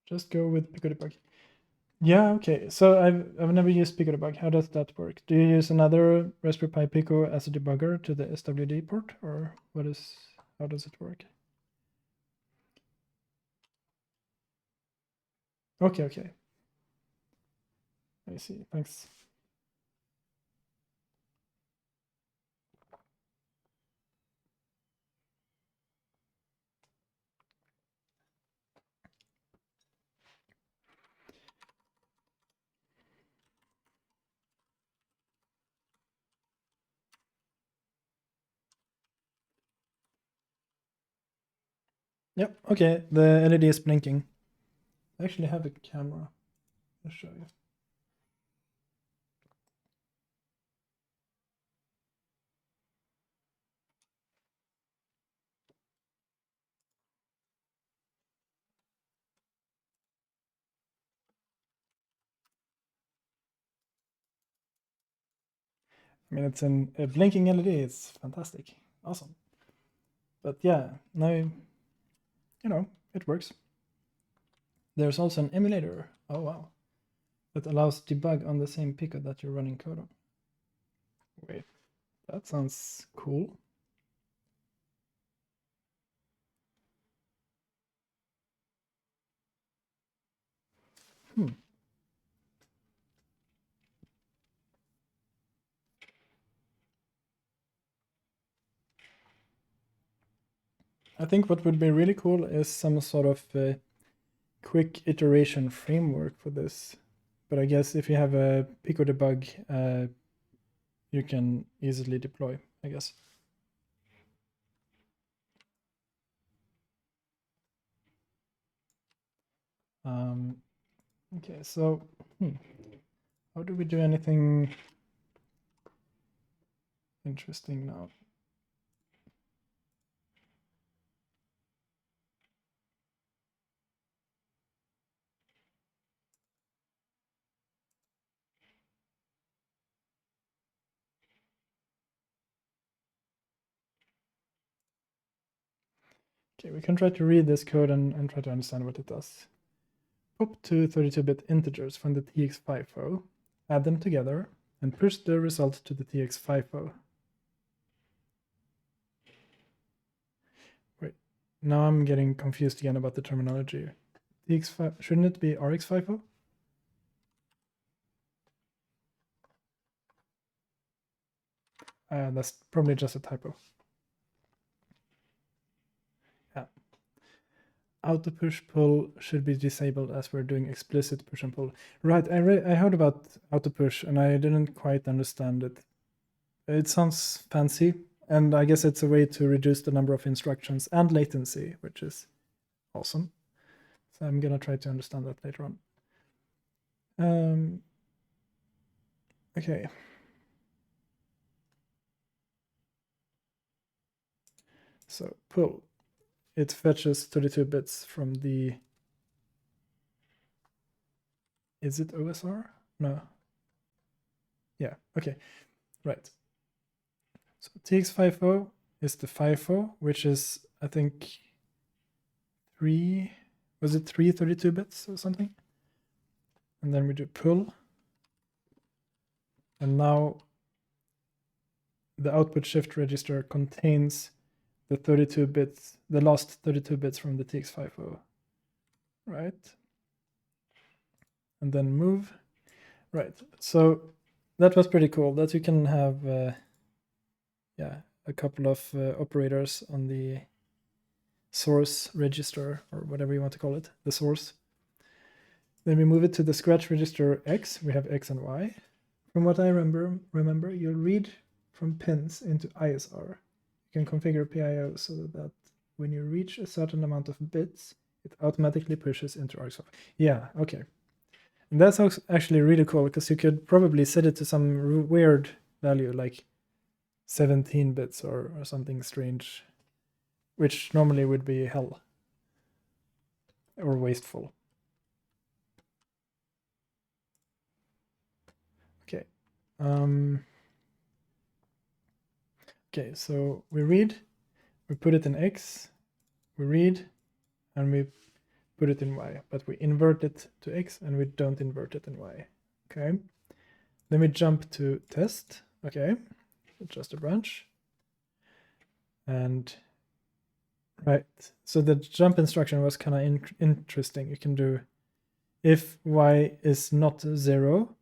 Just go with Pico debug. Yeah, okay. So I've never used Pico debug. How does that work? Do you use another Raspberry Pi Pico as a debugger to the SWD port, or how does it work? Okay. I see. Thanks. Yep, okay. The LED is blinking. I actually have a camera. I'll show you. I mean, it's in a blinking LED. It's fantastic. Awesome. But yeah, now, it works. There's also an emulator. Oh, wow. That allows debug on the same Pico that you're running code on. Wait, that sounds cool. I think what would be really cool is some sort of quick iteration framework for this. But I guess if you have a Pico debug, you can easily deploy, I guess. Okay, so how do we do anything interesting now? Okay, we can try to read this code and try to understand what it does. Pop two 32-bit integers from the TX-FIFO, add them together, and push the result to the TX-FIFO. Wait, now I'm getting confused again about the terminology. TX5, shouldn't it be RX-FIFO? That's probably just a typo. Yeah. Auto push pull should be disabled as we're doing explicit push and pull. Right, I heard about auto push and I didn't quite understand it. It sounds fancy, and I guess it's a way to reduce the number of instructions and latency, which is awesome. So I'm gonna try to understand that later on. Okay. So pull. It fetches 32 bits from the. Is it OSR? No. Yeah. Okay. Right. So TX-FIFO is the FIFO, which is I think three 32 bits or something? and then we do pull. And now the output shift register contains the 32 bits, the last 32 bits from the TX50, right? And then move, right? So that was pretty cool that you can have, a couple of operators on the source register, or whatever you want to call it, the source. Then we move it to the scratch register X. We have X and Y. From what I remember, you'll read from pins into ISR. You can configure PIO so that when you reach a certain amount of bits, it automatically pushes into argc. Yeah, okay. And that's actually really cool, because you could probably set it to some weird value, like 17 bits or something strange, which normally would be hell or wasteful. Okay. Okay, so we read, we put it in X, we read, and we put it in Y, but we invert it to X and we don't invert it in Y. Okay. Then we jump to test. Okay. Just a branch. And right. So the jump instruction was kind of interesting. You can do if Y is not 0,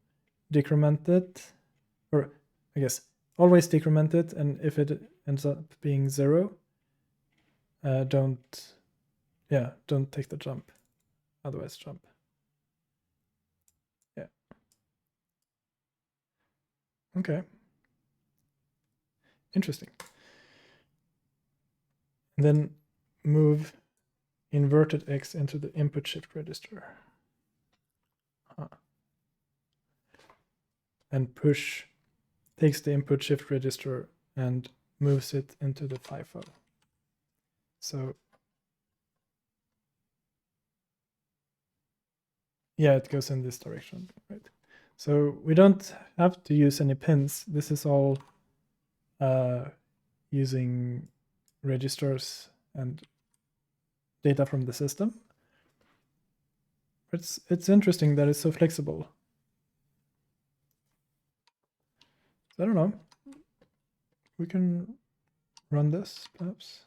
decrement it, or I guess always decrement it, and if it ends up being 0, don't take the jump. Otherwise jump. Yeah. Okay. Interesting. And then move inverted X into the input shift register. And push, takes the input shift register and moves it into the FIFO. So yeah, it goes in this direction, right? So we don't have to use any pins. This is all using registers and data from the system. It's interesting that it's so flexible. I don't know. We can run this, perhaps.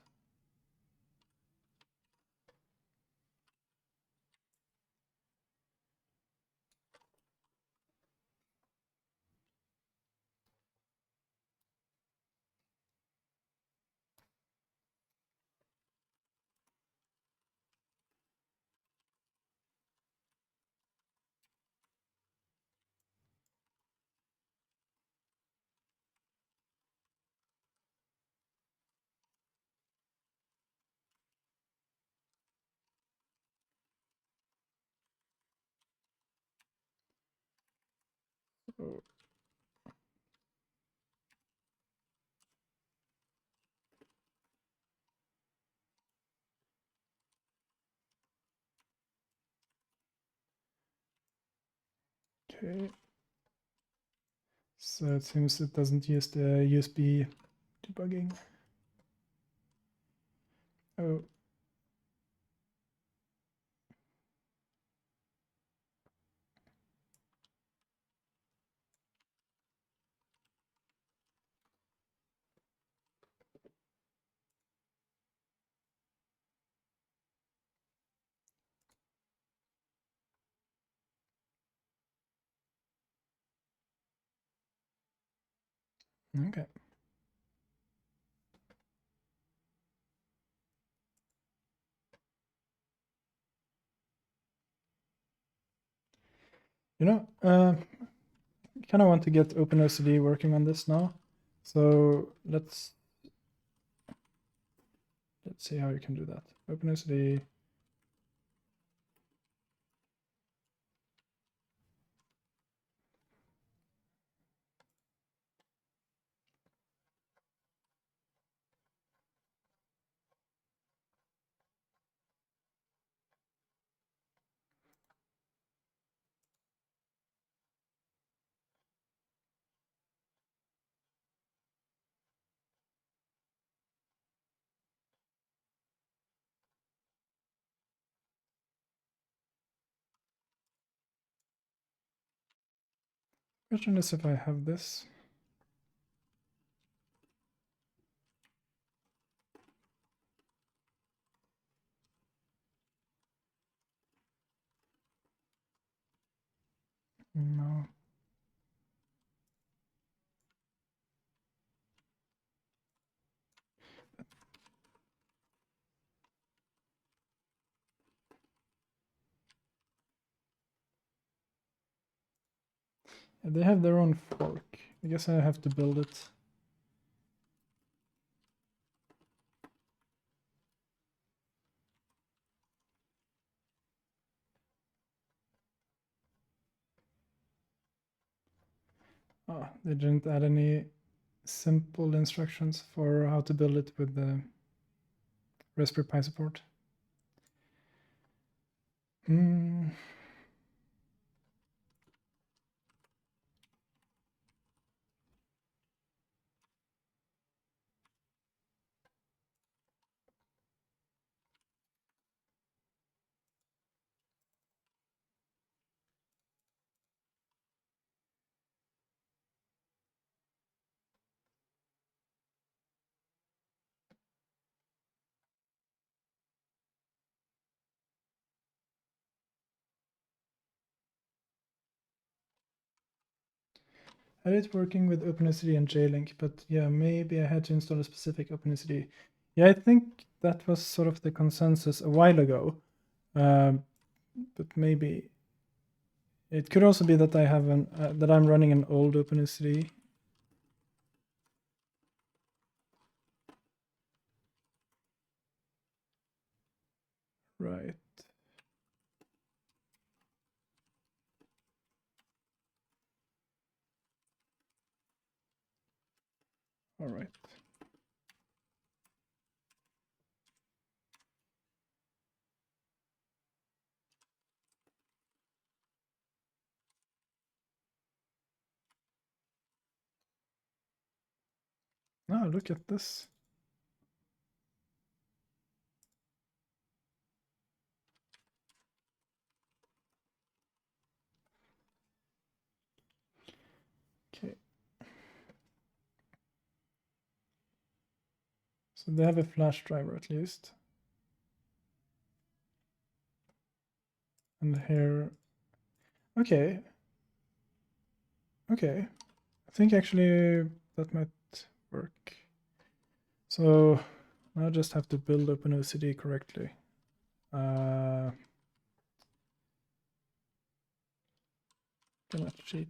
Okay. So it seems it doesn't use the USB debugging. Oh. Okay. You know, I kind of want to get OpenOCD working on this now. So let's see how you can do that. OpenOCD. Question is if I have this. No. Yeah, they have their own fork. I guess I have to build it. Oh, they didn't add any simple instructions for how to build it with the Raspberry Pi support. Hmm. I had it working with OpenSSD and JLink, but yeah, maybe I had to install a specific OpenSSD. Yeah, I think that was sort of the consensus a while ago. But maybe it could also be that I have that I'm running an old OpenSSD. Right. All right. Now look at this. Okay. So they have a flash driver at least. And here, okay. Okay. I think actually that might work. So now I just have to build OpenOCD correctly. Gonna cheat.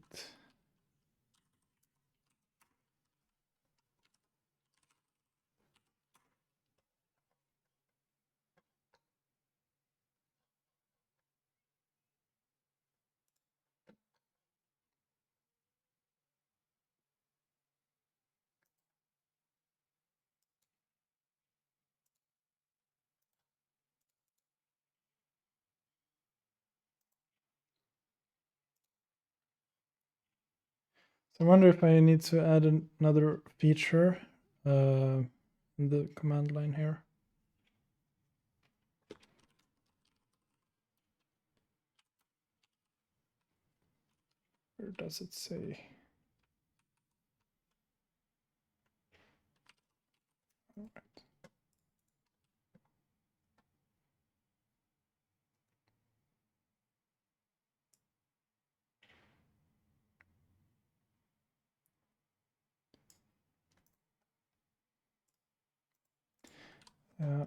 So I wonder if I need to add another feature in the command line here. Where does it say? All right. Yeah.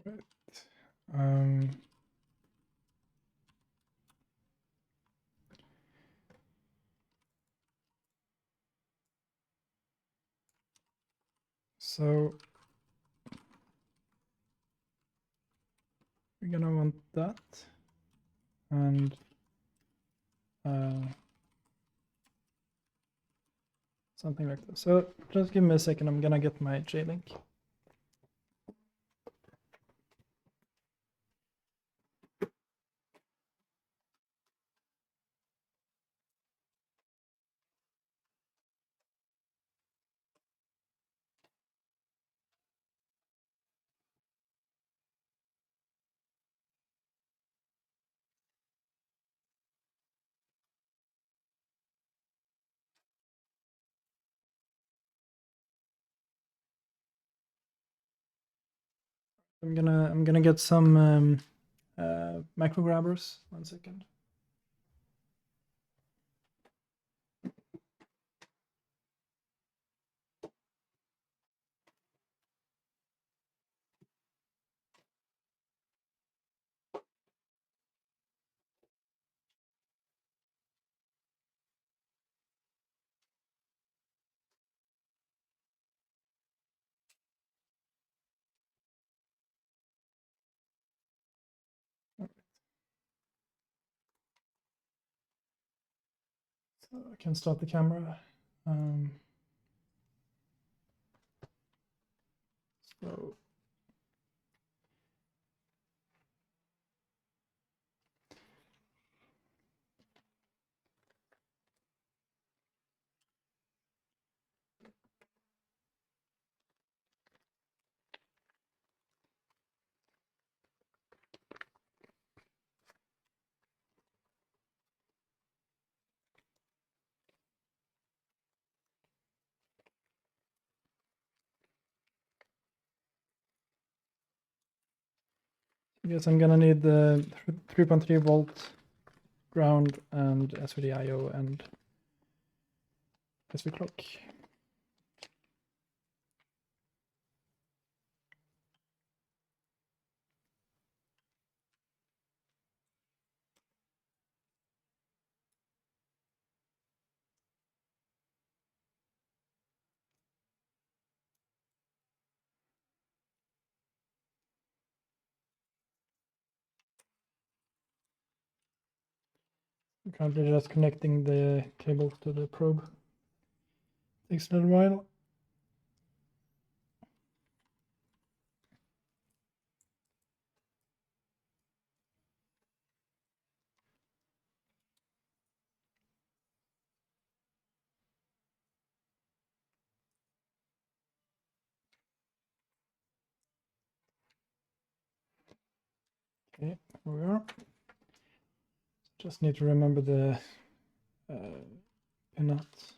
Right. So we're gonna want that and something like this. So just give me a second, I'm gonna get my JLink. I'm gonna get some macro grabbers. 1 second. So I can start the camera. So I guess I'm gonna need the 3.3 volt ground and SVD IO and SV clock. I'm currently just connecting the cable to the probe. Takes a little while. Okay, here we are. Just need to remember the pin nuts.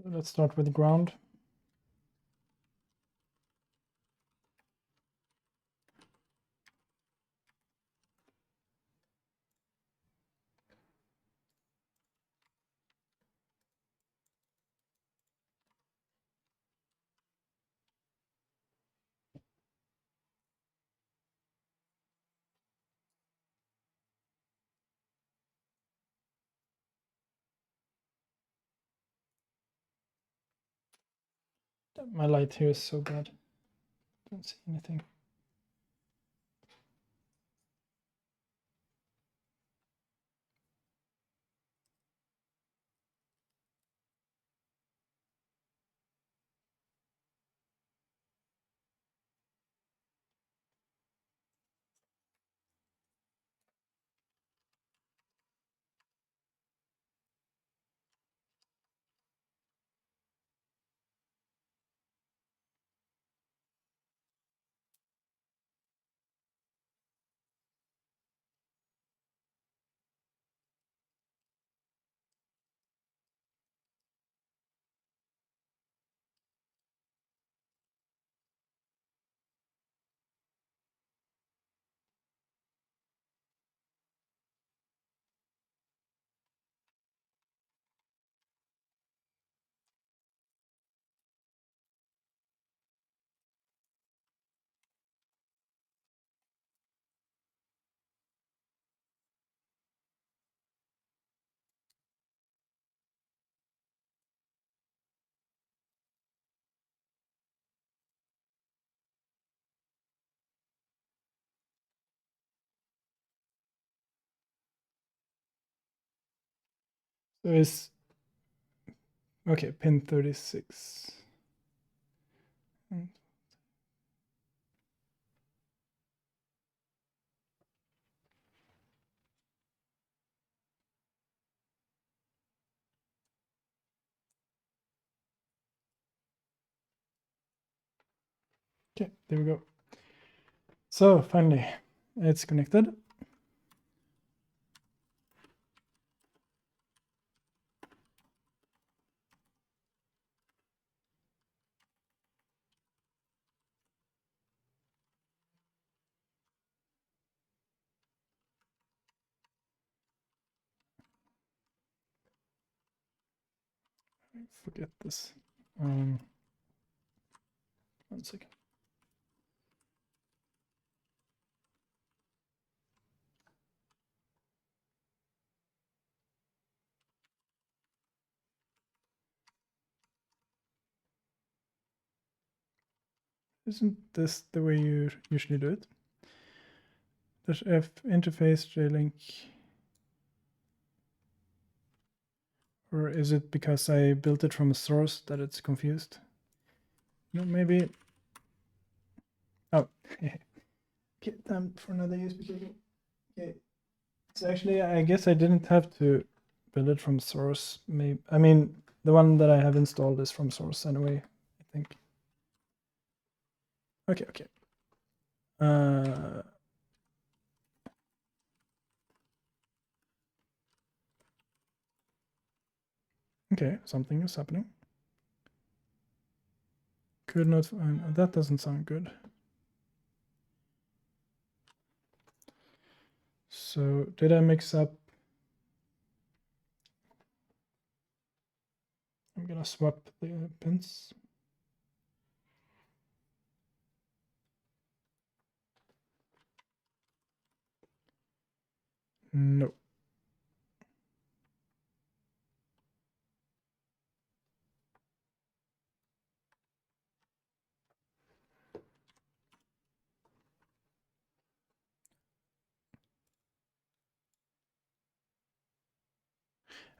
Let's start with ground. My light here is so bad. Don't see anything. So it's okay, pin 36. Okay, there we go. So finally, it's connected. Forget this. 1 second. Isn't this the way you usually do it? Dash F interface JLink. Or is it because I built it from a source that it's confused? No, maybe. Oh, okay, time for another USB cable. Okay, so actually, I guess I didn't have to build it from source. Maybe I mean the one that I have installed is from source anyway. I think. Okay, okay. Okay, something is happening. Could not find. That doesn't sound good. So did I mix up? I'm gonna swap the pins. No.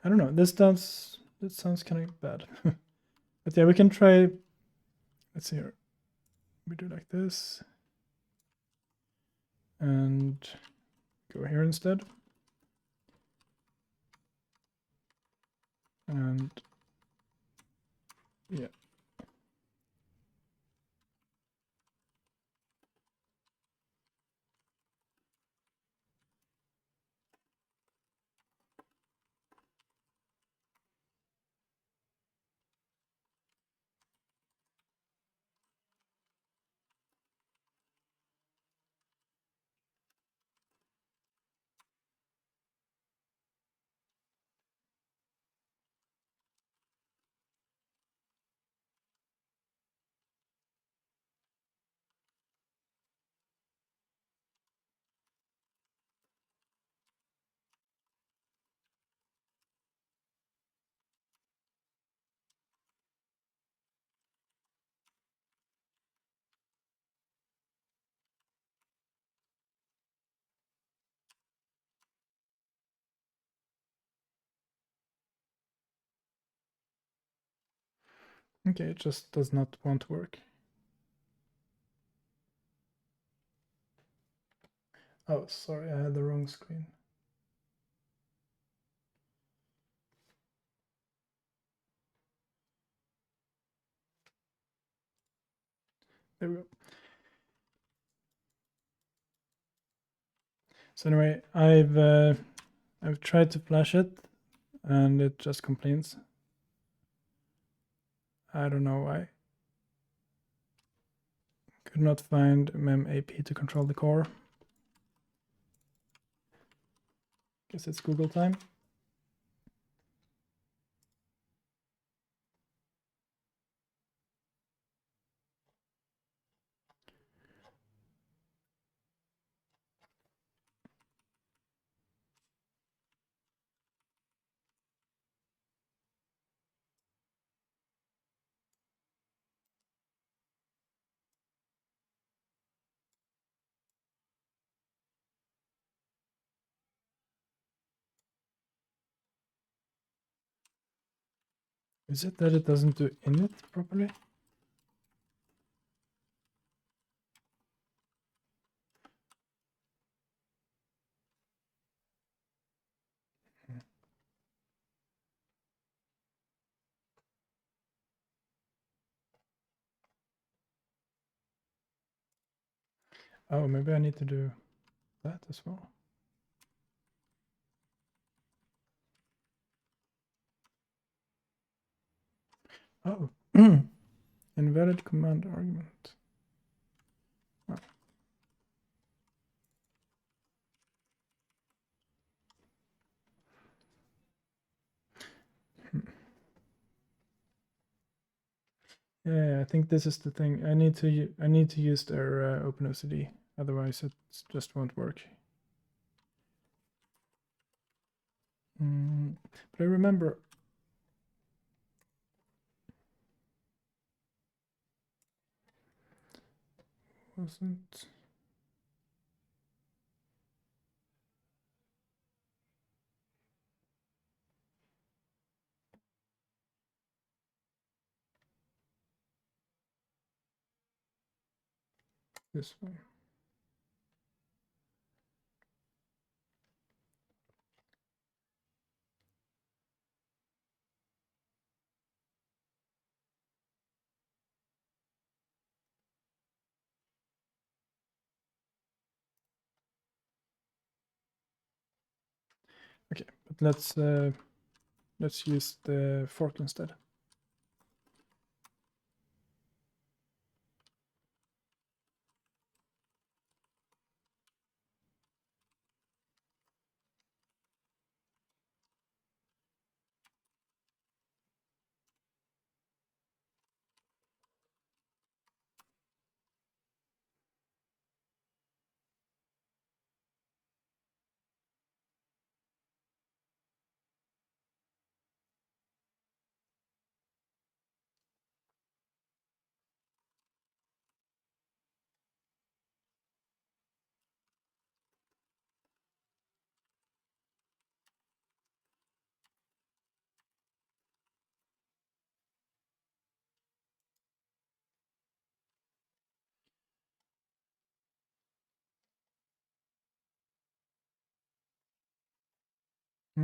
I don't know. This sounds kind of bad. But yeah, we can try. Let's see here. We do like this. And go here instead. And yeah. Okay, it just does not want to work. Oh, sorry, I had the wrong screen. There we go. So anyway, I've tried to flash it, and it just complains. I don't know why. Could not find mem-ap to control the core. Guess it's Google time. Is it that it doesn't do init properly? Oh, maybe I need to do that as well. Oh, invalid command argument. Oh. Yeah, I think this is the thing. I need to use their OpenOCD, otherwise it just won't work. But I remember. Wasn't. This one. Okay, but let's use the fork instead.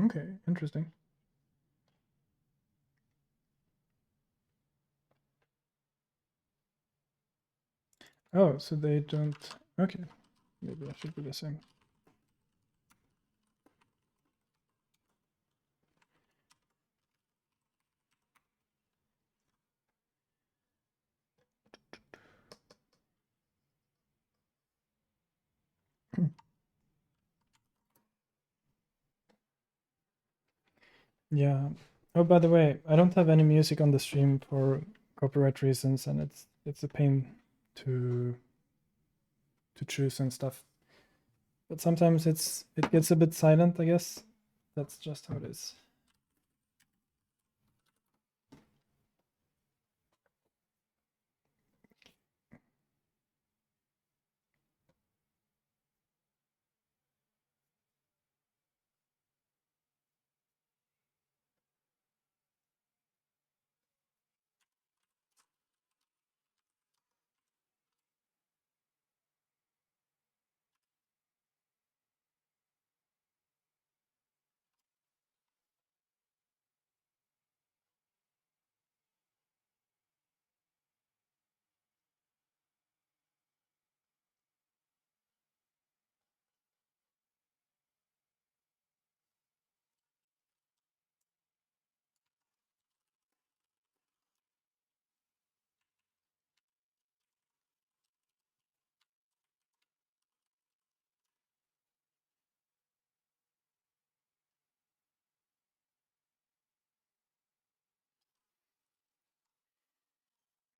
Okay, interesting. Oh, so they don't. Okay, maybe I should do the same. Yeah. Oh, by the way, I don't have any music on the stream for copyright reasons, and it's a pain to choose and stuff. But sometimes it gets a bit silent, I guess. That's just how it is.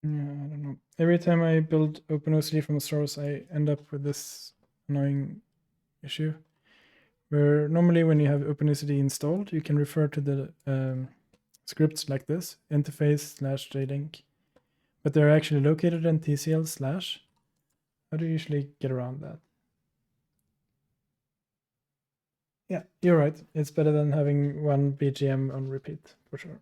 Yeah, I don't know. Every time I build OpenOCD from the source, I end up with this annoying issue where normally when you have OpenOCD installed, you can refer to the scripts like this, interface /jlink, but they're actually located in TCL/. How do you usually get around that? Yeah, you're right. It's better than having one BGM on repeat, for sure.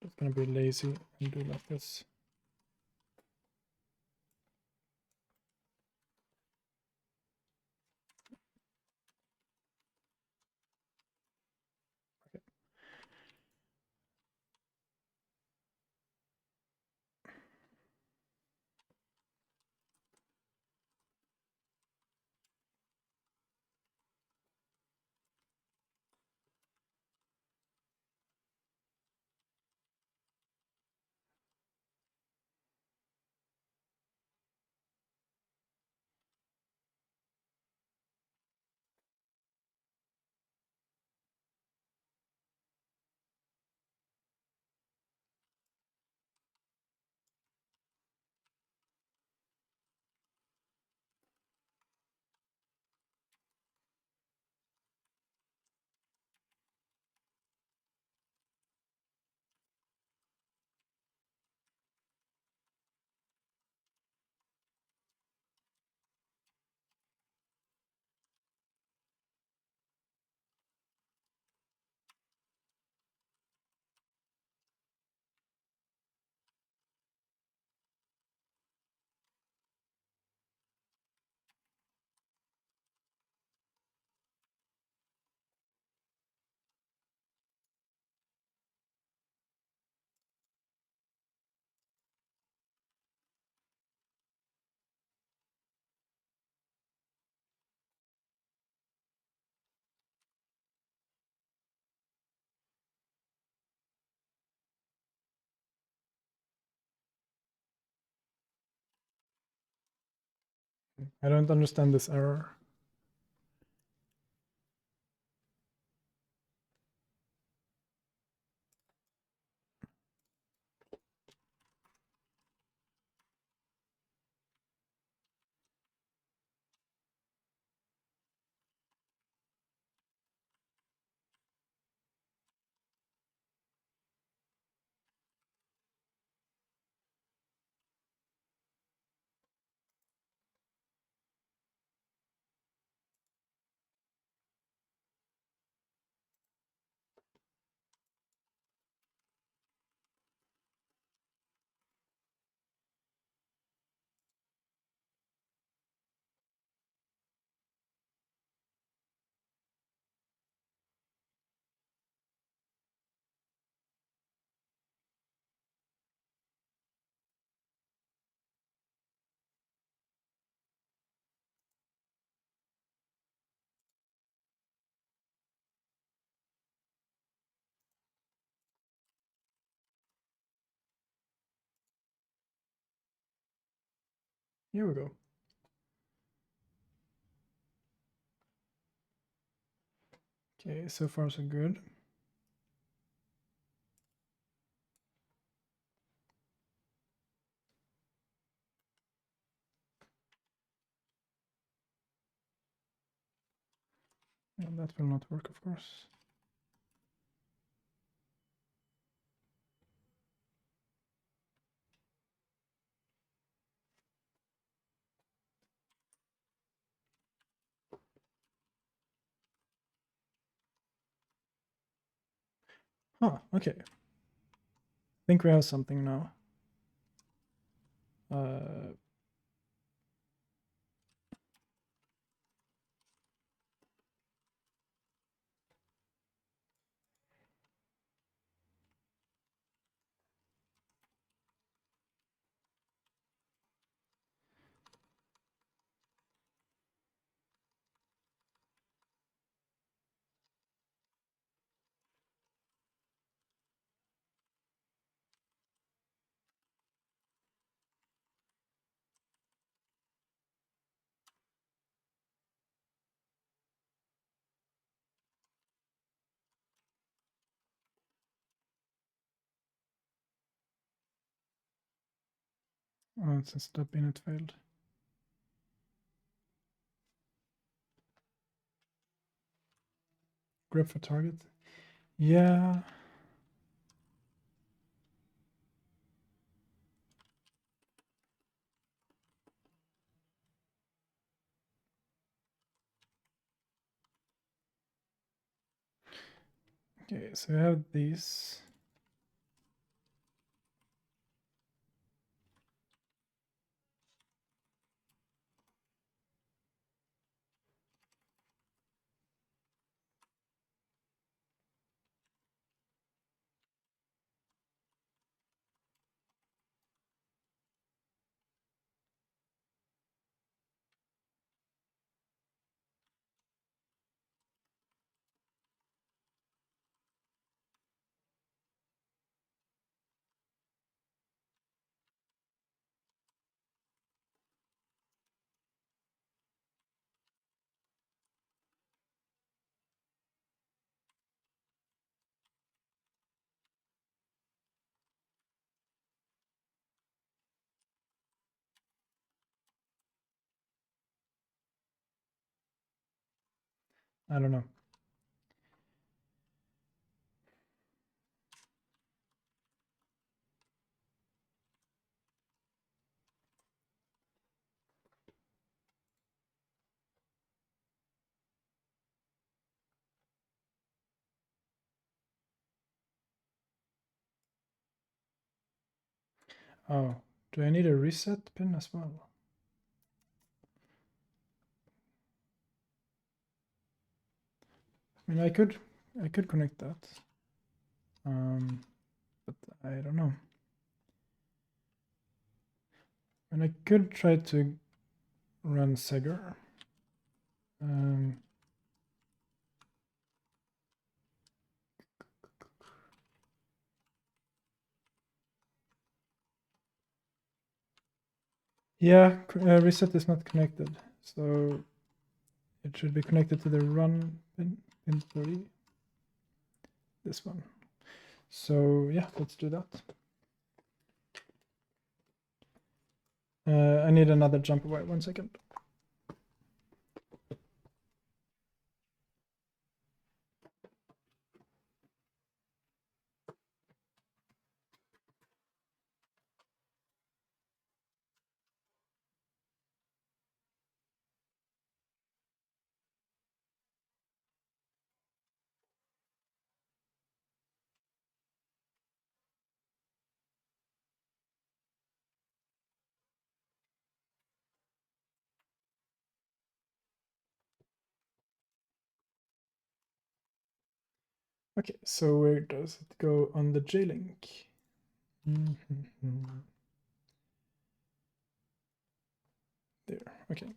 Just gonna be lazy and do like this. Okay. I don't understand this error. Here we go. Okay, so far so good. And that will not work, of course. Huh, okay. I think we have something now. Oh, since stop init failed. Grep for target. Yeah. Okay, so we have these. I don't know. Oh, do I need a reset pin as well? I mean, I could connect that, but I don't know. And I could try to run Segur. Yeah, reset is not connected, so it should be connected to the run pin 3. This one. So yeah, let's do that. I need another jump away. 1 second. Okay, so where does it go on the J-Link? There, okay.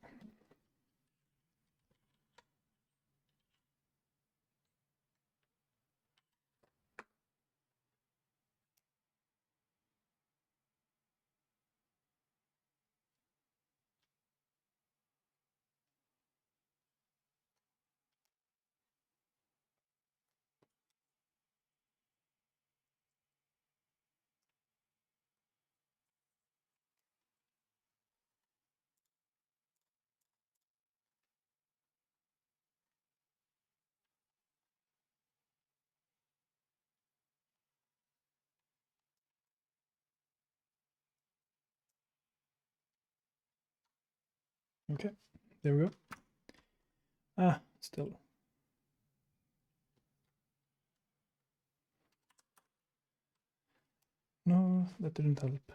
Okay, there we go. Ah, still. No, that didn't help.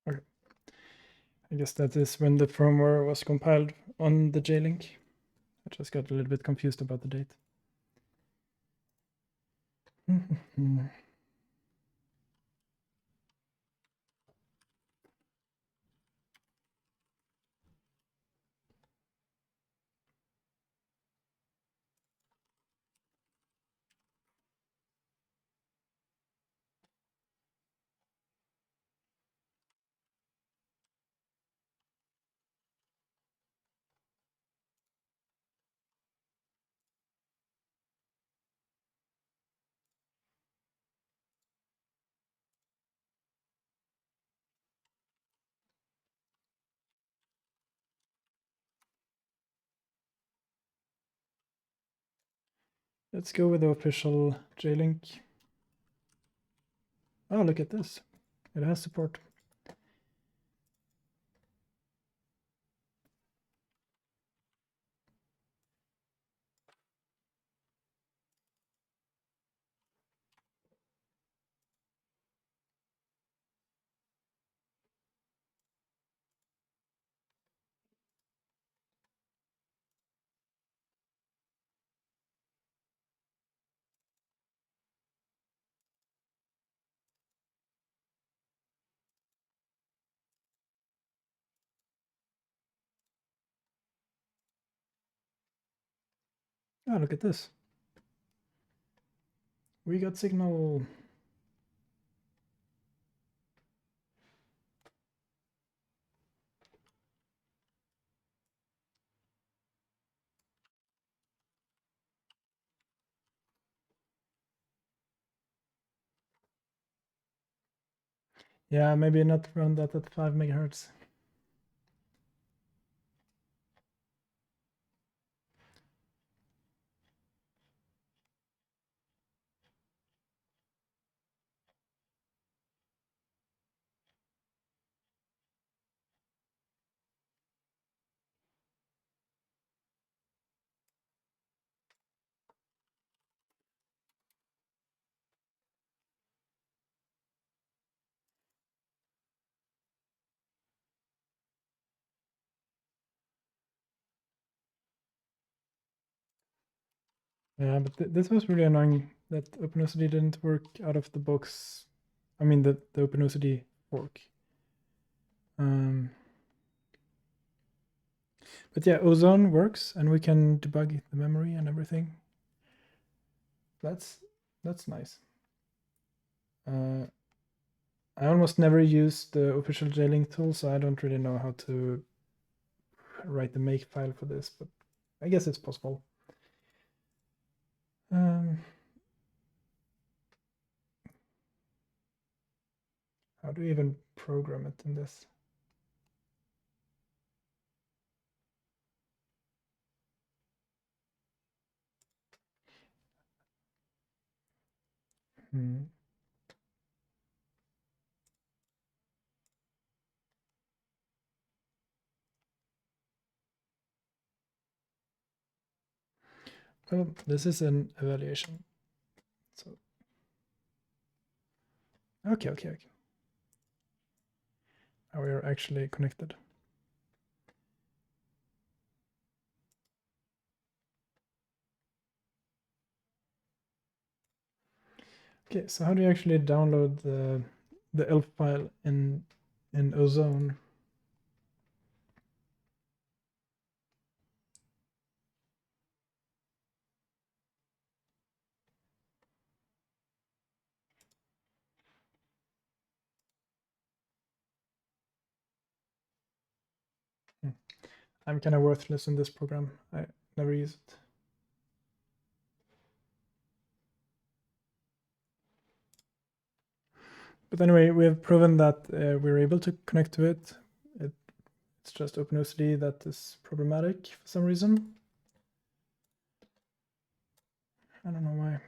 Okay. I guess that is when the firmware was compiled on the J-Link. I just got a little bit confused about the date. Let's go with the official JLink. Oh, look at this. It has support. Oh, look at this. We got signal. Yeah, maybe not run that at 5 megahertz. Yeah, but this was really annoying that OpenOCD didn't work out of the box. I mean, the OpenOCD fork. But yeah, Ozone works, and we can debug the memory and everything. That's nice. I almost never use the official JLink tool, so I don't really know how to write the make file for this, but I guess it's possible. How do you even program it in this? Well, this is an evaluation. So okay. Now we are actually connected. Okay, so how do you actually download the ELF file in Ozone? I'm kind of worthless in this program. I never use it. But anyway, we have proven that we're able to connect to it. It's just OpenOCD that is problematic for some reason. I don't know why.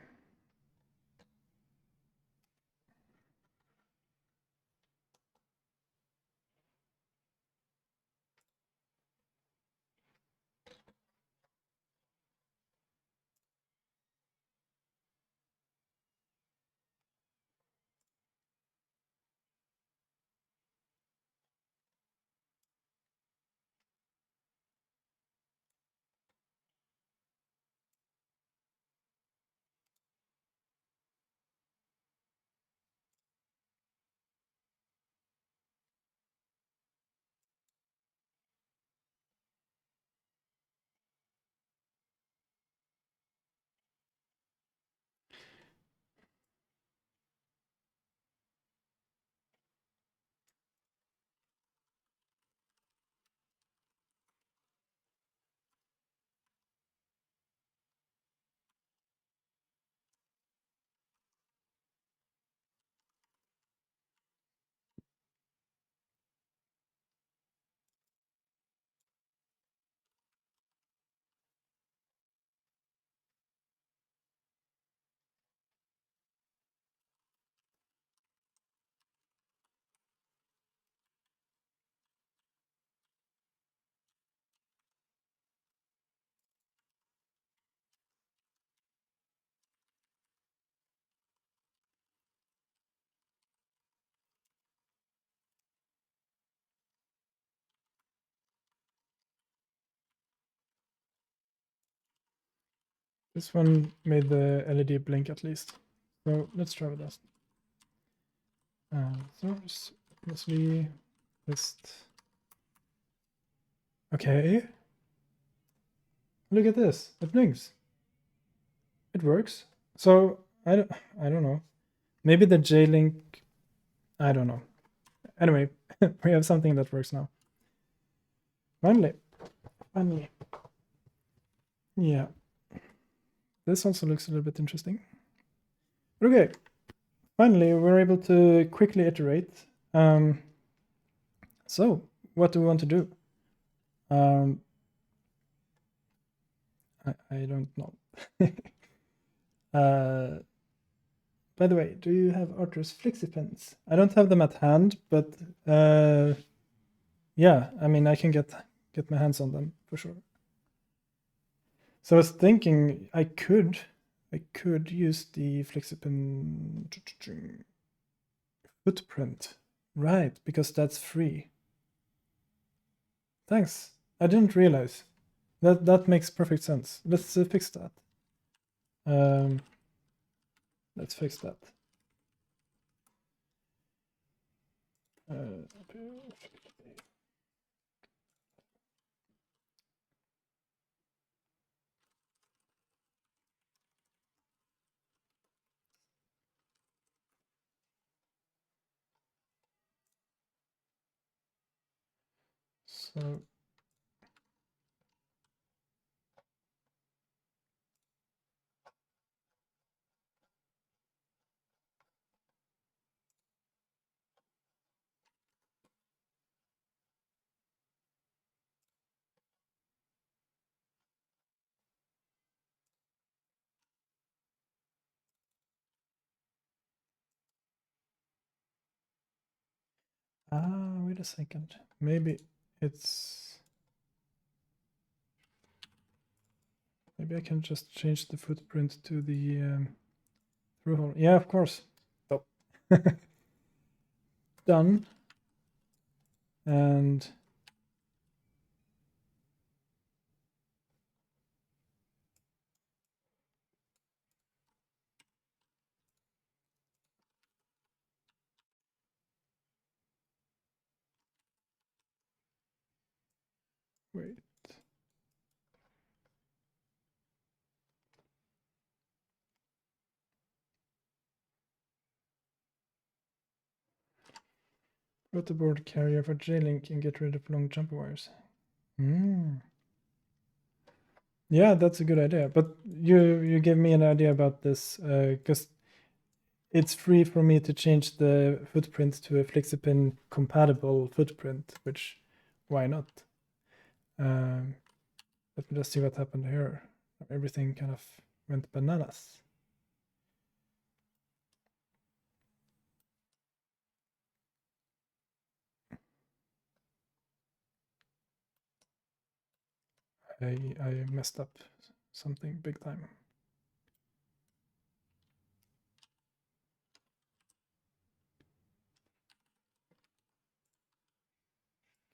This one made the LED blink at least. So let's try with that. Source, mostly list. Okay. Look at this. It blinks. It works. So I don't know. Maybe the J-Link, I don't know. Anyway, we have something that works now. Finally. Yeah. This also looks a little bit interesting. Okay. Finally, we're able to quickly iterate. So what do we want to do? I don't know. By the way, do you have Arthur's FlexiPens? I don't have them at hand, but yeah, I mean, I can get my hands on them for sure. So I was thinking I could use the FlexiPen footprint, right? Because that's free. Thanks. I didn't realize. That makes perfect sense. Let's fix that. Let's fix that. So wait a second. Maybe it's... Maybe I can just change the footprint to the through hole. Yeah, of course. Oh. Done. And wait. Put the board carrier for J-Link and get rid of long jumper wires. Yeah, that's a good idea. But you gave me an idea about this because it's free for me to change the footprint to a FlexiPen compatible footprint, which why not? Let me just see what happened here. Everything kind of went bananas. I messed up something big time.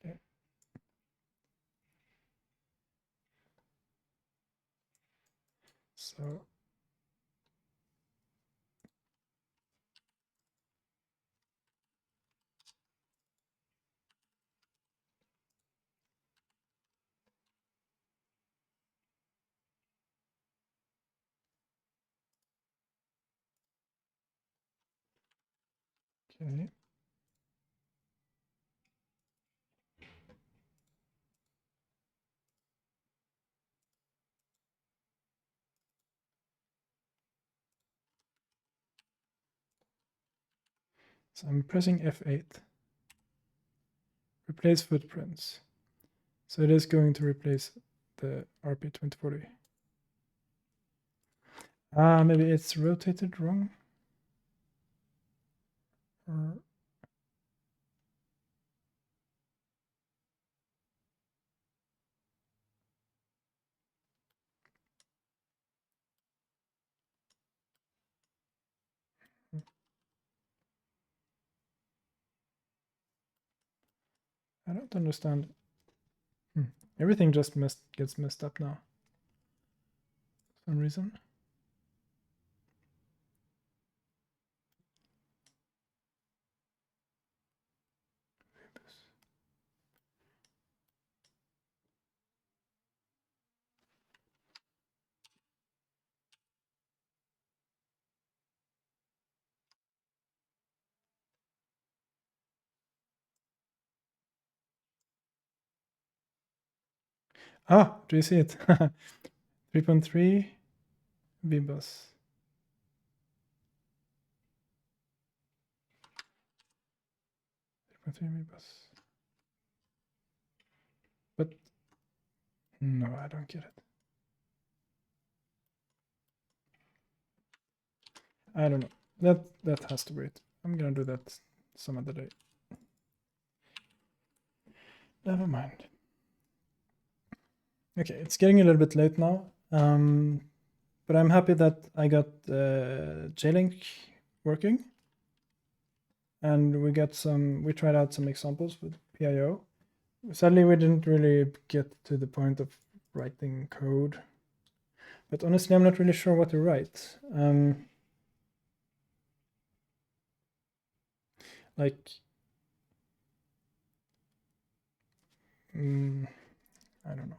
Okay. So okay. So I'm pressing F8. Replace footprints. So it is going to replace the RP2040. Maybe it's rotated wrong. Or I don't understand. Everything just gets messed up now. some reason. Ah, do you see it? 3.3 VBus. But no, I don't get it. I don't know. That has to wait. I'm gonna do that some other day. Never mind. Okay, it's getting a little bit late now. But I'm happy that I got JLink working. And we tried out some examples with PIO. Sadly, we didn't really get to the point of writing code. But honestly, I'm not really sure what to write. Like, I don't know.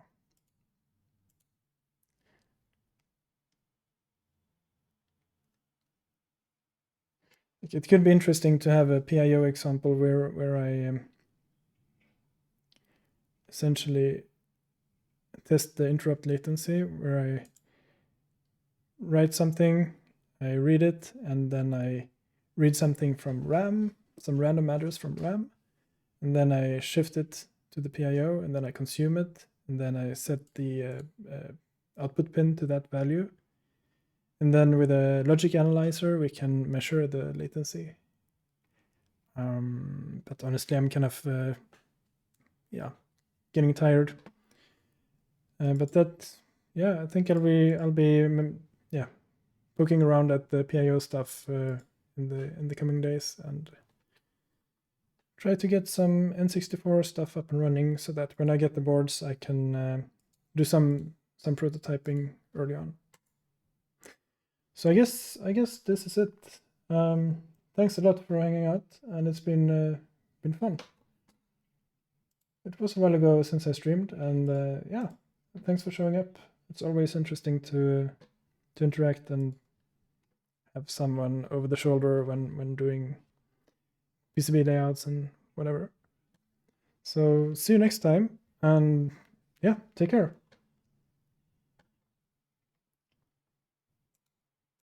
It could be interesting to have a PIO example where I essentially test the interrupt latency, where I write something, I read it, and then I read something from RAM, some random address from RAM, and then I shift it to the PIO, and then I consume it, and then I set the output pin to that value. And then with a logic analyzer, we can measure the latency. But honestly, I'm kind of, getting tired. But that, I think I'll be poking around at the PIO stuff in the coming days and try to get some N64 stuff up and running so that when I get the boards, I can do some prototyping early on. So I guess this is it. Thanks a lot for hanging out, and it's been fun. It was a while ago since I streamed, and thanks for showing up. It's always interesting to interact and have someone over the shoulder when doing PCB layouts and whatever. So see you next time, and take care.